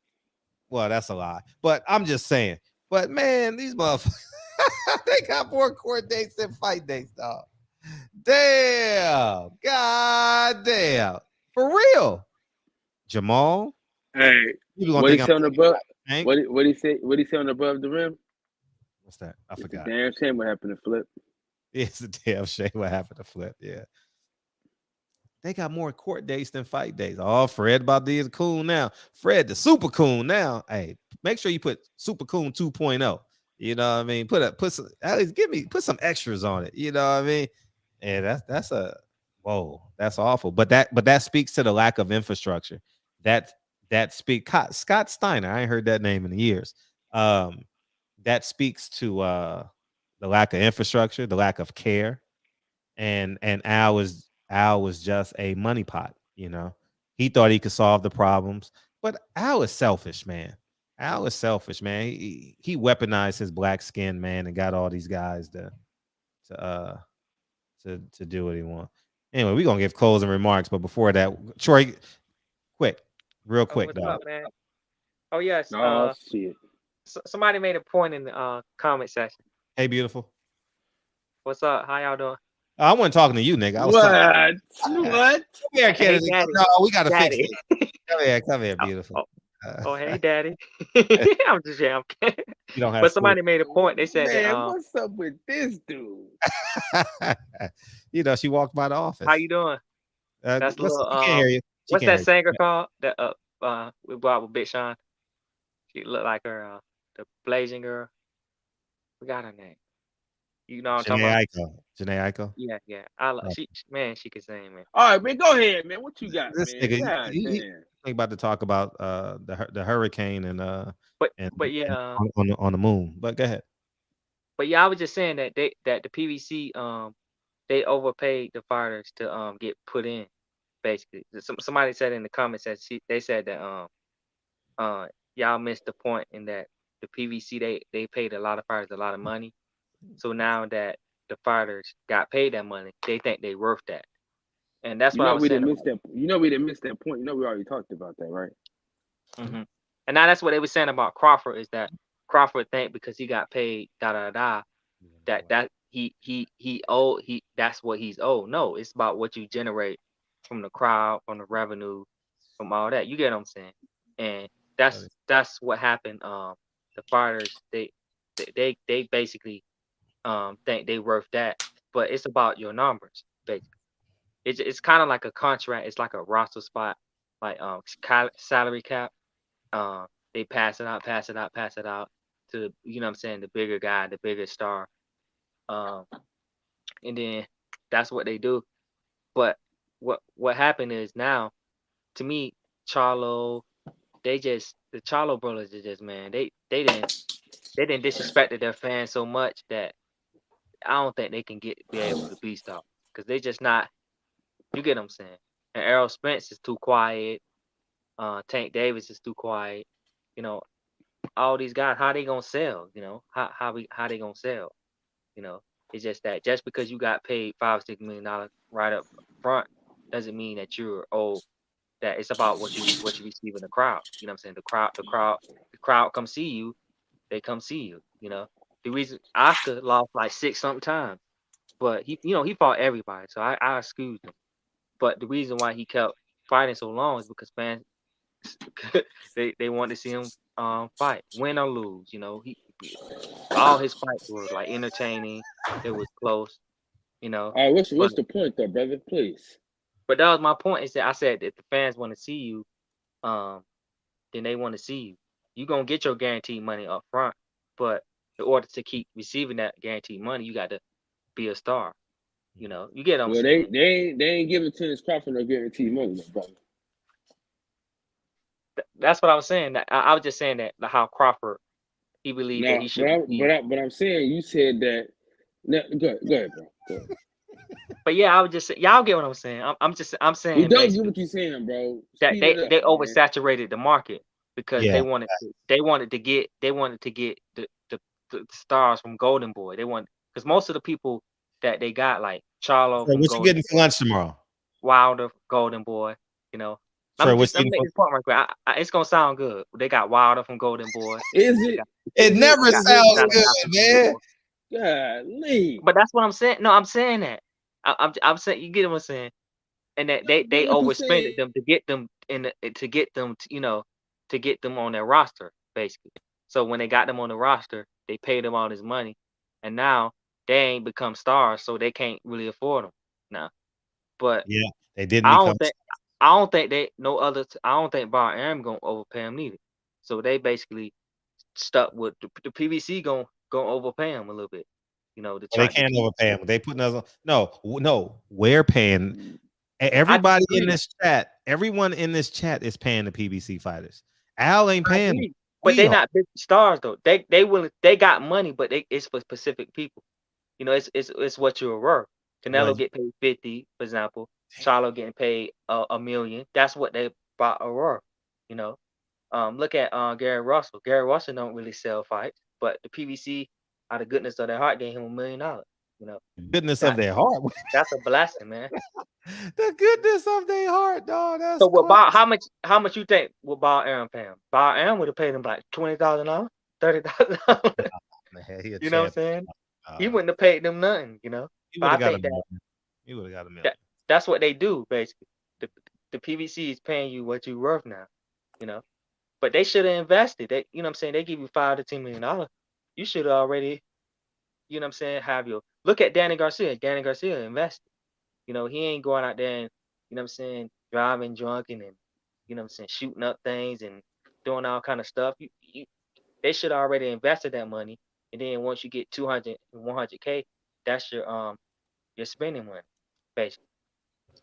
Well, that's a lie, but I'm just saying. But man, these motherfuckers, they got more court dates than fight dates, dog. Damn. God damn. For real. Jamal. Hey, what he say on above? What he say? What he say on above the rim? What's that? I forgot. Damn shame what happened to Flip. It's a damn shame what happened to Flip. Yeah. They got more court dates than fight dates. Oh, Fred about to be a coon now. Fred, the super coon now. Hey, make sure you put super coon 2.0. You know what I mean? Put some, at least put some extras on it. You know what I mean? And that's a whoa, that's awful. But that speaks to the lack of infrastructure. That Scott Steiner. I ain't heard that name in years. That speaks to the lack of infrastructure, the lack of care, and Al was just a money pot. You know, he thought he could solve the problems, but Al is selfish, man. Al is selfish, man. He weaponized his black skin, man, and got all these guys to do what he wants. Anyway, we're gonna give closing remarks, but before that, Troy, real quick, what's dog. up, man? Oh yes. Oh shit. Somebody made a point in the comment section. Hey, beautiful. What's up? How y'all doing? I wasn't talking to you, nigga. I was What? Come here, Hey, Kennedy. daddy. No, we gotta fix Daddy. it. Come here, beautiful. Oh, hey, daddy. I'm just kidding. You don't have But somebody made a point. They said Man, that, what's up with this dude? You know, she walked by the office. how you doing? That's a She little can't hear you. She what's can't that hear you. singer called? That we brought with Big Sean. She looked like her the Blazing girl. We got her name. You know what I'm talking about? Janae Aiko. Yeah. She could sing, man. All right, man, go ahead, man. What you got, This man? nigga, God he damn. about to talk about the hurricane and But yeah, on the moon. But go ahead. but yeah, I was just saying that the PVC they overpaid the fighters to get put in, basically. Somebody said in the comments that they said that y'all missed the point in that the PVC they paid a lot of fighters a lot of money. So now that the fighters got paid that money, they think they worth that. And that's what I was we saying. didn't miss that. You know we didn't miss that point. You know we already talked about that, right? Mm-hmm. And now that's what they were saying about Crawford is that Crawford think because he got paid that that's what he's owed. No, it's about what you generate from the crowd, from the revenue, from all that. You get what I'm saying? And that's what happened. The fighters they basically think they worth that, but it's about your numbers. Basically, it's kind of like a contract. It's like a roster spot, like salary cap. They pass it out to you know what I'm saying, the bigger guy, the bigger star. And then that's what they do. But what happened is now, to me, the Charlo brothers are just, man, they didn't disrespected their fans so much that I don't think they can be able to be stopped because they just not. You get what I'm saying? And Errol Spence is too quiet. Tank Davis is too quiet. You know, all these guys, how they gonna sell? You know, how they gonna sell? You know, it's just that just because you got paid $5-6 million right up front doesn't mean that you're that it's about what you receive in the crowd. You know what I'm saying? The crowd come see you, they come see you. You know, the reason Oscar lost like 6-something times, but he fought everybody, so I excuse him. But the reason why he kept fighting so long is because fans they wanted to see him fight, win or lose. You know, all his fights were like entertaining. It was close. You know. All right, what's the point though, brother? Please. But that was my point. Is that I said if the fans want to see you, then they want to see you. You're gonna get your guaranteed money up front, but in order to keep receiving that guaranteed money, you got to be a star. You know, you get what I'm saying? They ain't giving Tennis Crawford no guaranteed money, brother. That's what I was saying. I was just saying that how Crawford he believed that he should. But I'm saying you said that Go ahead, bro. Go ahead. But yeah, I would just say, y'all get what I'm saying. I'm We saying don't get basically what you're saying, bro. that Speed it up, they man. oversaturated the market because Yeah. they wanted to get the stars from Golden Boy. They want because most of the people that they got like Charlo So from what you Golden getting for Boy, lunch tomorrow? Wilder Golden Boy. You know, Sure, what I'm you making getting this point right quick. It's gonna sound good. They got Wilder from Golden Boy. Is They it? got, It never they got sounds Sally good, Johnson from man. Golden Boy. Golly. But that's what I'm saying. No, I'm saying that. I'm saying you get what I'm saying. And that I get they what you're overspended saying. them to get them to get them to get them on their roster basically. So when they got them on the roster, they paid them all this money, and now they ain't become stars, so they can't really afford them now. But Yeah, they didn't I become. don't think they no other. I don't think Bar Aaron gonna overpay them neither. So they basically stuck with the PVC gonna overpay them a little bit. You know, to Well, try they to can't keep. overpay them. They putting us on. No. We're paying. I Everybody in disagree. this chat, everyone in this chat is paying the PBC fighters. Al ain't I paying them. agree. But We they are. not big stars though. They got money, but it's for specific people. You know, it's what you're worth. Canelo Well, get paid 50, for example. Charlo getting paid a million. That's what they bought a worth. You know, look at Gary Russell. Gary Russell don't really sell fights, but the PVC, out of goodness of their heart, gave him $1 million. You know, goodness of their heart. that's a blessing, man. The goodness of their heart, dog. That's So what crazy. Bob? How much you think would Bob Aaron pay him? Bob Aaron would have paid him like $20,000, $30,000. You know what I'm saying? He wouldn't have paid them nothing, you know. He But would I have got a think that million. He would have got a million. that's what they do basically. The PVC is paying you what you're worth now, you know. But they should have invested. They, you know what I'm saying? They give you $5 to $10 million. You should have already, you know what I'm saying, have your look at Danny Garcia. Danny Garcia invested. You know, he ain't going out there and, you know what I'm saying, driving drunk and you know what I'm saying, shooting up things and doing all kind of stuff. They should have already invested that money. And then once you get 200 and 100K, that's your spending money, basically.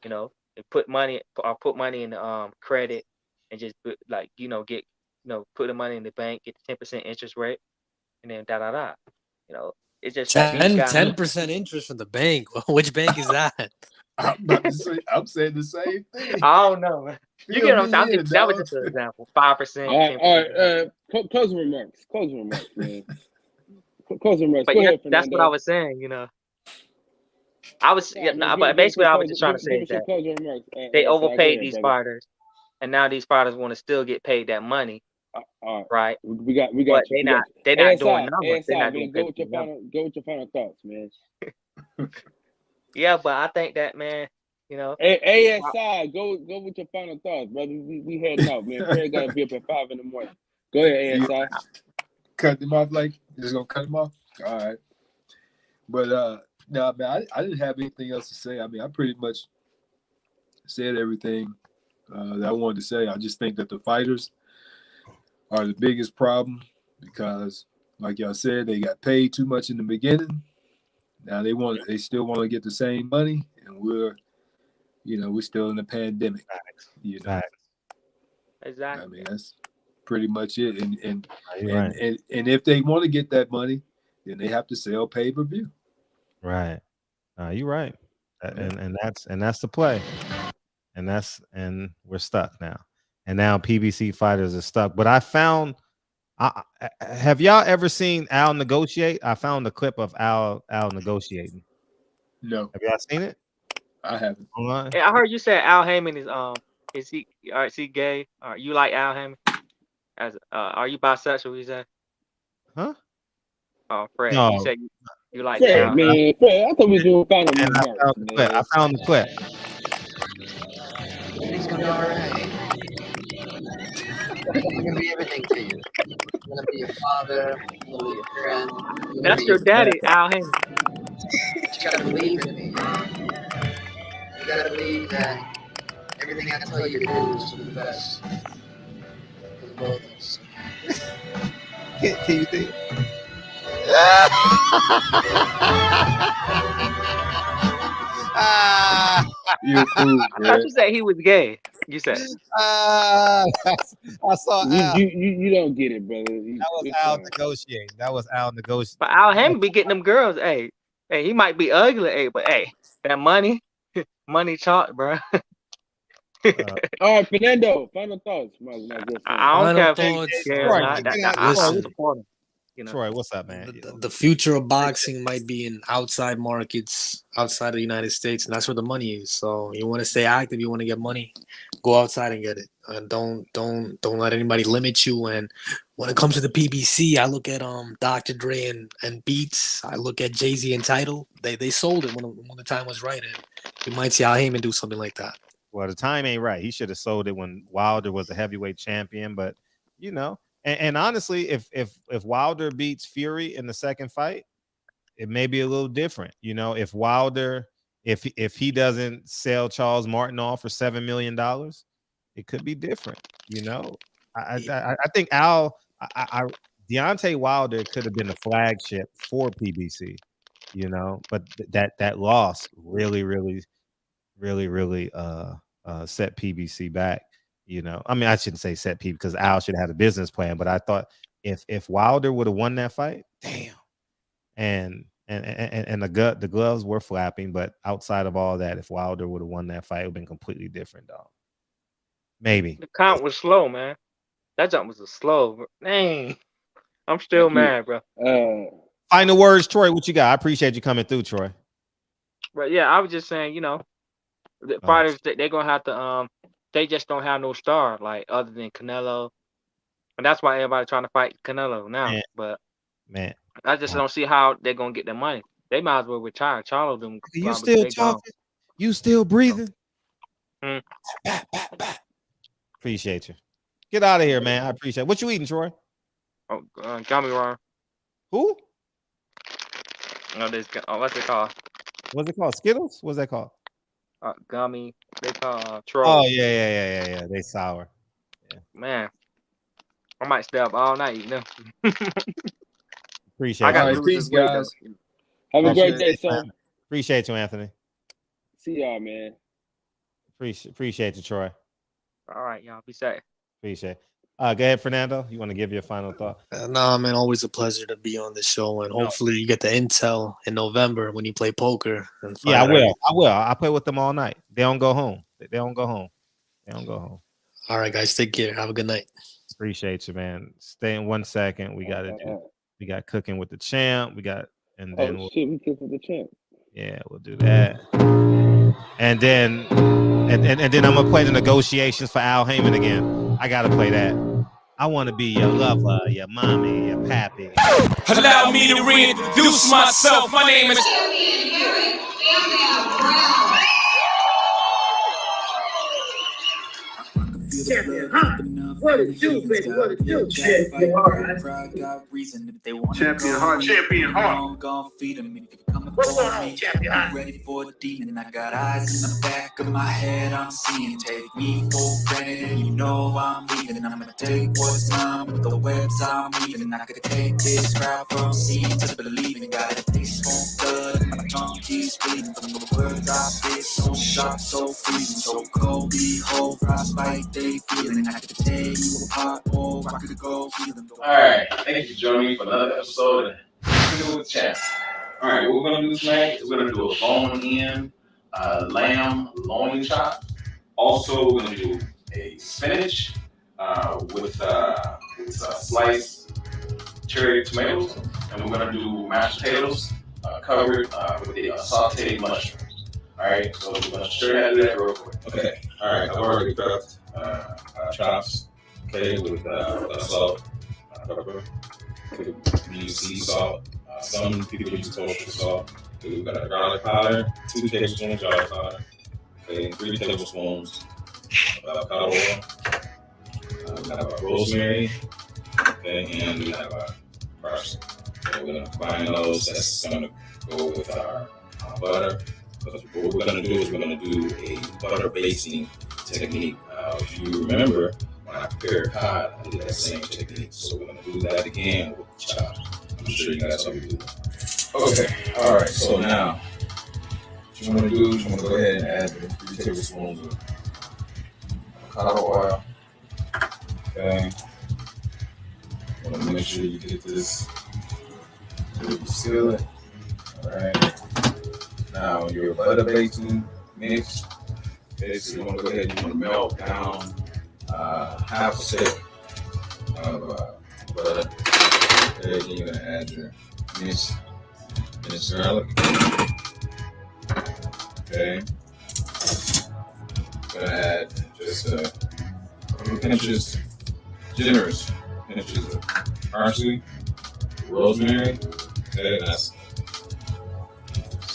You know, they put money in the credit and just like, you know, get, you know, put the money in the bank, get the 10% interest rate, and then da. You know, it's just that these guys 10% interest from the bank. Which bank is that? I'm about to say, I'm saying the same thing. I don't know, man. You get what I'm saying? That was just an example. 5%, 10%. All right. Closing remarks, man. Closing remarks. But Go yeah, ahead, that's Fernando. what I was saying, you know. But basically what I was just trying to say is that closing remarks. they Go overpaid ahead, these brother. fighters, and now these fighters want to still get paid that money, right? We got But you. they're not doing numbers. They're not man, doing go with your final thoughts, man. Yeah, but I think that, man, you know. ASI, go with your final thoughts, brother. We heading out, man. Fred got to be up at 5 in the morning. Go ahead, ASI. Cut them off like just gonna cut them off. All right, but no, man, I didn't have anything else to say. I mean, I pretty much said everything that I wanted to say. I just think that the fighters are the biggest problem because, like y'all said, they got paid too much in the beginning. Now they still want to get the same money, and we're still in the pandemic. You know, Exactly. I mean, that's pretty much it. And right. if they want to get that money, then they have to sell pay-per-view. Right. You're right. And that's the play. And we're stuck now. And now PBC fighters are stuck. But I found have y'all ever seen Al negotiate? I found a clip of Al negotiating. No. Have y'all seen it? I haven't. Online? Hey, I heard you said Al Haymon is he gay? Or you like Al Haymon? Are you bisexual? You said? Huh? Oh, Fred, No. you said you like Fred, Al. man. Fred, I thought we were doing final remarks, I found the clip. He's gonna be all right. I'm gonna be everything to you. I'm gonna be your father. I'm gonna be your friend. That's your daddy, Al Haymon. You gotta believe in me. You gotta believe that everything I tell you to do is for the best for both of us. Can you think? You're a fool, I thought you said he was gay. You said. I saw Al. You don't get it, brother. That was Al negotiating. But Al Haymon be getting them girls. Hey, Hey, he might be ugly, hey, but hey, that money talk, bro. All right, Fernando. Final thoughts, my good friend. I don't Final care if he thoughts. cares or not. I Listen, support him. You know, Troy, what's up, man? the future of boxing might be in outside markets, outside of the United States, and that's where the money is. So you want to stay active, you want to get money, go outside and get it. Don't let anybody limit you. And when it comes to the PBC, I look at Dr. Dre and Beats. I look at Jay-Z and Tidal. They sold it when the time was right, and you might see Al Haymon do something like that. Well, the time ain't right. He should have sold it when Wilder was a heavyweight champion. But you know, and honestly, if Wilder beats Fury in the second fight, it may be a little different. You know, if Wilder, if he doesn't sell Charles Martin off for $7 million, it could be different. You know, I think Deontay Wilder could have been the flagship for PBC. You know, but that loss really set PBC back. You know, I mean, I shouldn't say set P because Al should have had a business plan, but I thought if Wilder would have won that fight, damn. And the gloves were flapping, but outside of all that, if Wilder would have won that fight, it would have been completely different, dog. Maybe the count was slow, man. That jump was a slow. Dang, I'm still mad, bro. Final words, Troy. What you got? I appreciate you coming through, Troy. But yeah, I was just saying, you know, the fighters they're gonna have to they just don't have no star like other than Canelo, and that's why everybody trying to fight Canelo now. But I just don't see how they're gonna get their money. They might as well retire. Charlo them. You still talking? You still breathing? Appreciate you. Get out of here, man. I appreciate it. What you eating, Troy? Oh, gummy worm. Who? No, what's it called? What's it called? Skittles? What's that called? Gummy. They call Troll. Oh yeah. They sour. Yeah. Man, I might stay up all night eating them. Appreciate it. I got peace, guys. Have a great day, son. Appreciate you, Anthony. See y'all, man. Appreciate you, Troy. All right, y'all. Be safe. Appreciate it. Go ahead, Fernando. You want to give your final thought? Nah, man, always a pleasure to be on the show, and hopefully you get the intel in November when you play poker. Yeah, I will. I play with them all night. They don't go home. All right, guys, take care. Have a good night. Appreciate you, man. Stay in 1 second. We got cooking with the champ. We cooking with the champ. Yeah, we'll do that. And then I'm gonna play the negotiations for Al Haymon again. I gotta play that. I want to be your lover, your mommy, your pappy. Allow me to reintroduce myself. My name is Champion, huh? What it do, baby? What it do? Champion heart. Champion heart. What's going on, champion heart? Ready for the demon, and I got eyes in the back of my head. I'm seeing, take me for granted, and you know I'm leaving. And I'm gonna take what's mine with the webs I'm weaving. I could take this route from seeing to believing. Got a taste for blood, and my tongue keeps bleeding from the words I spit. So sharp, so freezing, so cold. Behold, frostbite, they feeling. I could tear you apart, or I could go feeling. All right, thank you for joining me for another episode of Cooking with the Champ. All right, what we're gonna do tonight is we're gonna do a bone-in lamb loin chop. Also, we're gonna do a spinach with sliced cherry tomatoes, and we're gonna do mashed potatoes covered with the sauteed mushrooms. All right, so we're gonna stir that real quick. Okay. All right, I've already cooked chops. Okay, with salt, pepper, use sea salt. Some people use kosher salt. Okay, we've got a garlic powder, 2 tablespoons garlic powder. Okay, 3 tablespoons avocado oil. We have our rosemary. Okay, and we have our parsley. Okay, we're gonna combine those. That's gonna go with our butter. Because what we're gonna do is we're gonna do a butter basting technique. If you remember, when I prepared cod, I did that same technique. So we're gonna do that again with chops. I'm sure you guys already do that. Okay, all right, so now, what you wanna do is you wanna go ahead and add the 3 tablespoons of avocado oil. Okay. You wanna make sure you get this, you seal it. All right. Now your butter baking mix. Okay, so you want to go ahead and you want to melt down half a stick of butter. Okay, then you're gonna add your minced garlic. Okay, gonna add just a couple pinches, generous pinches of parsley, rosemary. Okay, that's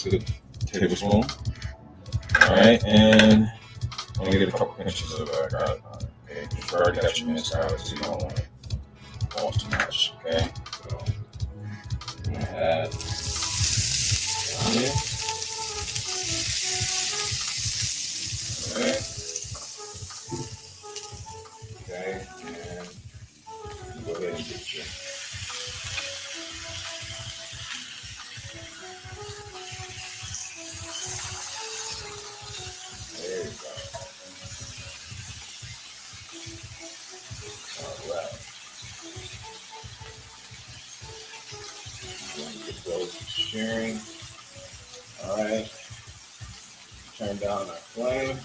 a good tablespoon. All right, and I'm gonna get a couple pinches of garlic powder. Okay, you've already got your minced garlic, so you don't want too much. Okay, so I'm gonna add onion. Okay, and go ahead and get your there you go. All right. I'm going to get those searing. All right. Turn down our flame.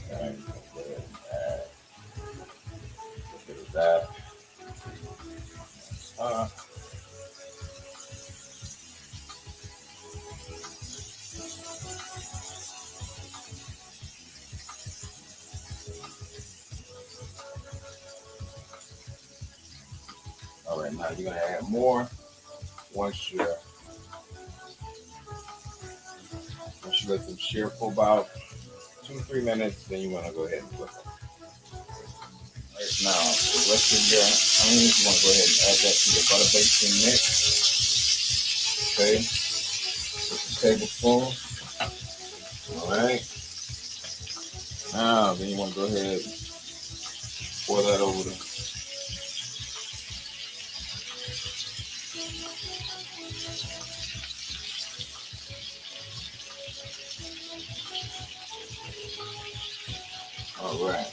Okay, go ahead and add a bit of that. All right, now you're gonna add more once you let them sear for about 2 to 3 minutes. Then you want to go ahead and flip them. All right, now the rest of your onions, you want to go ahead and add that to your butter baking mix. Okay, just a tablespoon. All right. Now then you want to go ahead and pour that over the all right.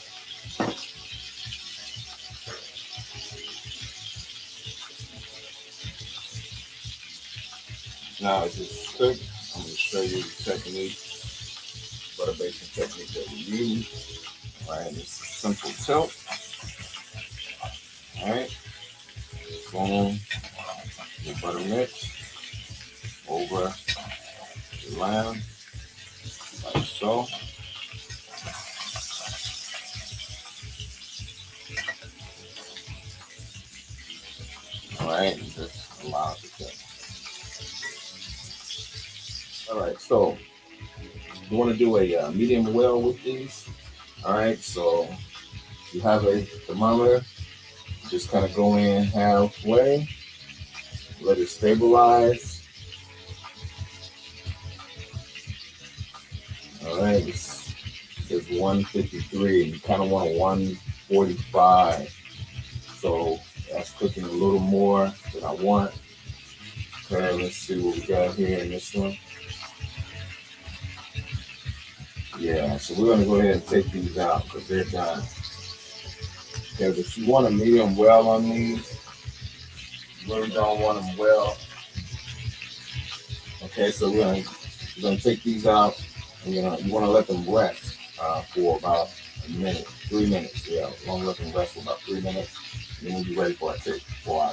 Now as it's cooked, I'm going to show you the technique, butter baking technique that we use. All right, it's a simple tilt. All right, boom, your butter mix over the lamb, like so. All right, and just allow it to cook. All right, so you want to do a medium well with these. All right, so you have a thermometer. Just kind of go in halfway, let it stabilize. All right, it says 153. You kind of want 145. So that's cooking a little more than I want. Okay, let's see what we got here in this one. Yeah, so we're going to go ahead and take these out because they're done. Because if you want a medium well on these, you really don't want them well. Okay, so we're going to take these out, and you want to let them rest for about a minute, 3 minutes. Yeah, you want to let them rest for about 3 minutes, and then we'll be ready for our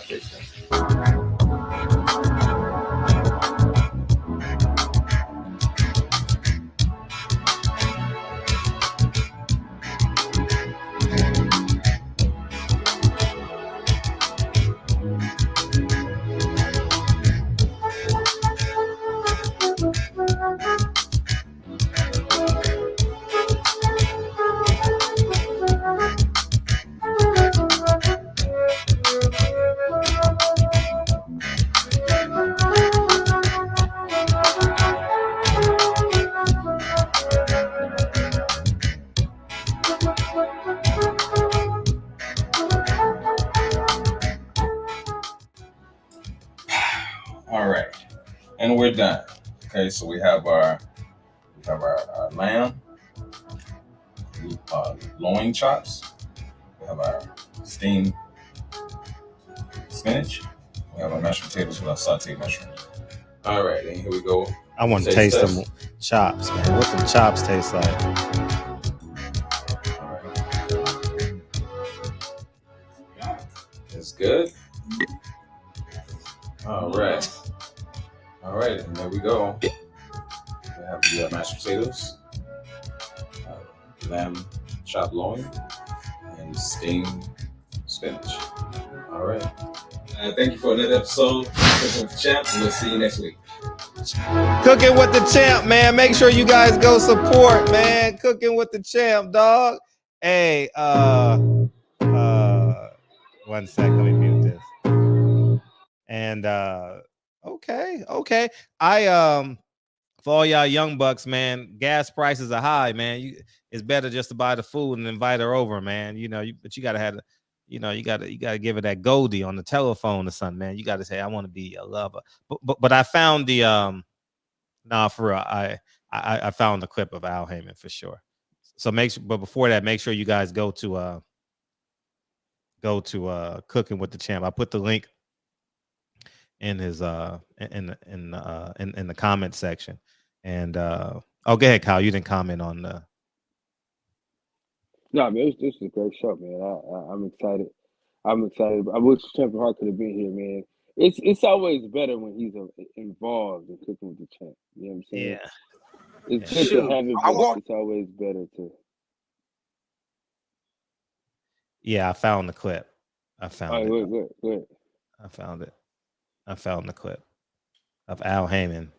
taste test. All right, and we're done. Okay, so we have our lamb, loin chops. We have our steamed spinach. We have our mashed potatoes with our sauteed mushrooms. All right, and here we go. I want to taste them chops, man. What the chops taste like? It's good. All right. All right, and there we go. We have the mashed potatoes, lamb chopped loin, and steamed spinach. All right. Thank you for another episode of Cooking with the Champ, and we'll see you next week. Cooking with the Champ, man. Make sure you guys go support, man. Cooking with the Champ, dog. Hey, 1 second, let me mute this. And okay. I for all y'all young bucks, man, gas prices are high, man. It's better just to buy the food and invite her over, man. You know, but you gotta have you gotta give her that Goldie on the telephone or something, man. You gotta say, I want to be a lover. But I found the for real, I found the clip of Al Haymon for sure. So but before that, make sure you guys go to Cooking with the Champ. I put the link in his in the comment section. And go ahead, Kyle. You didn't comment on the. No, man, this is a great show, man. I'm excited. I'm excited. I wish Champion Hart could have been here, man. It's always better when he's involved in Cooking with the Champ. You know what I'm saying? Yeah. It's good to have it, but it's always better to. Yeah, I found the clip. I found it. Good. I found it. I found the clip of Al Haymon.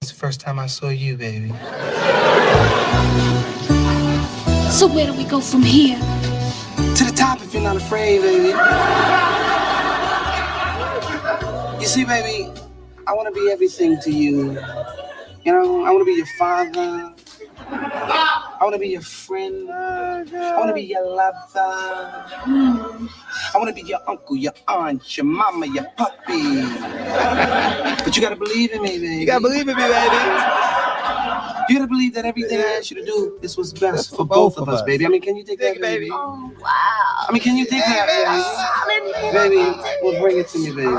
It's the first time I saw you, baby. So where do we go from here? To the top if you're not afraid, baby. You see, baby, I want to be everything to you. You know, I want to be your father. I want to be your friend. I want to be your lover. I want to be your uncle, your aunt, your mama, your puppy. But you got to believe in me, baby. You got to believe in me, baby. You got to believe that everything I asked you to do is what's best for both of us, baby. I mean, can you take that, baby? Oh, wow. I mean, can you take that, baby? Baby, well, bring it to me, baby.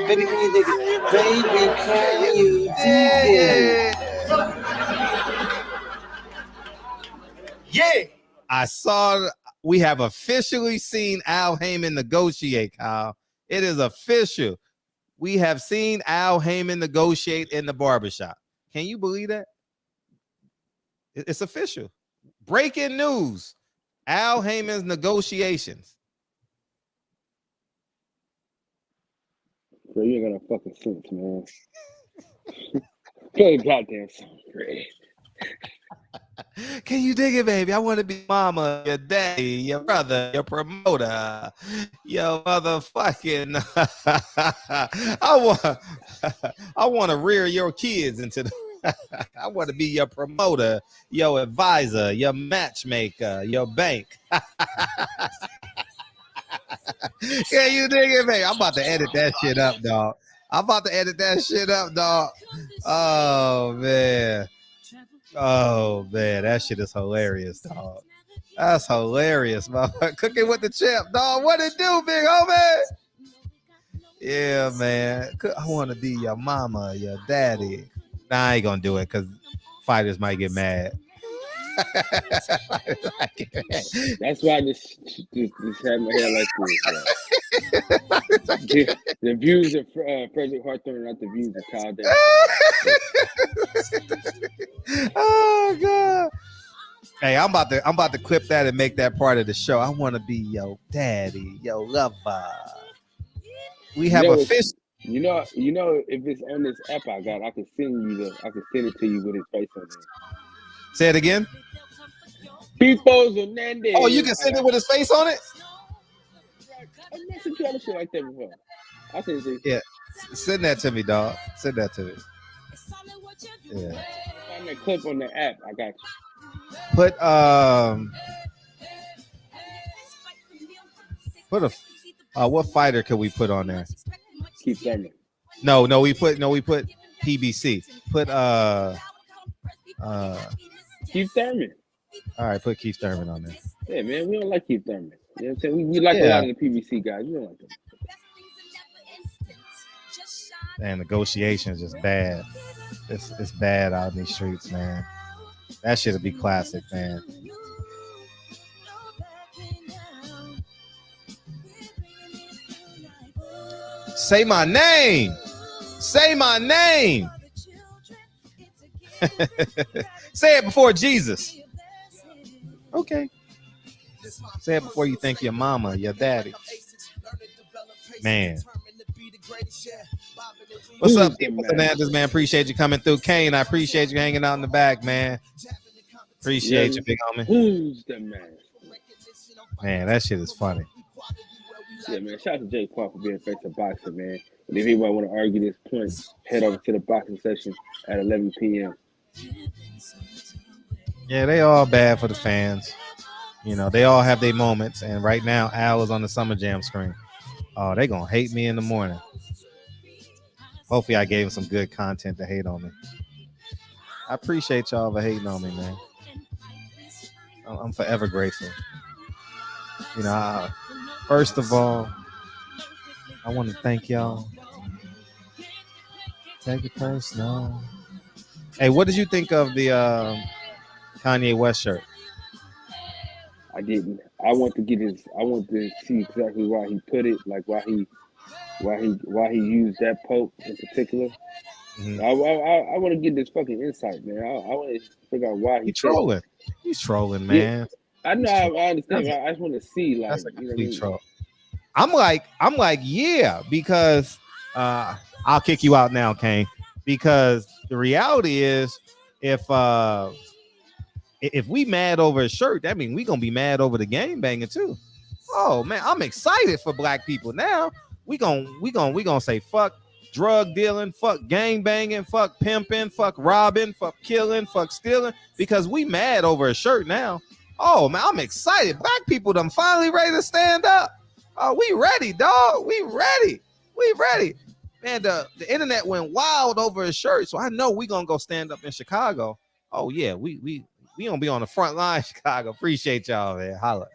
Baby, can you take it? Baby, can you take it? Yeah. I saw we have officially seen Al Haymon negotiate, Kyle. It is official. We have seen Al Haymon negotiate in the barbershop. Can you believe that? It's official. Breaking news. Al Haymon's negotiations. Bro, you ain't got no fucking sense, man. Good goddamn song, great. Can you dig it, baby? I want to be mama, your daddy, your brother, your promoter, your motherfucking. I want to rear your kids into the. I want to be your promoter, your advisor, your matchmaker, your bank. Can you dig it, baby? I'm about to edit that shit up, dog. Oh, man. Oh, man. That shit is hilarious, dog. That's hilarious, motherfucker. Cooking with the Champ, dog. What it do, big homie? Yeah, man. I want to be your mama, your daddy. Nah, I ain't gonna do it because fighters might get mad. That's why I just had my hair like this. The views of Frederick Hartman are not the views of Kyle Davis. Oh God! Hey, I'm about to clip that and make that part of the show. I want to be your daddy, your lover. We have a fish. You know, if it's on this app I got, I can send it to you with his face on it. Say it again. Pipo Hernandez. Oh, you can send it with his face on it? I've never seen other shit like that before. I'll send it to you. Yeah. Send that to me, dog. Send that to me. Yeah. Find that clip on the app. I got you. Put what fighter could we put on there? Keith Thurman. No, we put PBC. Put Keith Thurman. All right, put Keith Thurman on there. Yeah, man, we don't like Keith Thurman. You know what I'm saying? We like a lot of the PBC guys. We don't like them. And negotiation is just bad. It's bad out in these streets, man. That shit'll be classic, man. Say my name. Say my name. Say it before Jesus. Okay. Say it before you think your mama, your daddy. Man. What's up, people? Fernandez, man. Appreciate you coming through. Kane, I appreciate you hanging out in the back, man. Appreciate you, big homie. Who's the man? Man, that shit is funny. Yeah, man. Shout out to Jake Paul for being face of boxing, man. And if anybody want to argue this point, head over to the boxing session at 11 p.m. Yeah, they all bad for the fans. You know, they all have their moments. And right now, Al is on the Summer Jam screen. Oh, they gonna hate me in the morning. Hopefully, I gave them some good content to hate on me. I appreciate y'all for hating on me, man. I'm forever grateful. You know, first of all, I want to thank y'all. Take it personal. Hey, what did you think of the Kanye West shirt? I didn't. I want to see exactly why he put it, like why he used that poke in particular. Mm-hmm. I want to get this fucking insight, man. I want to figure out why he's trolling. He's trolling, man. Yeah, I know. I understand. I just want to see, like, that's a you know complete what I mean? troll. I'm like, yeah, because I'll kick you out now, Kane. Because the reality is, if we mad over a shirt, that means we gonna be mad over the game banging too. Oh man, I'm excited for black people now. We gonna say fuck drug dealing, fuck gang banging, fuck pimping, fuck robbing, fuck killing, fuck stealing, because we mad over a shirt now. Oh man, I'm excited. Black people done finally ready to stand up. Oh, we ready, dog. We ready. Man, the internet went wild over a shirt, so I know we gonna go stand up in Chicago. Oh yeah, we gonna be on the front line, Chicago. Appreciate y'all, man. Holla.